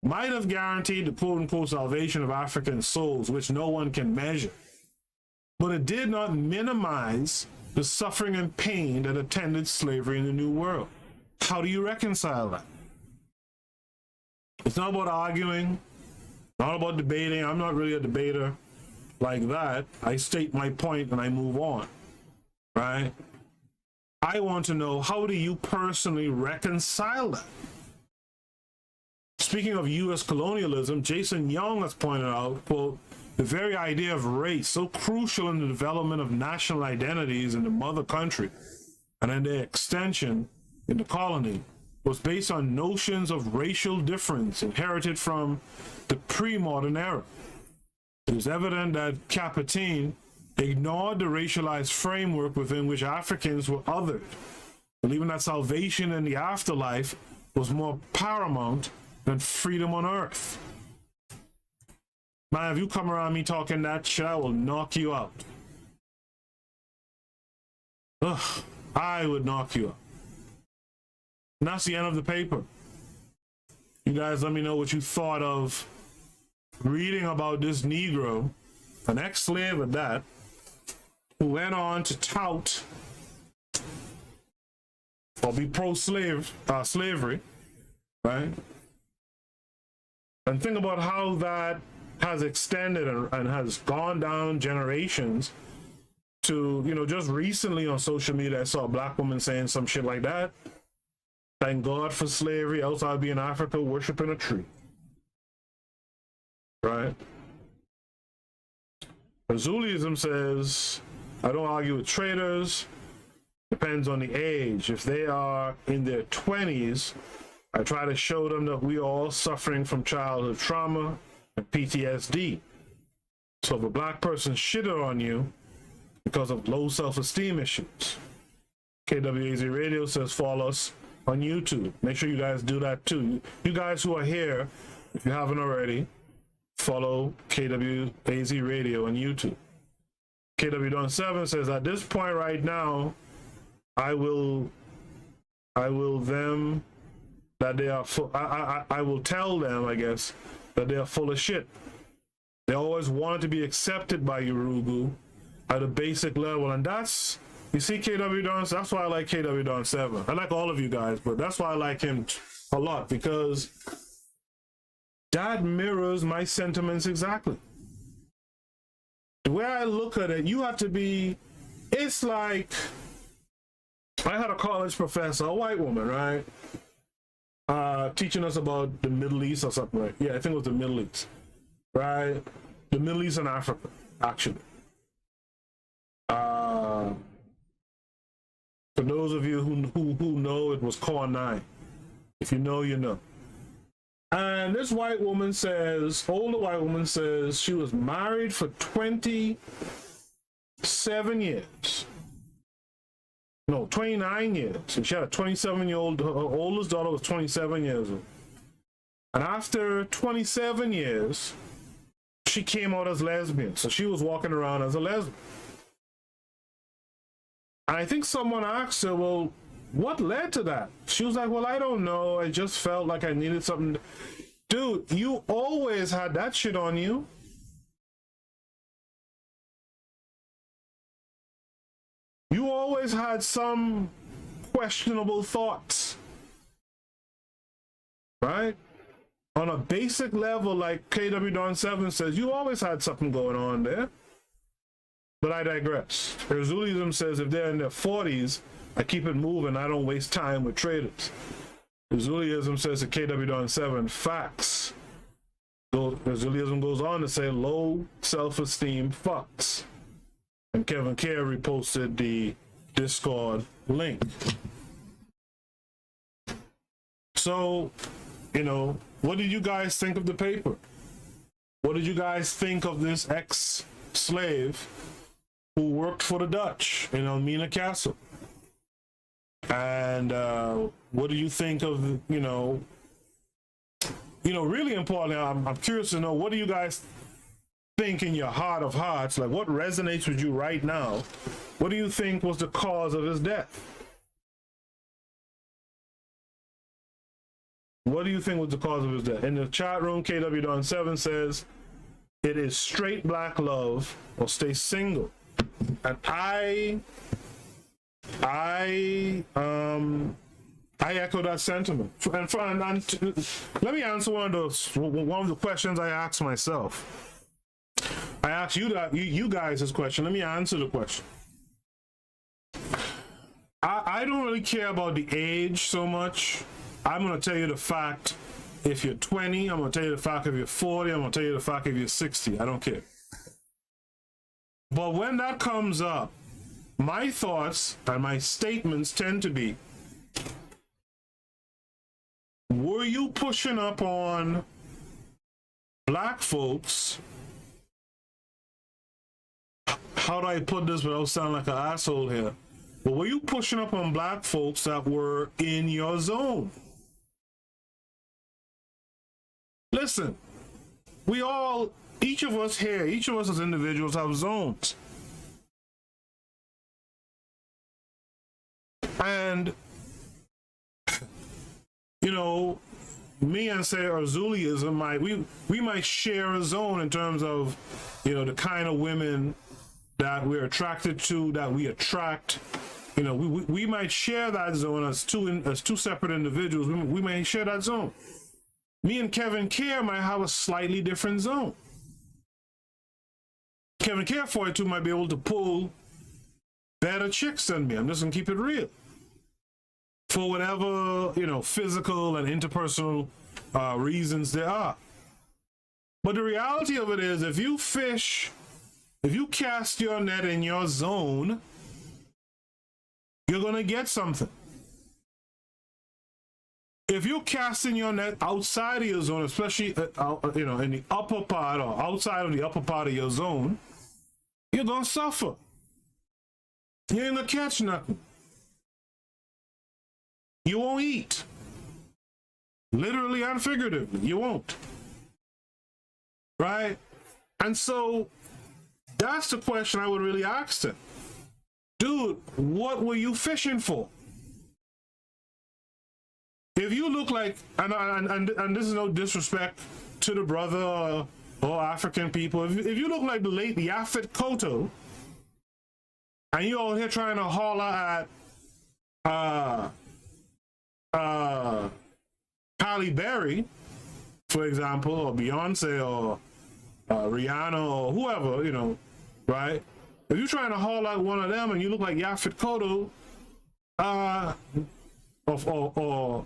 might have guaranteed the quote-unquote salvation of African souls, which no one can measure, but it did not minimize the suffering and pain that attended slavery in the New World. How do you reconcile that? It's not about arguing, not about debating. I'm not really a debater like that. I state my point and I move on, right? I want to know, how do you personally reconcile that? Speaking of U.S. colonialism, Jason Young has pointed out, quote, the very idea of race, so crucial in the development of national identities in the mother country and in their extension in the colony, was based on notions of racial difference inherited from the pre-modern era. It is evident that Capotine ignored the racialized framework within which Africans were othered, believing that salvation in the afterlife was more paramount than freedom on earth. Man, if you come around me talking that shit, I will knock you out. Ugh, I would knock you out. And that's the end of the paper. You guys let me know what you thought of reading about this Negro, an ex-slave at that, who went on to tout or be pro-slavery, right? And think about how that has extended and has gone down generations to, just recently on social media, I saw a black woman saying some shit like that. Thank God for slavery, else I'd be in Africa worshiping a tree. Right? Azulism says, I don't argue with traitors. Depends on the age. If they are in their 20s, I try to show them that we are all suffering from childhood trauma and PTSD. So if a black person shitted on you because of low self-esteem issues, KWAZ Radio says follow us on YouTube. Make sure you guys do that too. You guys who are here, if you haven't already, follow KWAZ Radio on YouTube. KW7 says at this point right now, I will them that they are full. I will tell them, I guess, that they are full of shit. They always wanted to be accepted by Yoruba at a basic level, and that's, you see, KW Don. That's why I like KW Don 7. I like all of you guys, but that's why I like him a lot, because that mirrors my sentiments exactly. The way I look at it, you have to be. It's like I had a college professor, a white woman, right, teaching us about the Middle East or something, right? Yeah, I think it was the Middle East, right? The Middle East and Africa, actually. For those of you who know, it was Core 9. If you know, you know. And this white woman says, older white woman says, she was married for 27 years. No, 29 years. And she had a 27-year-old, her oldest daughter was 27 years old. And after 27 years, she came out as lesbian. So she was walking around as a lesbian. And I think someone asked her, well, what led to that? She was like, well, I don't know. I just felt like I needed something. Dude, you always had that shit on you. You always had some questionable thoughts, right? On a basic level, like KW Don 7 says, you always had something going on there. But I digress. Erzulism says if they're in their 40s, I keep it moving. I don't waste time with traders. Erzulism says to KW Don 7, facts. Erzulism goes on to say low self-esteem fucks. And Kevin Kerr reposted the Discord link. So, you know, what did you guys think of the paper? What did you guys think of this ex-slave who worked for the Dutch in Elmina Castle? And what do you think of, really importantly, I'm curious to know, what do you guys think in your heart of hearts? Like, what resonates with you right now? What do you think was the cause of his death? What do you think was the cause of his death? In the chat room, KW Don 7 says, it is straight black love or stay single. And I echo that sentiment. And let me answer one of the questions I asked myself. I asked you guys this question. Let me answer the question. I don't really care about the age so much. I'm going to tell you the fact if you're 20. I'm going to tell you the fact if you're 40. I'm going to tell you the fact if you're 60. I don't care. But when that comes up, my thoughts and my statements tend to be, were you pushing up on black folks? How do I put this without sounding like an asshole here? But were you pushing up on black folks that were in your zone? Listen, each of us here, each of us as individuals have zones. And, me and say Erzulism we might share a zone in terms of, the kind of women that we're attracted to, that we attract. We might share that zone as two separate individuals. We may share that zone. Me and Kevin Kerr might have a slightly different zone. Kevin Kerr 42 might be able to pull better chicks than me. I'm just gonna keep it real. For whatever, physical and interpersonal reasons there are. But the reality of it is, if you cast your net in your zone, you're going to get something. If you're casting your net outside of your zone, especially you know, in the upper part or outside of the upper part of your zone, you're going to suffer. You ain't going to catch nothing. You won't eat. Literally and figuratively, you won't. Right? And so that's the question I would really ask them. Dude, what were you fishing for? If you look like, and this is no disrespect to the brother or African people, if you look like the late Yaphet Kotto, and you all here trying to holler at Halle Berry, for example, or Beyonce, or Rihanna, or whoever, you know, right? If you're trying to haul out one of them and you look like Yaphet Kotto,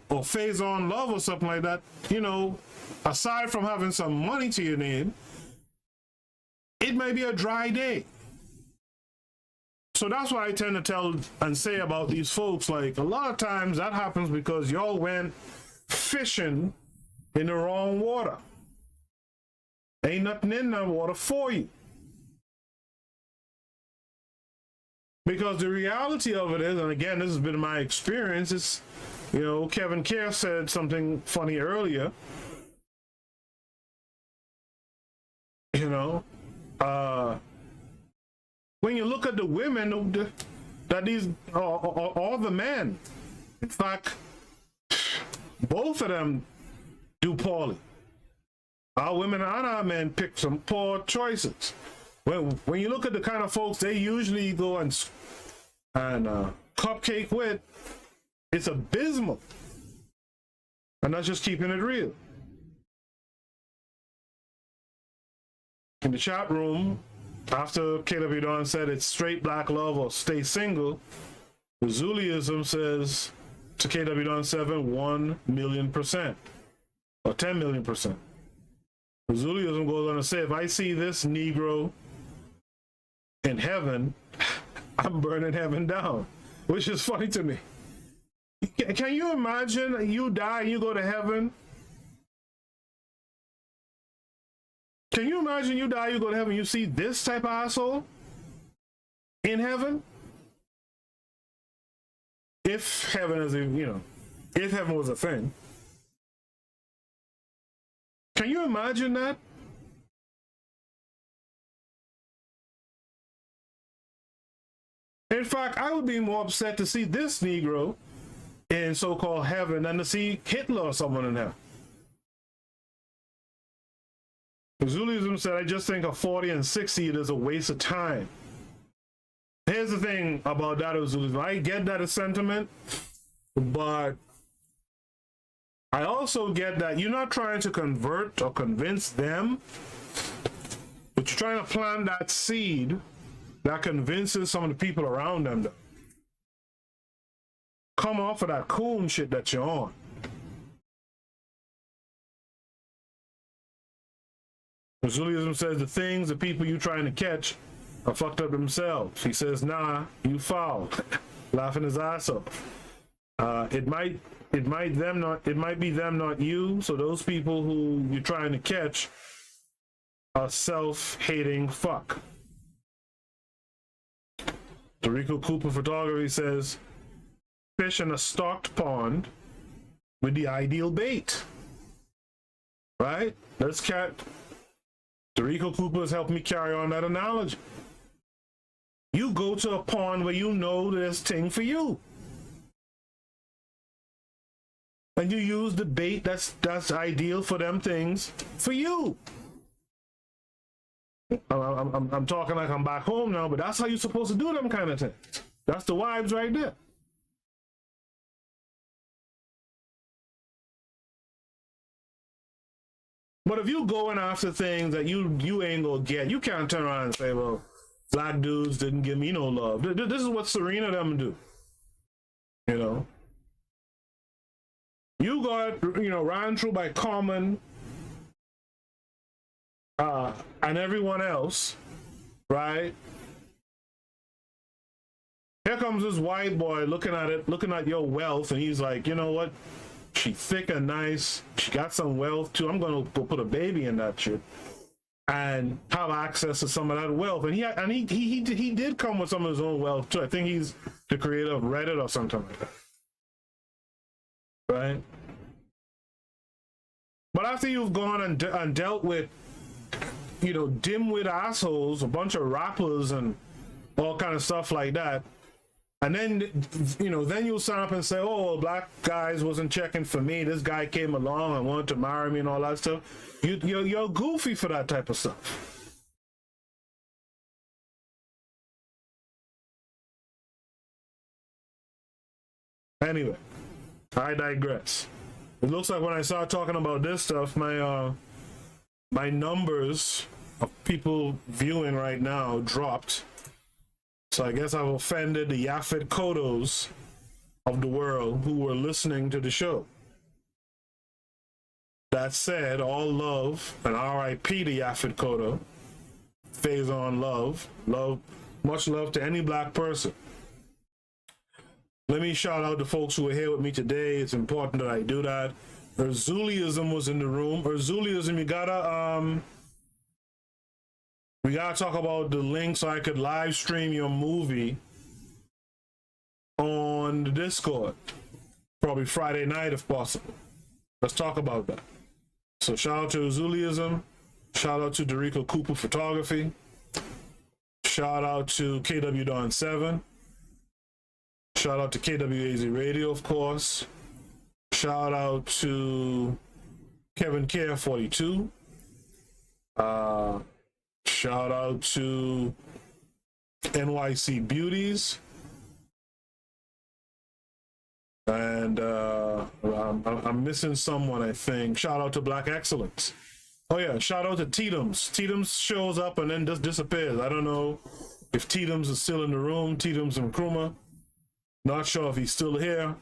or Phase On Love or something like that, you know, aside from having some money to your name, it may be a dry day. So that's why I tend to tell and say about these folks, like, a lot of times that happens because y'all went fishing in the wrong water. Ain't nothing in that water for you. Because the reality of it is, and again, this has been my experience, is, you know, Kevin Kerr said something funny earlier. You know, when you look at the women, that these, all the men, in fact, both of them do poorly. Our women and our men pick some poor choices. When you look at the kind of folks they usually go and cupcake with, it's abysmal. And that's just keeping it real. In the chat room, after KW Don said it's straight black love or stay single, the Zuliism says to KW Don 7, 1,000,000%, or 10,000,000%. The Zuliism goes on to say, if I see this Negro in heaven, I'm burning heaven down, which is funny to me. Can you imagine you die and you go to heaven? Can you imagine you die, you go to heaven, you see this type of asshole in heaven? If heaven is, you know, if heaven was a thing. Can you imagine that? In fact, I would be more upset to see this Negro in so-called heaven than to see Hitler or someone in heaven. Zulism said, I just think a 40 and 60 it is a waste of time. Here's the thing about that, Zulism. I get that as sentiment, but I also get that you're not trying to convert or convince them, but you're trying to plant that seed that convinces some of the people around them to come off of that coon shit that you're on. Zulism says the things the people you trying to catch are fucked up themselves. He says, nah, you foul. Laughing his ass off. It might be them, not you. So those people who you're trying to catch are self-hating fuck. Dorico Cooper Photography says, fish in a stocked pond with the ideal bait. Right? Let's cat. Dorico Cooper has helped me carry on that analogy. You go to a pond where you know there's thing for you. And you use the bait that's ideal for them things for you. I'm talking like I'm back home now, but that's how you're supposed to do them kind of things. That's the vibes right there. But if you going after things that you ain't gonna get, you can't turn around and say, well, black dudes didn't give me no love. This is what Serena them do. You know? You got, you know, ran through by Common and everyone else, right? Here comes this white boy looking at it, looking at your wealth, and he's like, you know what? She thick and nice. She got some wealth too. I'm gonna go put a baby in that shit and have access to some of that wealth. And he did come with some of his own wealth too. I think he's the creator of Reddit or something like that, right? But after you've gone and dealt with, you know, dimwit assholes, a bunch of rappers and all kind of stuff like that, and then, you know, then you'll sign up and say, oh, well, black guys wasn't checking for me. This guy came along and wanted to marry me and all that stuff. You're goofy for that type of stuff. Anyway, I digress. It looks like when I start talking about this stuff, my numbers of people viewing right now dropped. So I guess I've offended the Yaphet Kodos of the world who were listening to the show. That said, all love and RIP to Yaphet Kodo. Phase on love. Much love to any black person. Let me shout out the folks who are here with me today. It's important that I do that. Erzuliism was in the room. Erzuliism, we gotta talk about the link so I could live stream your movie on the Discord. Probably Friday night if possible. Let's talk about that. So shout out to Erzuliism. Shout out to David Kofi Photography. Shout out to KW Dawn 7. Shout out to KWAZ Radio, of course. Shout out to Kevin Care 42. Shout out to NYC Beauties. And I'm missing someone, I think. Shout out to Black Excellence. Oh yeah, shout out to Teetums. Teetums shows up and then just disappears. I don't know if Teetums is still in the room. Teetums and Nkrumah. Not sure if he's still here.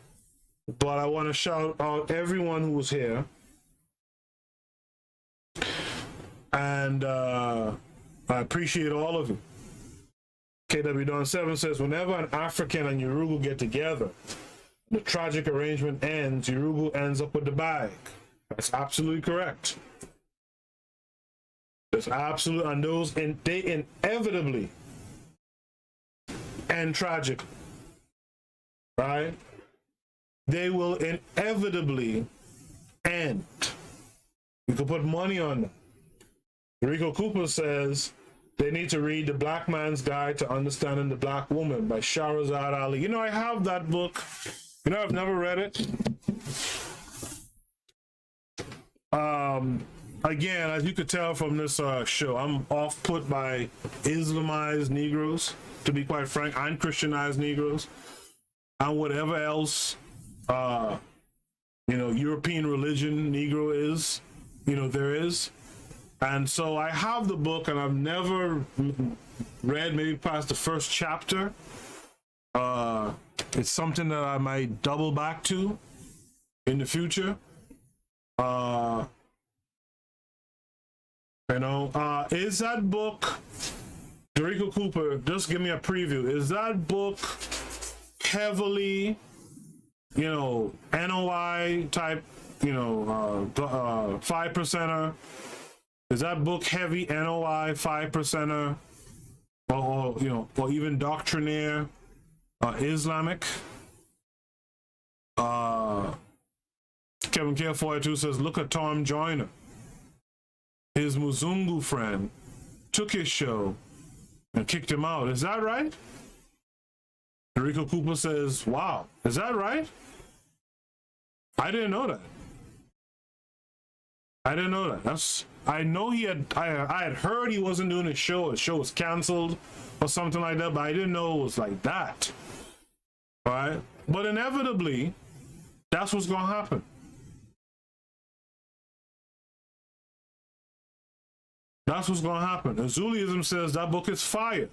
But I want to shout out everyone who was here. And I appreciate all of you. KW Dawn 7 says, whenever an African and Yoruba get together, the tragic arrangement ends, Yoruba ends up with the bag. That's absolutely correct. That's absolute, and those, they inevitably end tragically, right? They will inevitably end. You can put money on that. Rico Cooper says they need to read The Black Man's Guide to Understanding the Black Woman by Shahrazad Ali. You know, I have that book. You know, I've never read it. Again, as you could tell from this show, I'm off-put by Islamized Negroes, to be quite frank, and Christianized Negroes, and whatever else, you know, European religion Negro is, you know, there is. And so I have the book, and I've never read maybe past the first chapter. It's something that I might double back to in the future. You know, is that book, Dorico Cooper, just give me a preview, is that book heavily, you know, NOI type, you know, 5%er? Is that book heavy NOI 5%er, or you know, or even doctrinaire, Islamic? Kevin Care 42 says, look at Tom Joyner. His Muzungu friend took his show and kicked him out. Is that right? Rico Cooper says, wow, is that right? I didn't know that. I didn't know that. I know he had, I had heard he wasn't doing his show. His show was canceled or something like that, but I didn't know it was like that. All right? But inevitably, that's what's going to happen. That's what's going to happen. Azuliism says that book is fire.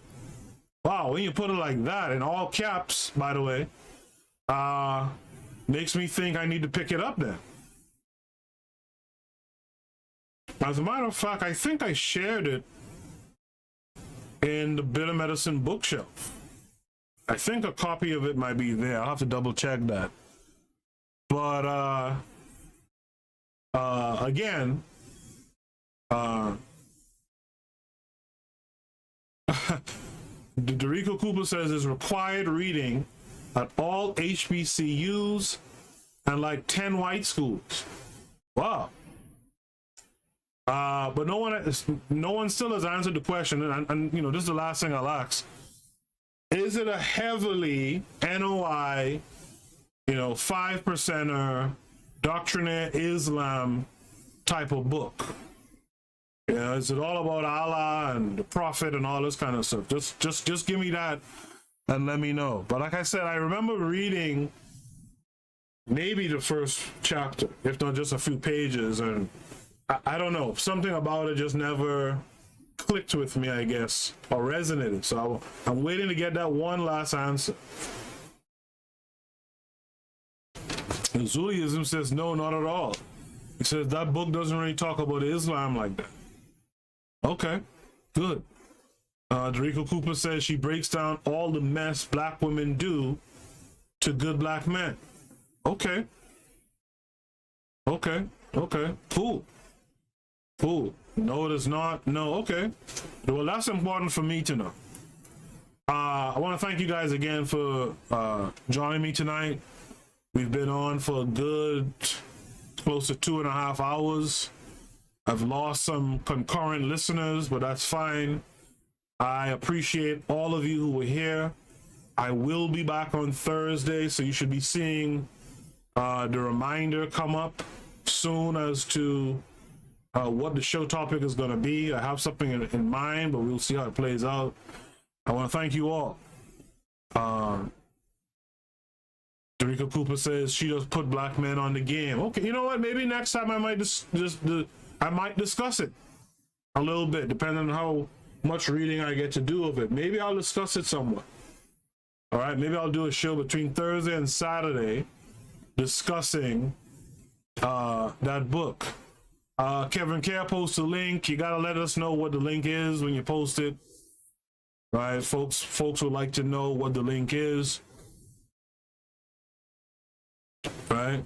Wow, when you put it like that, in all caps, by the way, makes me think I need to pick it up then. As a matter of fact, I think I shared it in the Bitter Medicine bookshelf. I think a copy of it might be there. I'll have to double check that. But again, Derico Cooper says it's required reading at all HBCUs and like 10 white schools. Wow. But no one still has answered the question, and you know, this is the last thing I'll ask. Is it a heavily NOI, you know, 5%er, doctrinaire Islam type of book? You know, is it all about Allah and the Prophet and all this kind of stuff? Just give me that and let me know. But like I said, I remember reading maybe the first chapter, if not just a few pages, and I don't know, something about it just never clicked with me, I guess, or resonated. So I'm waiting to get that one last answer. And Zuliism says no, not at all. He says that book doesn't really talk about Islam like that. Okay, good. Derico Cooper says she breaks down all the mess black women do to good black men. Okay. Cool. No, it is not. No, okay. Well, that's important for me to know. I want to thank you guys again for joining me tonight. We've been on for a good close to 2.5 hours. I've lost some concurrent listeners, but that's fine. I appreciate all of you who were here. I will be back on Thursday, so you should be seeing the reminder come up soon as to what the show topic is going to be. I have something in mind, but we'll see how it plays out. I want to thank you all. Derica Cooper says she just put black men on the game. Okay, you know what? Maybe next time I might I might discuss it a little bit, depending on how much reading I get to do of it. Maybe I'll discuss it somewhat. All right, maybe I'll do a show between Thursday and Saturday discussing that book. Kevin Care posts a link. You gotta let us know what the link is when you post it. Right, folks would like to know what the link is. Right.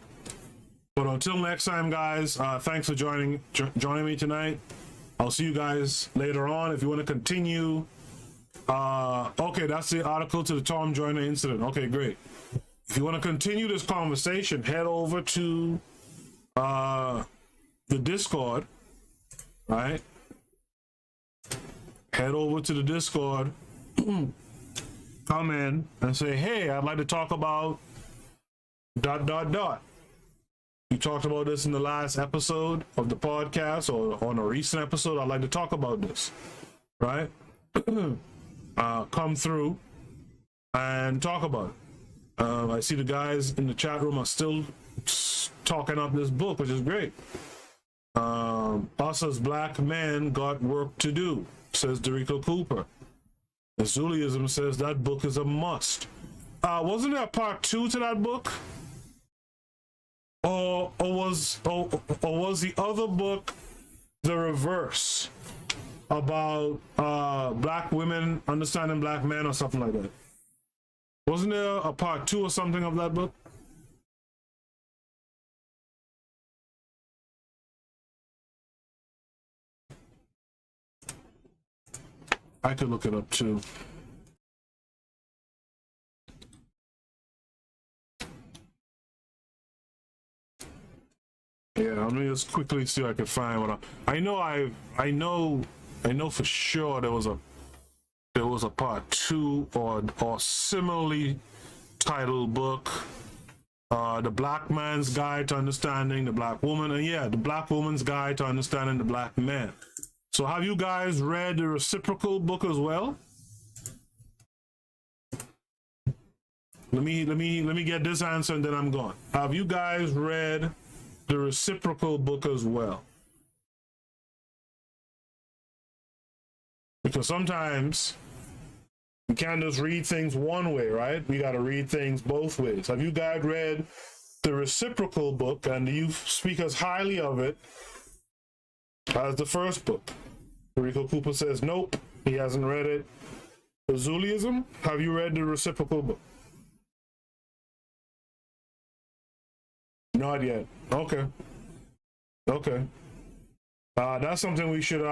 But until next time, guys, thanks for joining me tonight. I'll see you guys later on. If you want to continue, okay, that's the article to the Tom Joyner incident. Okay, great. If you want to continue this conversation, head over to the Discord, right? Head over to the Discord, come in and say, hey, I'd like to talk about ... We talked about this in the last episode of the podcast, or on a recent episode. I'd like to talk about this, right? Come through and talk about it. I see the guys in the chat room are still talking up this book, which is great. Us as black men got work to do, says Derico Cooper. Zuliism says that book is a must. Wasn't there a part 2 to that book? Or was the other book the reverse, about black women understanding black men or something like that? Wasn't there a part 2 or something of that book? I could look it up too. Yeah, let me just quickly see if I can find one. I know for sure there was a part 2 or similarly titled book, The Black Man's Guide to Understanding the Black Woman, and yeah, The Black Woman's Guide to Understanding the Black Man. So have you guys read the reciprocal book as well? Let me get this answer and then I'm gone. Have you guys read the reciprocal book as well? Because sometimes you can't just read things one way, right? We got to read things both ways. Have you guys read the reciprocal book, and do you speak as highly of it as the first book? Rico Cooper says nope, he hasn't read it. Azulism? Have you read the reciprocal book? Not yet. Okay. That's something we should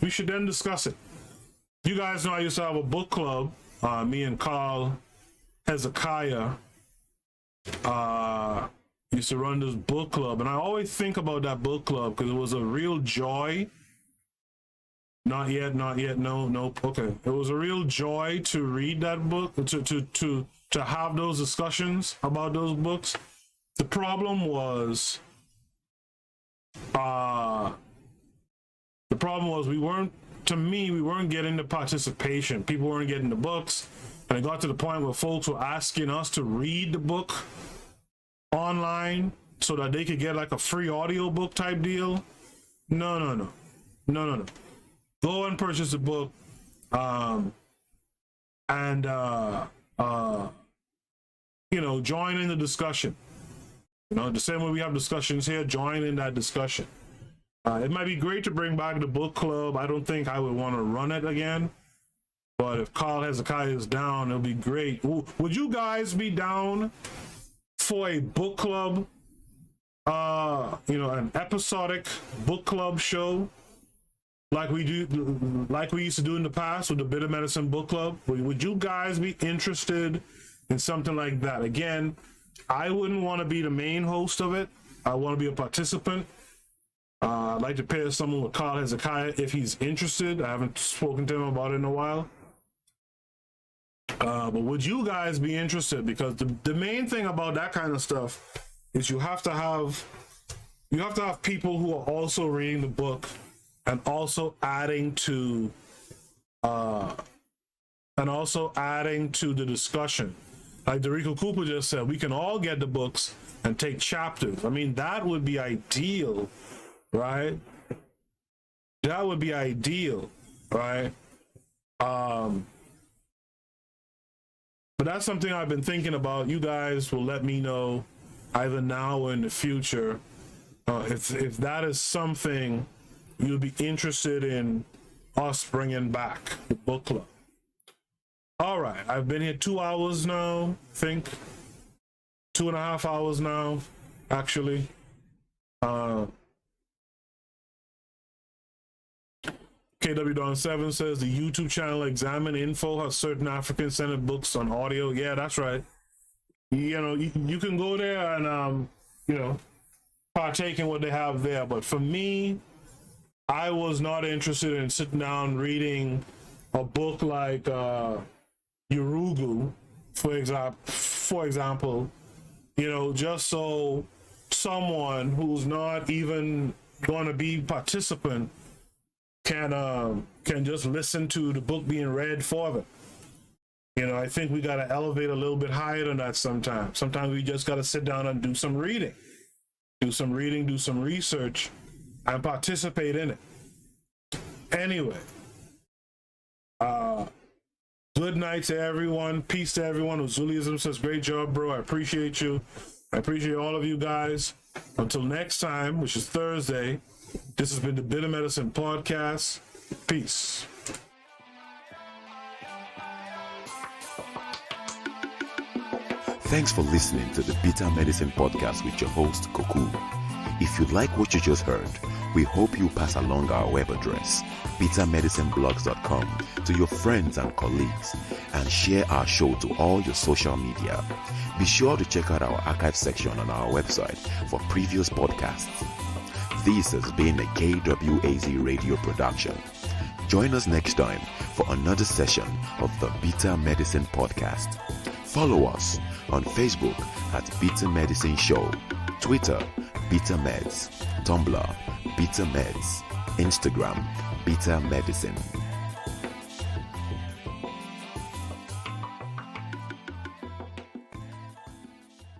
then discuss it. You guys know I used to have a book club. Me and Carl Hezekiah used to run this book club, and I always think about that book club because it was a real joy. Not yet. No. Okay. It was a real joy to read that book, to have those discussions about those books. The problem was, we weren't getting the participation. People weren't getting the books, and it got to the point where folks were asking us to read the book online so that they could get like a free audio book type deal. No. Go and purchase the book, and join in the discussion. The same way we have discussions here, join in that discussion. It might be great to bring back the book club. I don't think I would want to run it again, but if Carl Hezekiah is down, it'll be great. Would you guys be down for a book club? An episodic book club show, like we used to do in the past with the Bitter Medicine Book Club? Would you guys be interested in something like that? Again, I wouldn't want to be the main host of it. I want to be a participant. I'd like to pair someone with Carl Hezekiah if he's interested. I haven't spoken to him about it in a while. But would you guys be interested? Because the main thing about that kind of stuff is you have to have people who are also reading the book and also adding to the discussion. Like Derico Cooper just said, we can all get the books and take chapters. I mean, that would be ideal, right? That would be ideal, right? But that's something I've been thinking about. You guys will let me know either now or in the future if that is something you'll be interested in us bringing back, the book club. All right, I've been here 2 hours now, I think. 2.5 hours now, actually. KW Don 7 says the YouTube channel Examine Info has certain African-centered books on audio. Yeah, that's right. You can go there and partake in what they have there. But for me, I was not interested in sitting down reading a book like Urugu, for example, just so someone who's not even going to be participant can just listen to the book being read for them. I think we got to elevate a little bit higher than that sometimes. Sometimes we just got to sit down and do some reading, do some research, and participate in it. Anyway, good night to everyone. Peace to everyone. Azulism says, great job, bro. I appreciate you. I appreciate all of you guys. Until next time, which is Thursday, this has been the Bitter Medicine Podcast. Peace. Thanks for listening to the Bitter Medicine Podcast with your host, Koku. If you like what you just heard, we hope you pass along our web address, bittermedicineblogs.com, to your friends and colleagues, and share our show to all your social media. Be sure to check out our archive section on our website for previous podcasts. This has been a KWAZ radio production. Join us next time for another session of the Bitter Medicine Podcast. Follow us on Facebook at Bitter Medicine Show, Twitter, Bitter Meds, Tumblr, Bitter Meds, Instagram, Bitter Medicine.